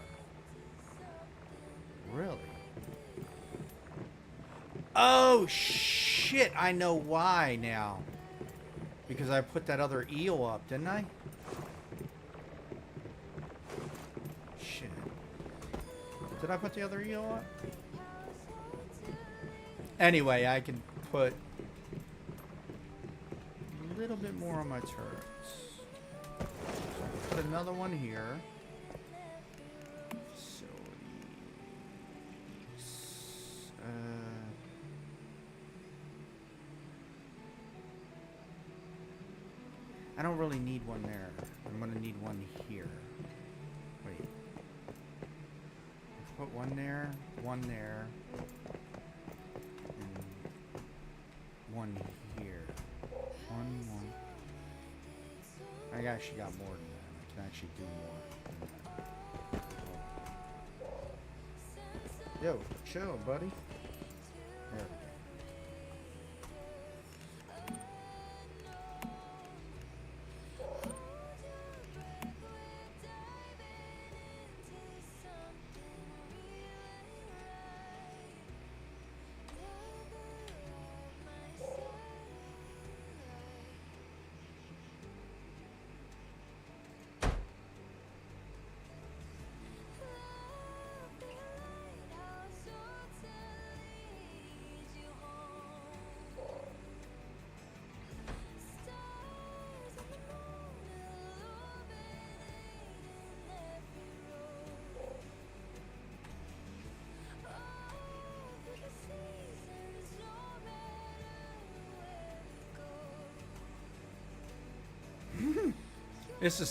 Really? Oh shit, I know why now. Because I put that other eel up, didn't I? Shit. Did I put the other eel up? Anyway, I can put a little bit more on my turrets. So put another one here. I don't really need one there. I'm gonna need one here. Wait. Let's put one there, and one here. One. I actually got more than that. I can actually do more than that. Yo, chill, buddy. There we go.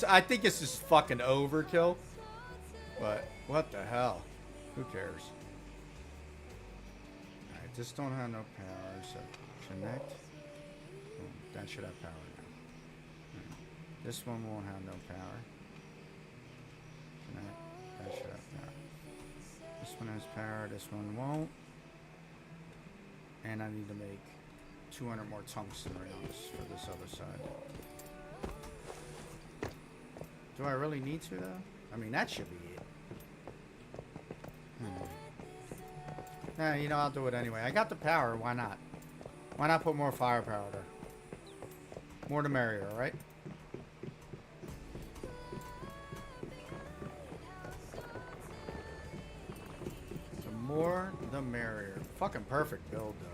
I think this is fucking overkill. But what the hell? Who cares? Alright, this don't have no power, so connect. Boom, that should have power now. Right. This one won't have no power. Connect. That should have power. This one has power, this one won't. And I need to make 200 more tungsten rounds for this other side. Do I really need to, though? I mean, that should be it. Nah, you know, I'll do it anyway. I got the power, why not? Why not put more firepower there? More the merrier, right? The more the merrier. Fucking perfect build, though.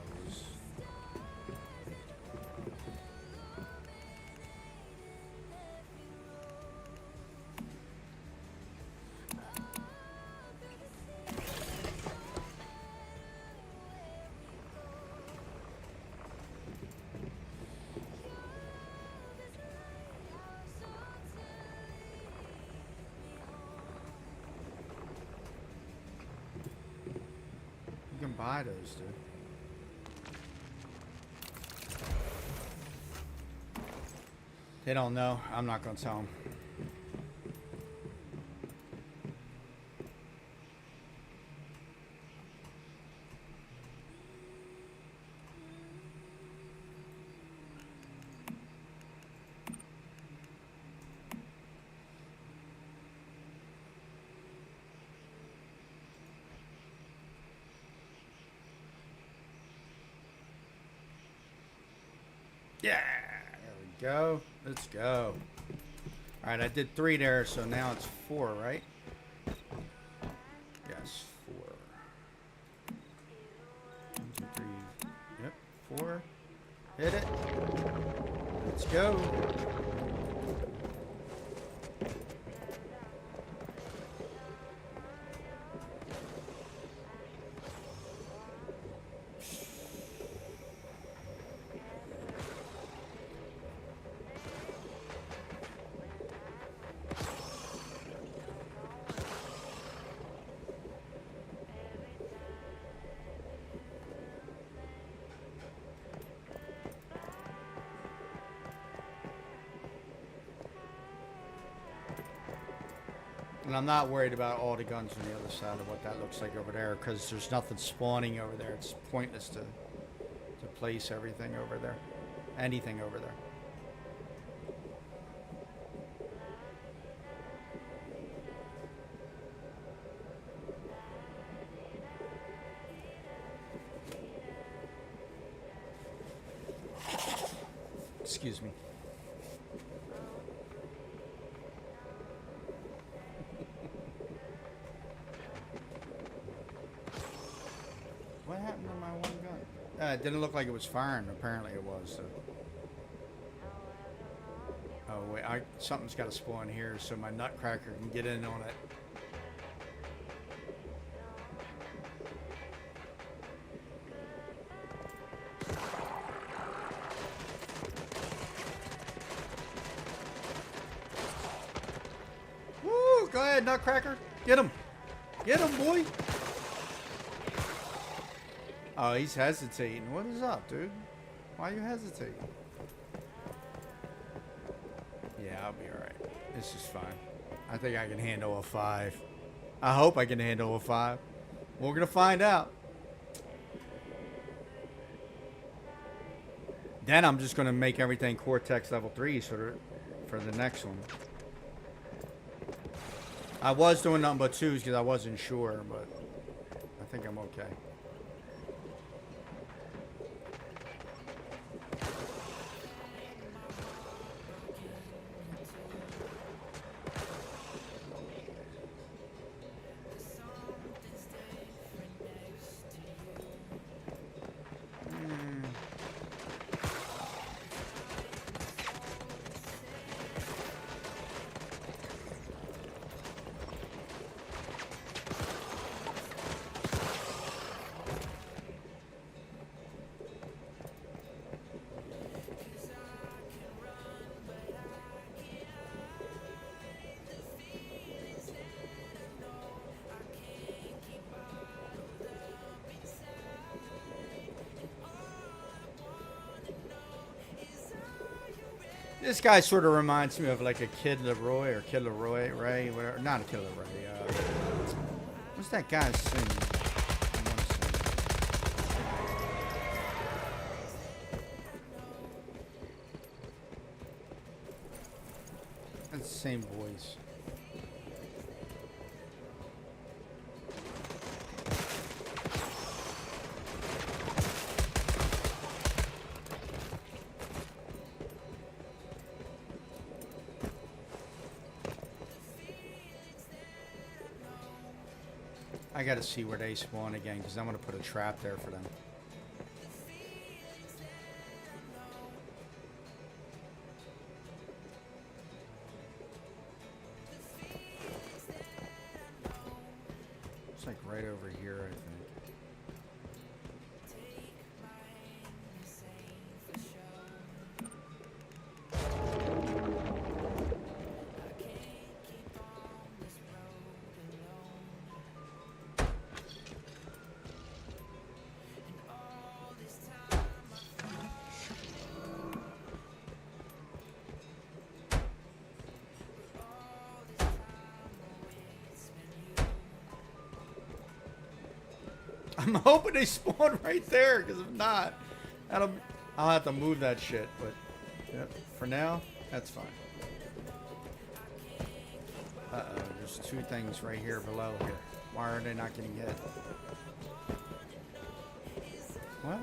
buy those, dude. They don't know. I'm not gonna tell them. Yeah, there we go. Let's go. All right, I did 3 there, so now it's 4, right? Yes, 4. 1, 2, 3. Yep, 4. Hit it. Let's go. And I'm not worried about all the guns on the other side of what that looks like over there, because there's nothing spawning over there. It's pointless to place everything over there. Anything over there. Excuse me. What happened to my one gun? It didn't look like it was firing. Apparently it was. So. Oh wait, something's got to spawn here so my nutcracker can get in on it. Woo! Go ahead, nutcracker. Get him. Get him, boy. Oh, he's hesitating. What is up, dude? Why are you hesitating? Yeah, I'll be alright. This is fine. I think I can handle a 5. I hope I can handle a 5. We're gonna find out. Then I'm just gonna make everything Cortex level 3 for the next one. I was doing nothing but 2s because I wasn't sure, but I think I'm okay. This guy sort of reminds me of like a Kid Leroy or Kid Leroy, Ray, whatever. Not a Kid Leroy. What's that guy singing? That's the same voice. I gotta see where they spawn again because I'm gonna put a trap there for them. It's like right over here, I think. I'm hoping they spawn right there, because if not, I'll have to move that shit. But yep, for now, that's fine. Uh-oh, there's two things right here below here. Why are they not getting hit? What?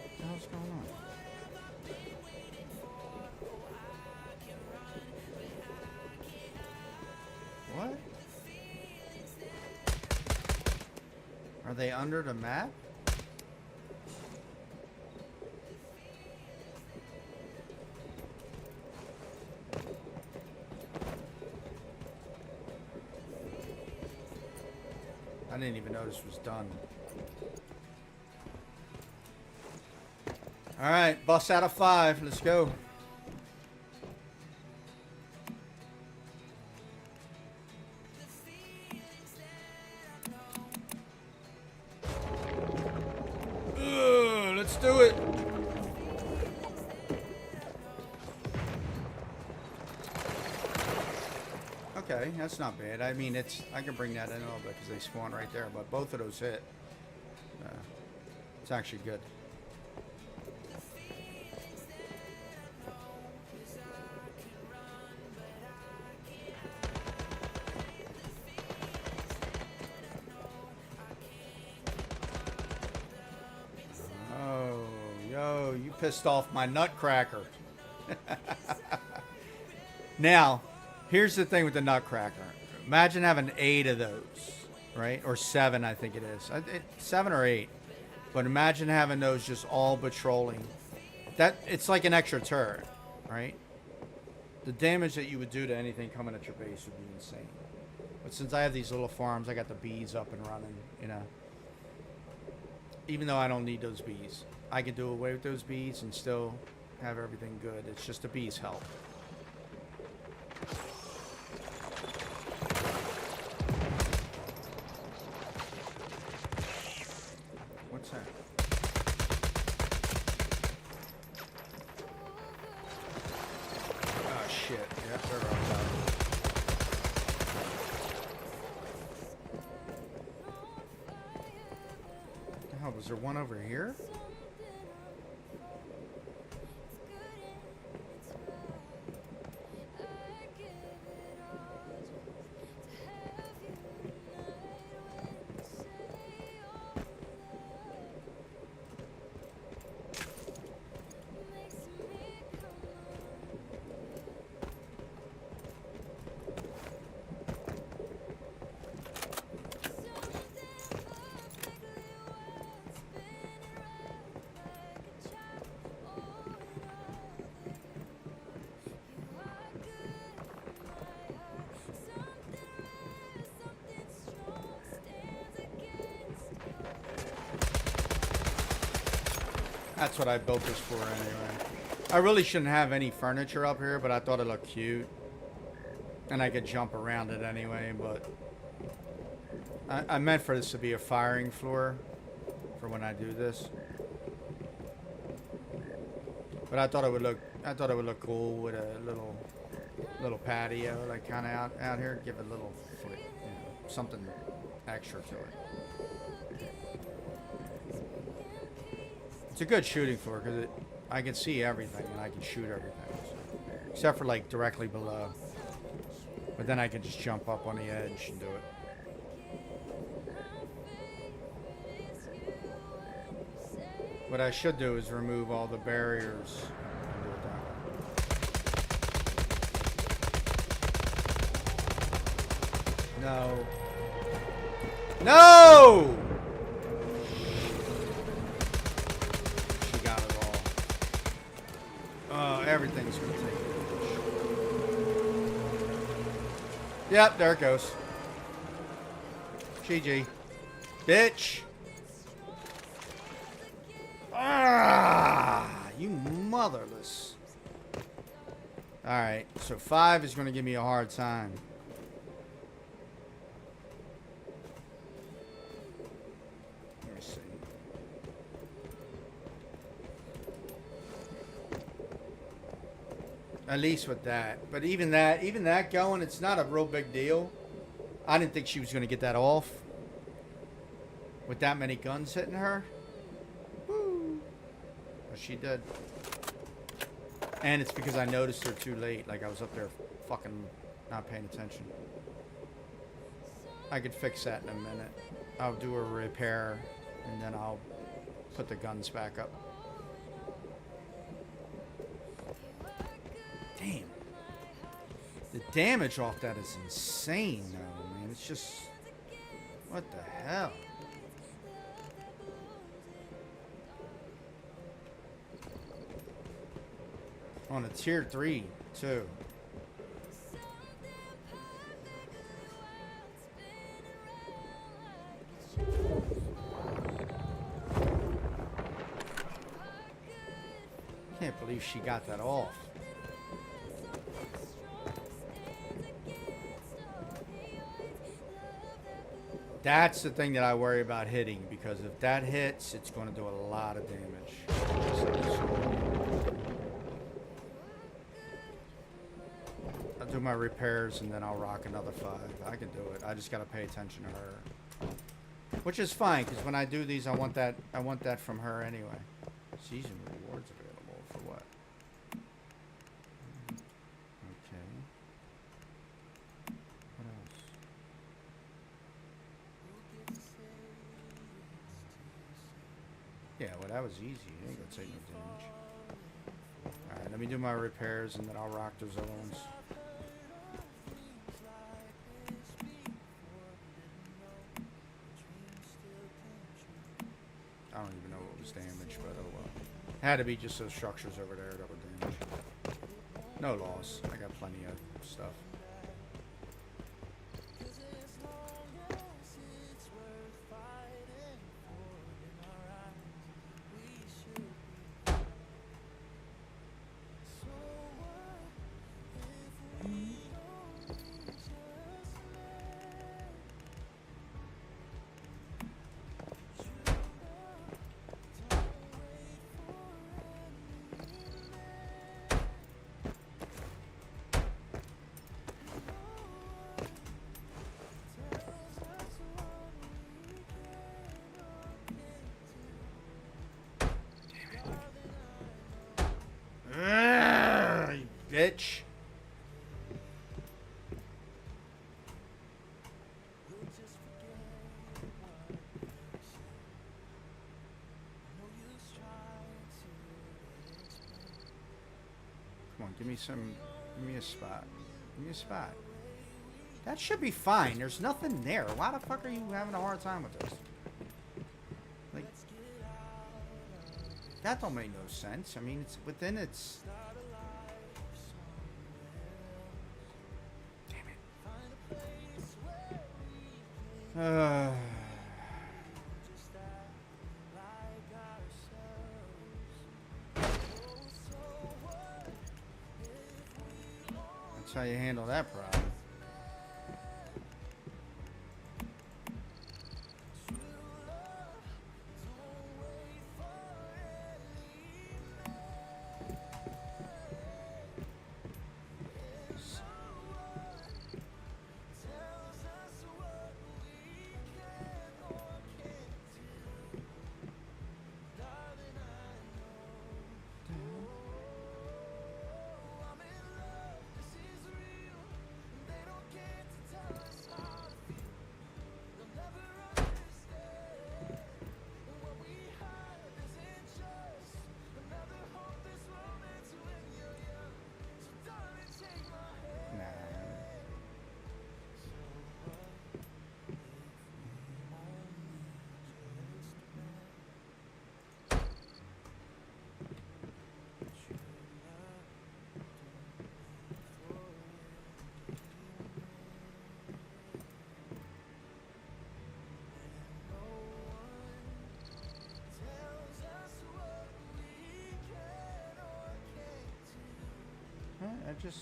What the hell's going on? What? Are they under the map? I didn't even know this was done. All right, bus out of 5. Let's go. Let's do it. Okay, that's not bad. I mean, I can bring that in a little bit because they spawn right there, but both of those hit. It's actually good. Oh, yo, you pissed off my nutcracker. Now, here's the thing with the nutcracker. Imagine having 8 of those, right? Or 7, I think it is. 7 or 8. But imagine having those just all patrolling. It's like an extra turret, right? The damage that you would do to anything coming at your base would be insane. But since I have these little farms, I got the bees up and running, you know. Even though I don't need those bees. I can do away with those bees and still have everything good. It's just the bees help. What's that? Oh shit. Yeah, they're outside. What the hell? Was there one over here? That's what I built this for anyway. I really shouldn't have any furniture up here, but I thought it looked cute. And I could jump around it anyway, but I meant for this to be a firing floor for when I do this. But I thought it would look cool with a little patio, like kind of out here, give it a little, you know, something extra to it. It's a good shooting floor because I can see everything and I can shoot everything, so, except for like directly below. But then I can just jump up on the edge and do it. What I should do is remove all the barriers. And do it that way. No. No! Everything's gonna take damage. Yep, there it goes. GG. Bitch! Ah! You motherless. Alright, so 5 is gonna give me a hard time. Let me see. At least with that. But even that going, it's not a real big deal. I didn't think she was going to get that off. With that many guns hitting her. Woo. But she did. And it's because I noticed her too late. Like I was up there fucking not paying attention. I could fix that in a minute. I'll do a repair and then I'll put the guns back up. Damn. The damage off that is insane though, man. It's just... What the hell? On a tier 3, too. Can't believe she got that off. That's the thing that I worry about hitting, because if that hits, it's going to do a lot of damage. I'll do my repairs and then I'll rock another 5. I can do it. I just got to pay attention to her. Which is fine, because when I do these, I want that from her anyway. Season rewards available for what? Okay. What else? Yeah, well that was easy. You ain't gonna take no damage. Alright, let me do my repairs and then I'll rock those other ones. I don't even know what was damaged, but oh well. Had to be just those structures over there that were damaged. No loss. I got plenty of stuff. Bitch. Come on, give me a spot. Give me a spot. That should be fine. There's nothing there. Why the fuck are you having a hard time with this? Like, that don't make no sense. I mean, it's within its... That's how you handle that problem. I just...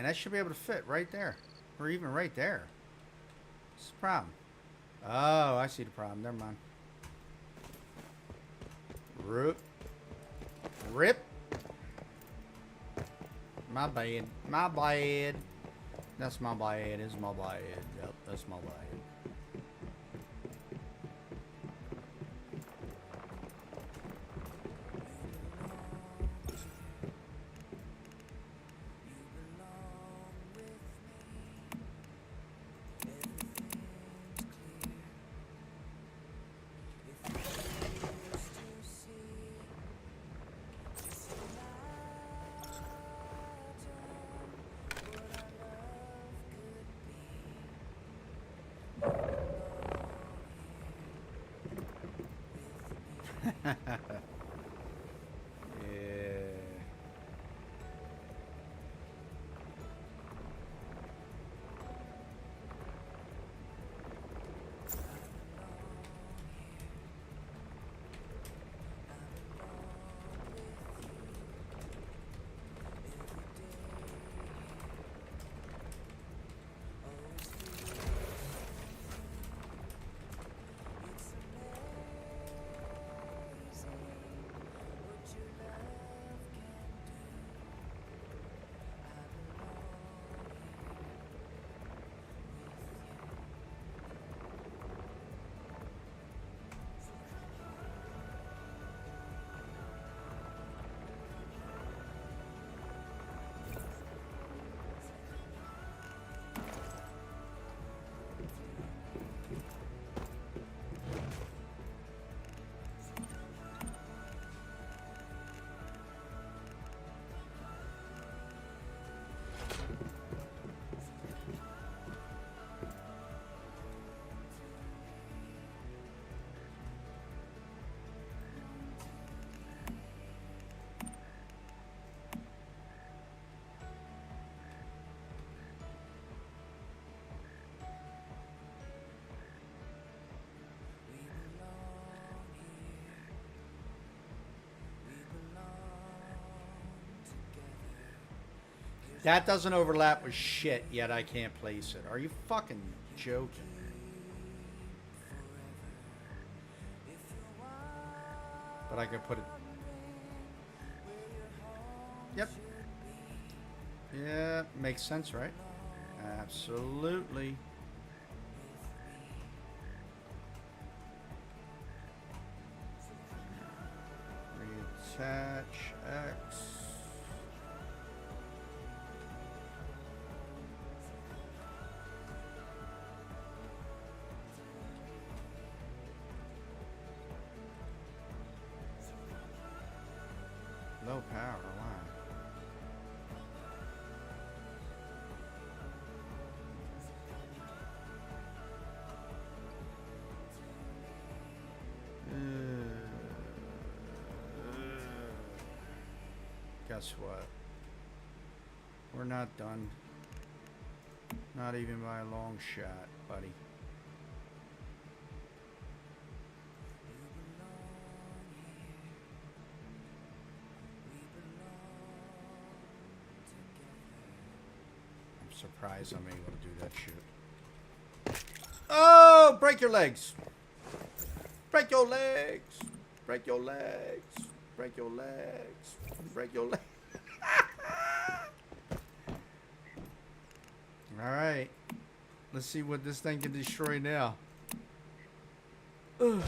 saying. That should be able to fit right there. Or even right there. What's the problem? Oh, I see the problem. Never mind. Rip. Rip. My bad. My bad. That's my bad. It's my bad. Yep, that's my bad. Yeah. That doesn't overlap with shit, yet I can't place it. Are you fucking joking? But I could put it... Yep. Yeah, makes sense, right? Absolutely. Reattach X. Low power, why? Guess what? We're not done. Not even by a long shot, buddy. Surprised I'm able to do that shit. Oh, break your legs. Break your legs. Break your legs. Break your legs. Break your legs. All right. Let's see what this thing can destroy now. Ugh.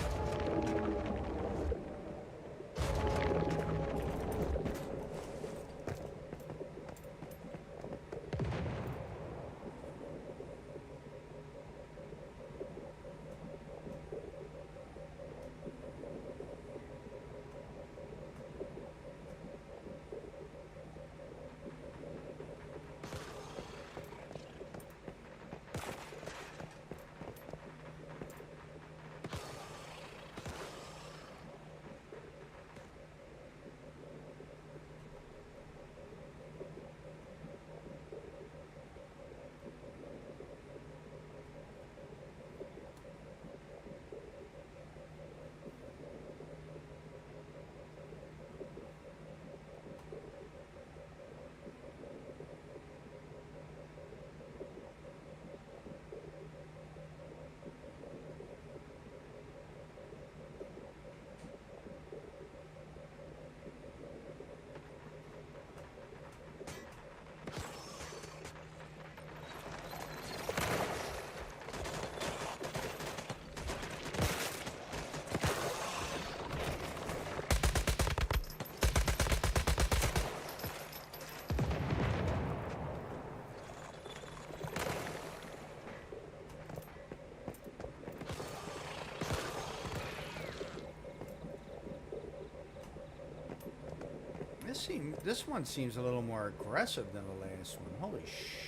This one seems a little more aggressive than the last one. Holy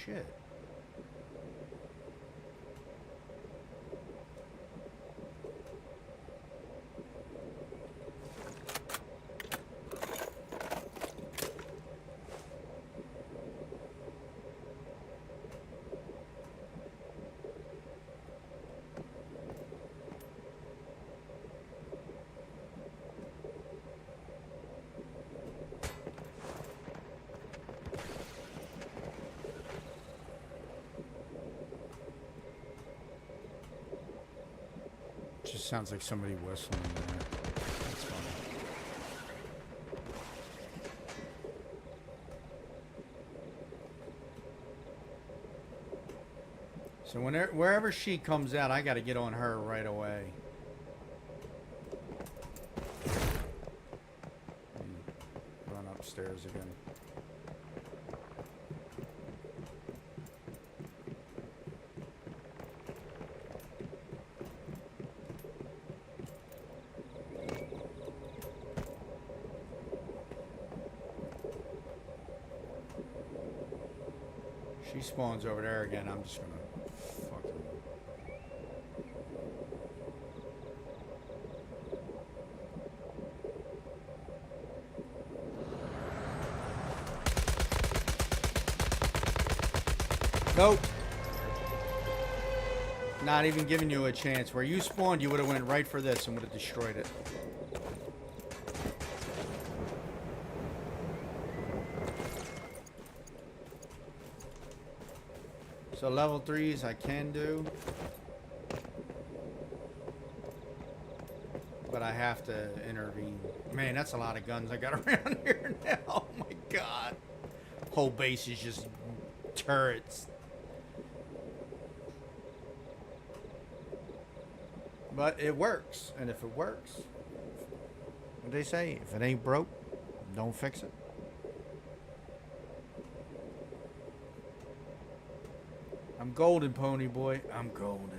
shit. Just sounds like somebody whistling there. That's funny. So wherever she comes out, I got to get on her right away. Run upstairs again. She spawns over there again. I'm just gonna fucking. Nope. Not even giving you a chance. Where you spawned, you would have went right for this and would have destroyed it. So level 3s I can do, but I have to intervene. Man, that's a lot of guns I got around here now. Oh my god. Whole base is just turrets. But it works, and if it works, what they say, if it ain't broke, don't fix it. I'm golden, pony boy. I'm golden.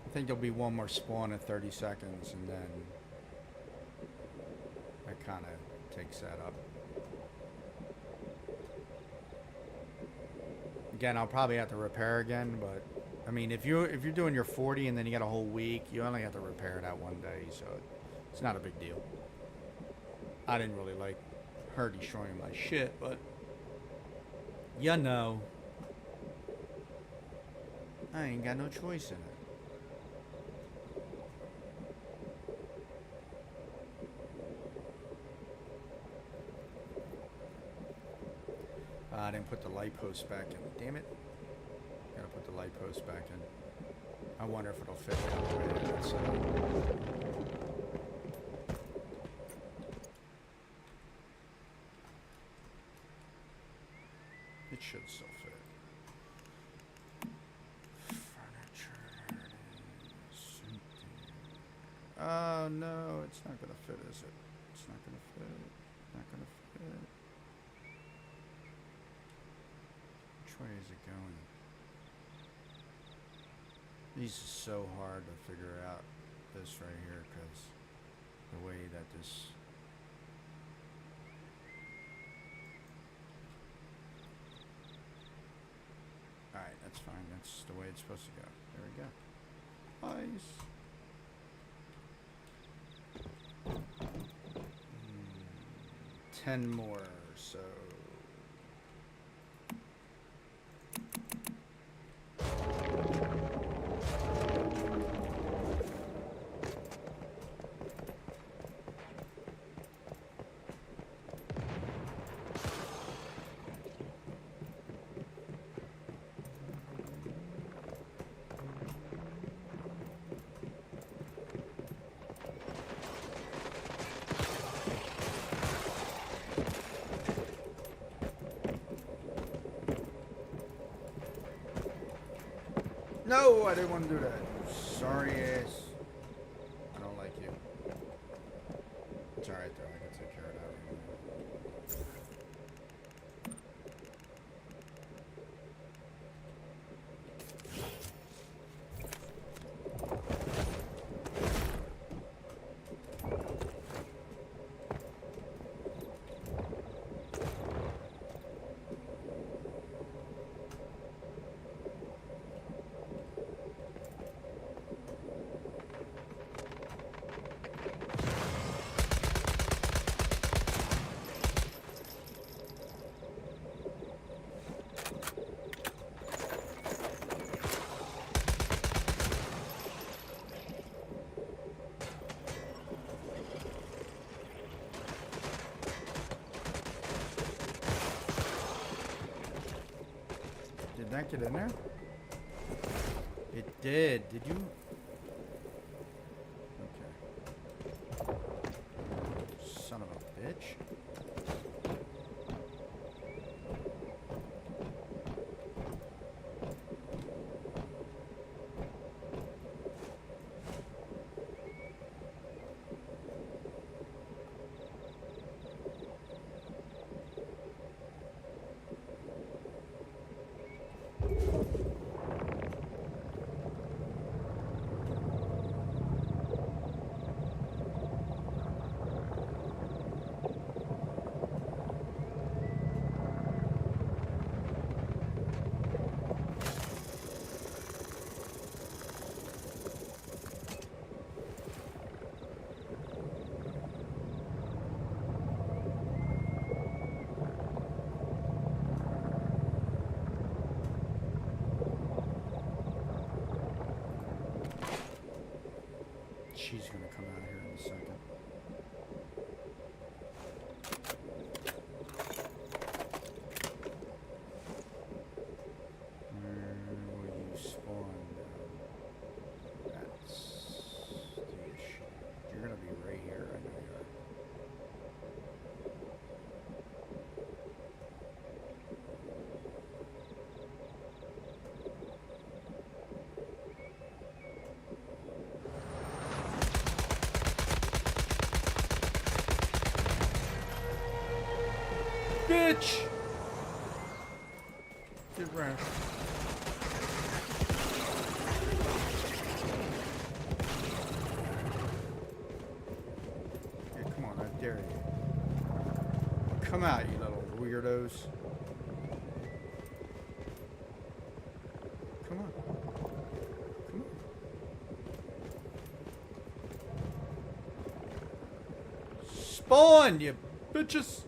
I think there'll be one more spawn in 30 seconds, and then that kind of takes that up. Again, I'll probably have to repair again, but I mean, if you're doing your 40 and then you got a whole week, you only have to repair that one day, so it's not a big deal. I didn't really like her destroying my shit, but you know, I ain't got no choice in it. I didn't put the light post back in. Damn it. Gotta put the light post back in. I wonder if it'll fit down. It should still fit. Furniture. Oh no, it's not gonna fit, is it? It's not gonna fit. Not gonna fit. Which way is it going? These are so hard to figure out, this right here, because the way that this... Alright, that's fine. That's the way it's supposed to go. There we go. Nice. 10 more, so... No, I didn't want to do that. Sorry ass. I don't Did that get in there? It did. Did you? Okay. Son of a bitch. She's gonna come out here in a second. Where will you spawn now? That's the issue. You're gonna be right here. I know you are. Bitch! Get around. Yeah, come on, I dare you. Come out, you little weirdos. Come on. Come on. Spawn, you bitches!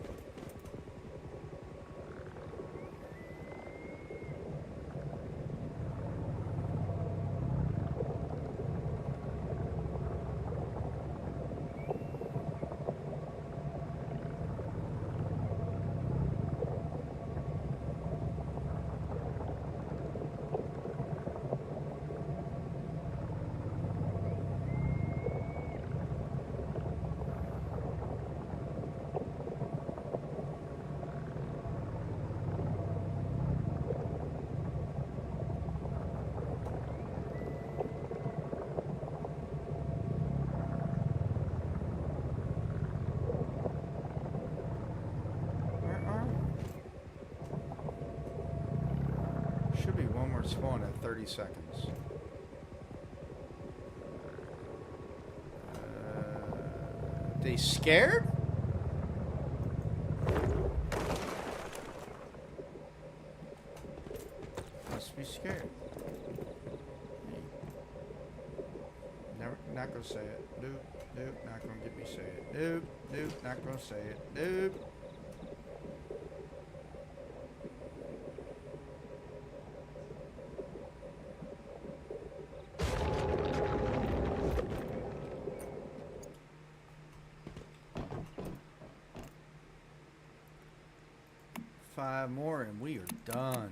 Should be one more spawn at 30 seconds. They scared? Must be scared. Never, not gonna say it. Nope, nope, not gonna get me say it. Nope, nope, not gonna say it. Nope. Five more and we are done.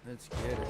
Let's get it.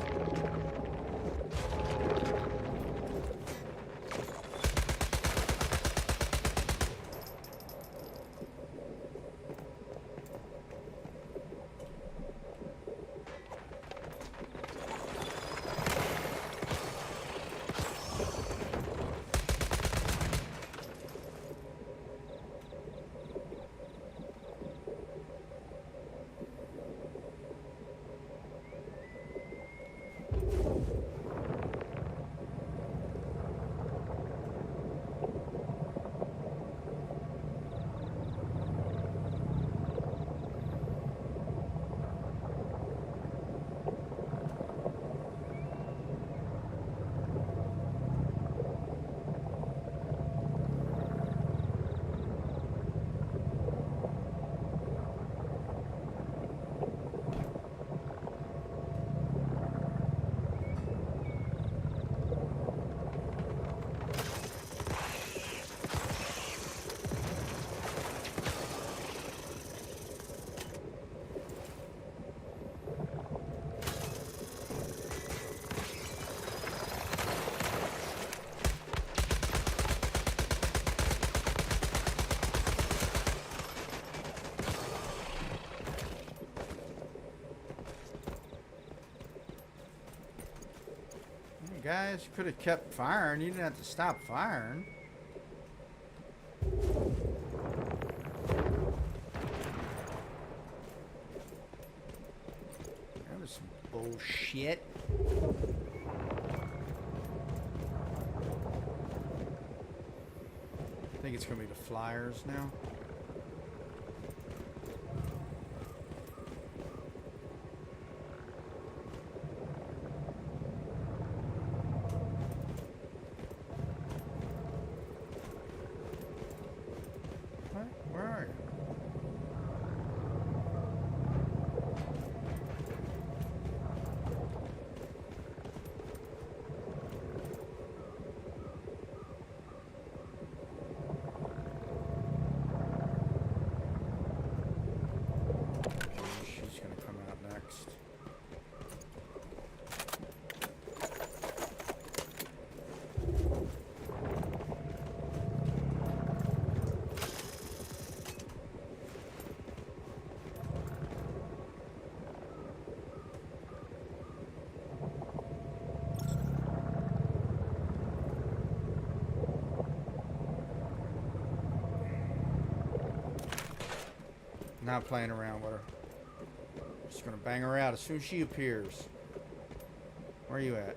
guys. You could have kept firing. You didn't have to stop firing. That was some bullshit. I think it's going to be the Flyers now. What? Where are you? She's going to come out next. Not playing around with her. Just gonna bang her out as soon as she appears. Where are you at?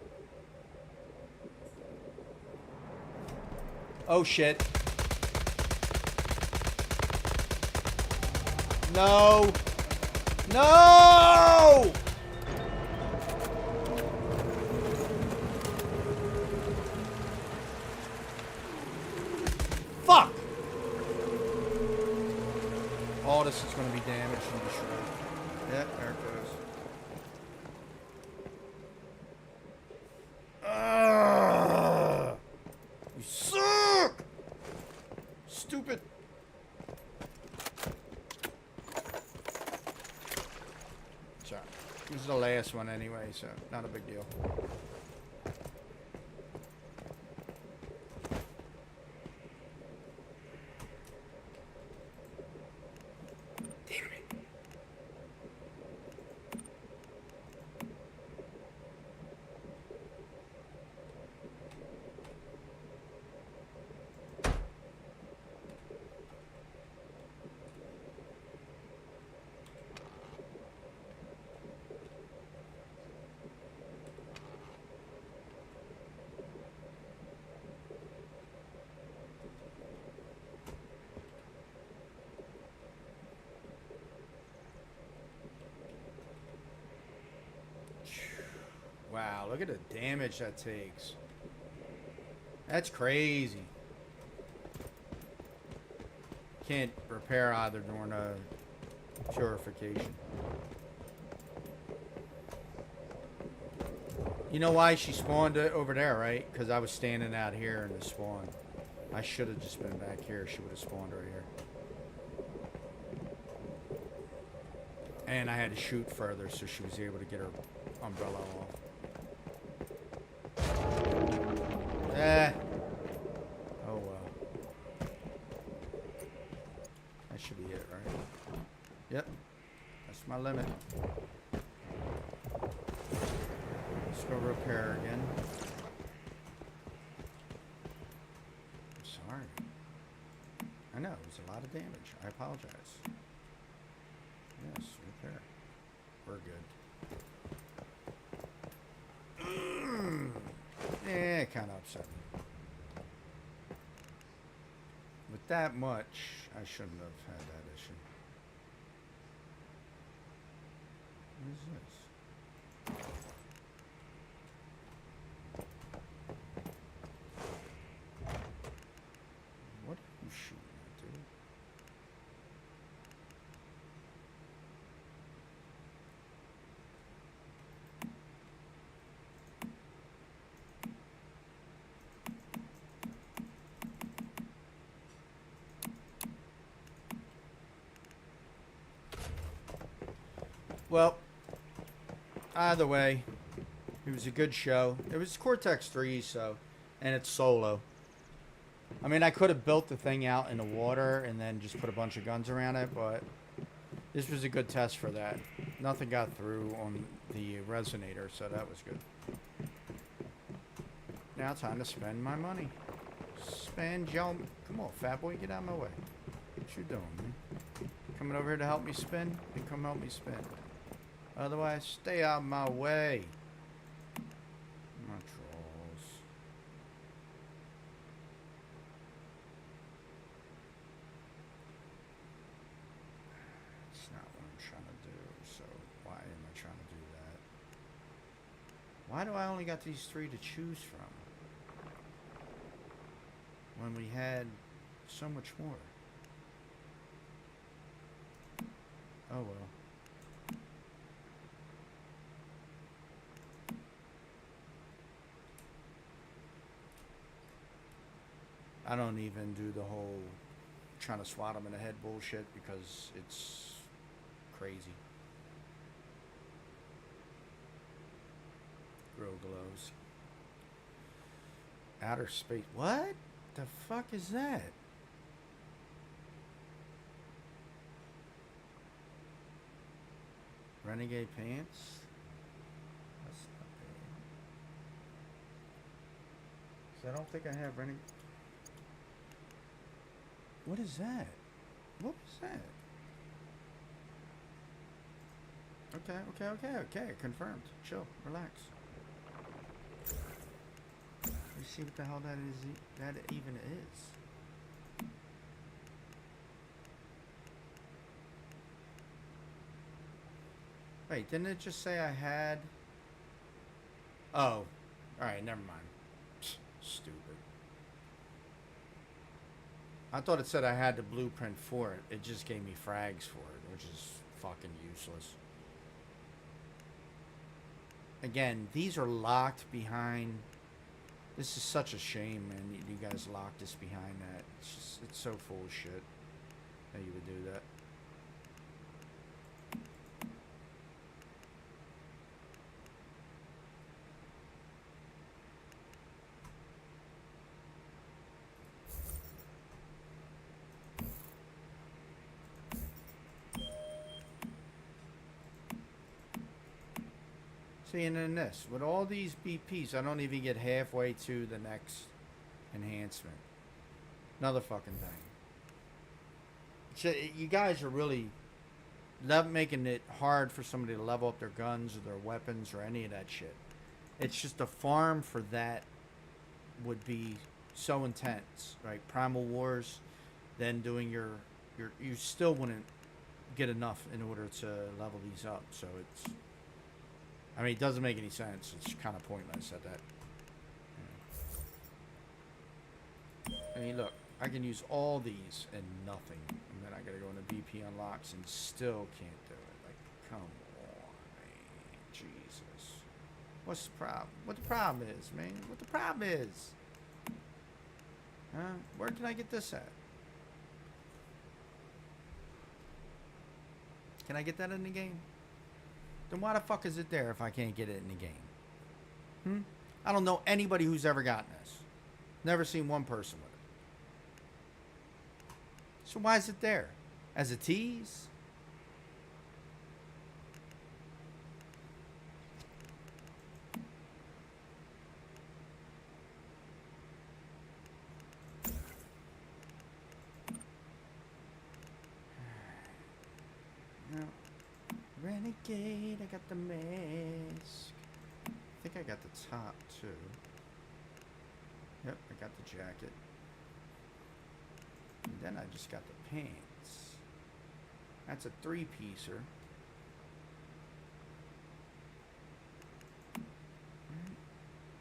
Oh shit. No! No! Fuck! All this is going to be damaged and destroyed. Yep, there it goes. You suck! Stupid. Sorry. This is the last one anyway, so not a big deal. Wow, look at the damage that takes. That's crazy. Can't repair either during a purification. You know why she spawned over there, right? Because I was standing out here in the spawn. I should have just been back here. She would have spawned right here. And I had to shoot further so she was able to get her umbrella off. Oh well. That should be it, right? Yep. That's my limit. Let's go repair again. I'm sorry. I know, it was a lot of damage. I apologize. Yes, repair. We're good. Yeah, kind of upset me. With that much, I shouldn't have had that issue. What is this? What are you shooting at, dude? Well, either way, it was a good show. It was Cortex 3, so, and it's solo. I mean, I could have built the thing out in the water and then just put a bunch of guns around it, but this was a good test for that. Nothing got through on the resonator, so that was good. Now time to spend my money. Spend your... Come on, fat boy, get out of my way. What you doing, man? Coming over here to help me spin? Then come help me spin. Otherwise, stay out of my way. My trolls. It's not what I'm trying to do, so why am I trying to do that? Why do I only got these 3 to choose from? When we had so much more. Oh well. I don't even do the whole trying to swat them in the head bullshit because it's crazy. Grow glows. Outer space. What the fuck is that? Renegade pants? That's not bad. 'Cause I don't think I have renegade. What is that? What was that? Okay. Confirmed. Chill. Relax. Let's see what the hell that is. That even is. Wait, didn't it just say I had? Oh, alright, never mind. Stupid. I thought it said I had the blueprint for it. It just gave me frags for it, which is fucking useless. Again, these are locked behind. This is such a shame, man. You guys locked us behind that. It's just, it's so full of shit that you would do that. See, and then this, with all these BPs, I don't even get halfway to the next enhancement. Another fucking thing. So, you guys are really making it hard for somebody to level up their guns or their weapons or any of that shit. It's just a farm for that would be so intense, right? Primal Wars, then doing your you still wouldn't get enough in order to level these up. So it's... I mean, it doesn't make any sense. It's kind of pointless at that. Yeah. I mean, look, I can use all these and nothing. And then I gotta go into BP unlocks and still can't do it. Like, come on, man. Jesus. What's the problem? What the problem is, man? What the problem is? Huh? Where can I get this at? Can I get that in the game? Then why the fuck is it there if I can't get it in the game? I don't know anybody who's ever gotten this. Never seen one person with it. So why is it there? As a tease? No. Renegade, I got the mask. I think I got the top too. Yep, I got the jacket. And then I just got the pants. That's a 3-piecer.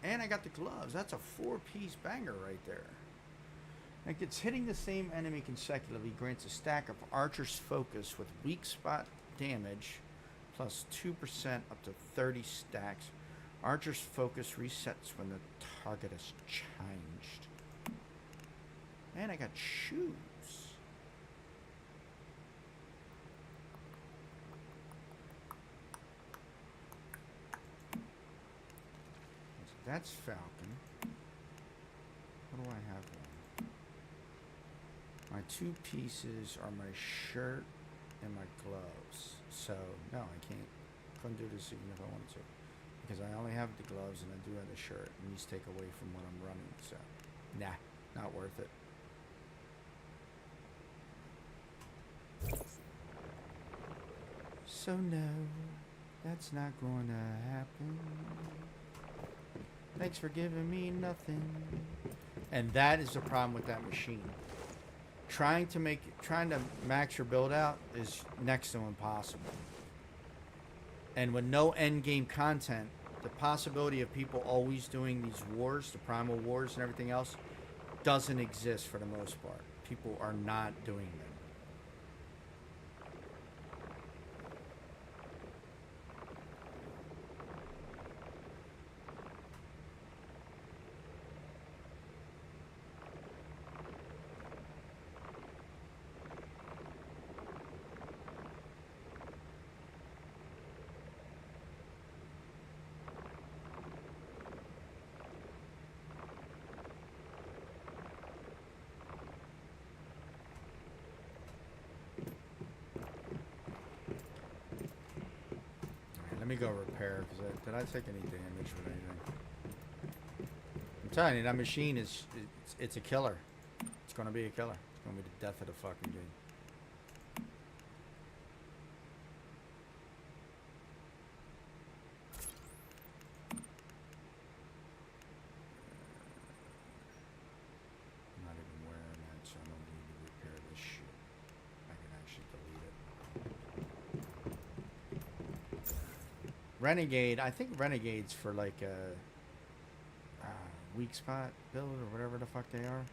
And I got the gloves. That's a 4-piece banger right there. Like, it's hitting the same enemy consecutively grants a stack of Archer's Focus with weak spot damage plus 2% up to 30 stacks. Archer's Focus resets when the target is changed. And I got shoes. That's Falcon. What do I have on? My 2 pieces are my shirt and my gloves. So, no, I couldn't do this even if I wanted to. because I only have the gloves and I do have the shirt, and these take away from what I'm running. So, nah, not worth it. So no, that's not gonna happen. Thanks for giving me nothing. And that is the problem with that machine. Trying to max your build out is next to impossible. And with no end game content, the possibility of people always doing these wars, the primal wars and everything else, doesn't exist for the most part. People are not doing them. Let me go repair, because did I take any damage with anything? I'm telling you, that machine it's a killer. It's going to be a killer. It's going to be the death of the fucking game. I'm not even wearing that, so I don't need to repair this shit. I can actually delete it. Renegade, I think Renegade's for like a weak spot build or whatever the fuck they are.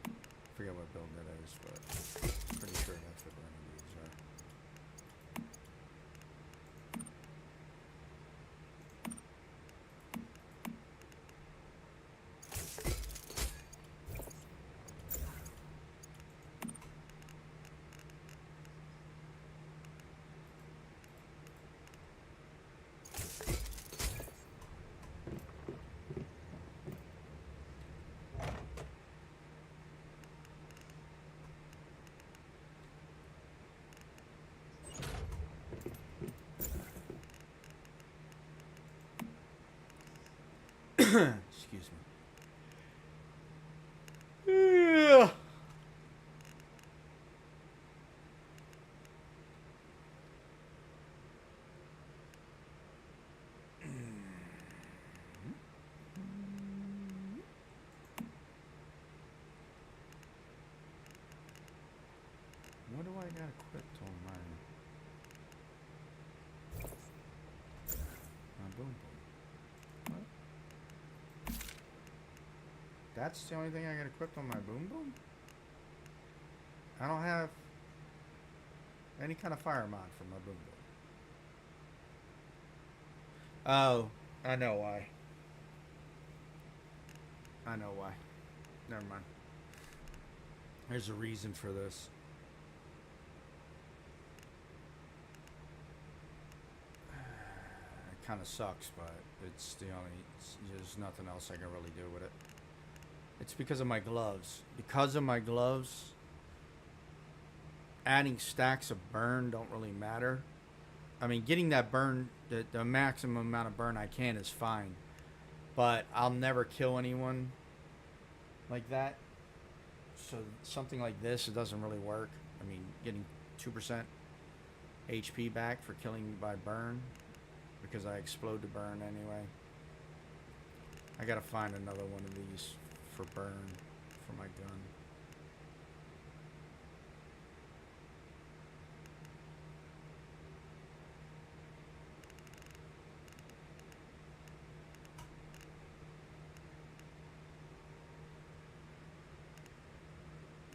I forget what build that is, but I'm pretty sure that's what Renegades are. Excuse me. Yeah. What do I got equipped on mine? Boom boom. What? That's the only thing I got equipped on my boom boom? I don't have any kind of fire mod for my boom boom. Oh, I know why. I know why. Never mind. There's a reason for this. It kind of sucks, but it's the only... there's nothing else I can really do with it. It's because of my gloves. Because of my gloves, adding stacks of burn don't really matter. I mean, getting that burn, the maximum amount of burn I can is fine. But I'll never kill anyone like that. So something like this, it doesn't really work. I mean, getting 2% HP back for killing by burn, because I explode to burn anyway. I gotta find another one of these for burn for my gun.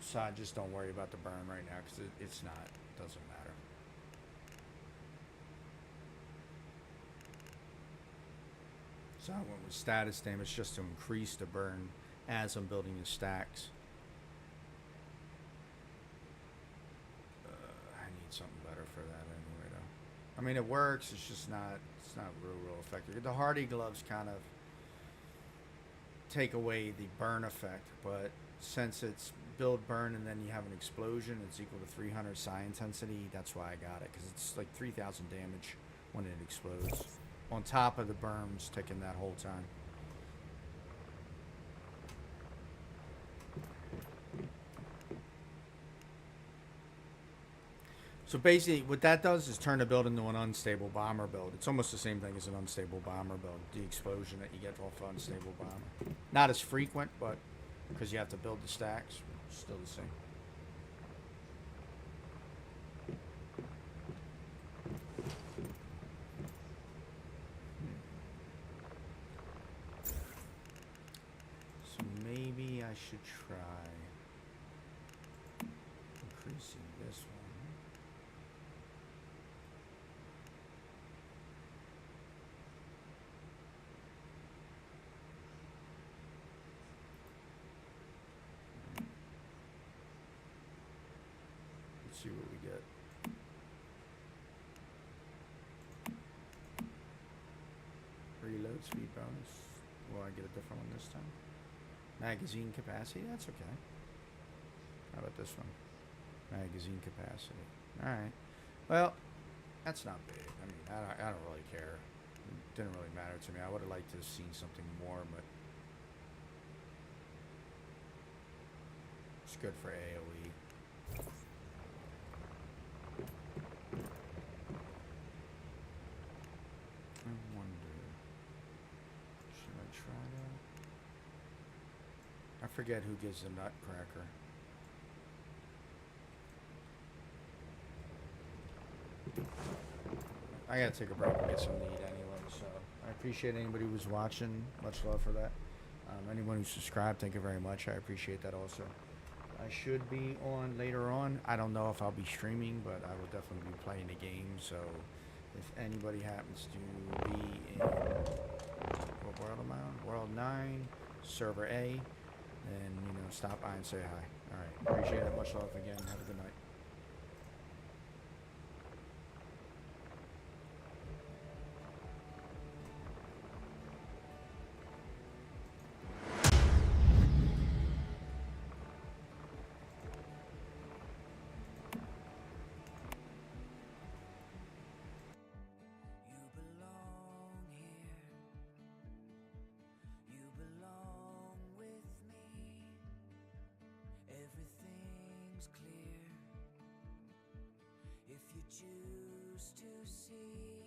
So I just don't worry about the burn right now, because it's not, it doesn't matter. So I went with status damage just to increase the burn as I'm building the stacks. I need something better for that anyway, though. I mean, it works. It's just not. It's not real effective. The hardy gloves kind of take away the burn effect, but since it's build burn and then you have an explosion, it's equal to 300 psi intensity. That's why I got it, because it's like 3,000 damage when it explodes on top of the berms ticking that whole time. So basically, what that does is turn the build into an unstable bomber build. It's almost the same thing as an unstable bomber build. The explosion that you get off an unstable bomber. Not as frequent, but because you have to build the stacks, still the same. So maybe I should try increasing this one. See what we get. Reload speed bonus. Will I get a different one this time? Magazine capacity, that's okay. How about this one? Magazine capacity. Alright. Well, that's not big. I mean, I don't really care. It didn't really matter to me. I would have liked to have seen something more, but it's good for AoE. I wonder, should I try that? I forget who gives the nutcracker. I gotta take a break and get something to eat anyway, so I appreciate anybody who's watching. Much love for that. Anyone who subscribed, thank you very much. I appreciate that also. I should be on later on. I don't know if I'll be streaming, but I will definitely be playing the game, so if anybody happens to be in, what world am I on? World 9, Server A, then, you know, stop by and say hi. Alright, appreciate it. Much love again. Have a good night. Choose to see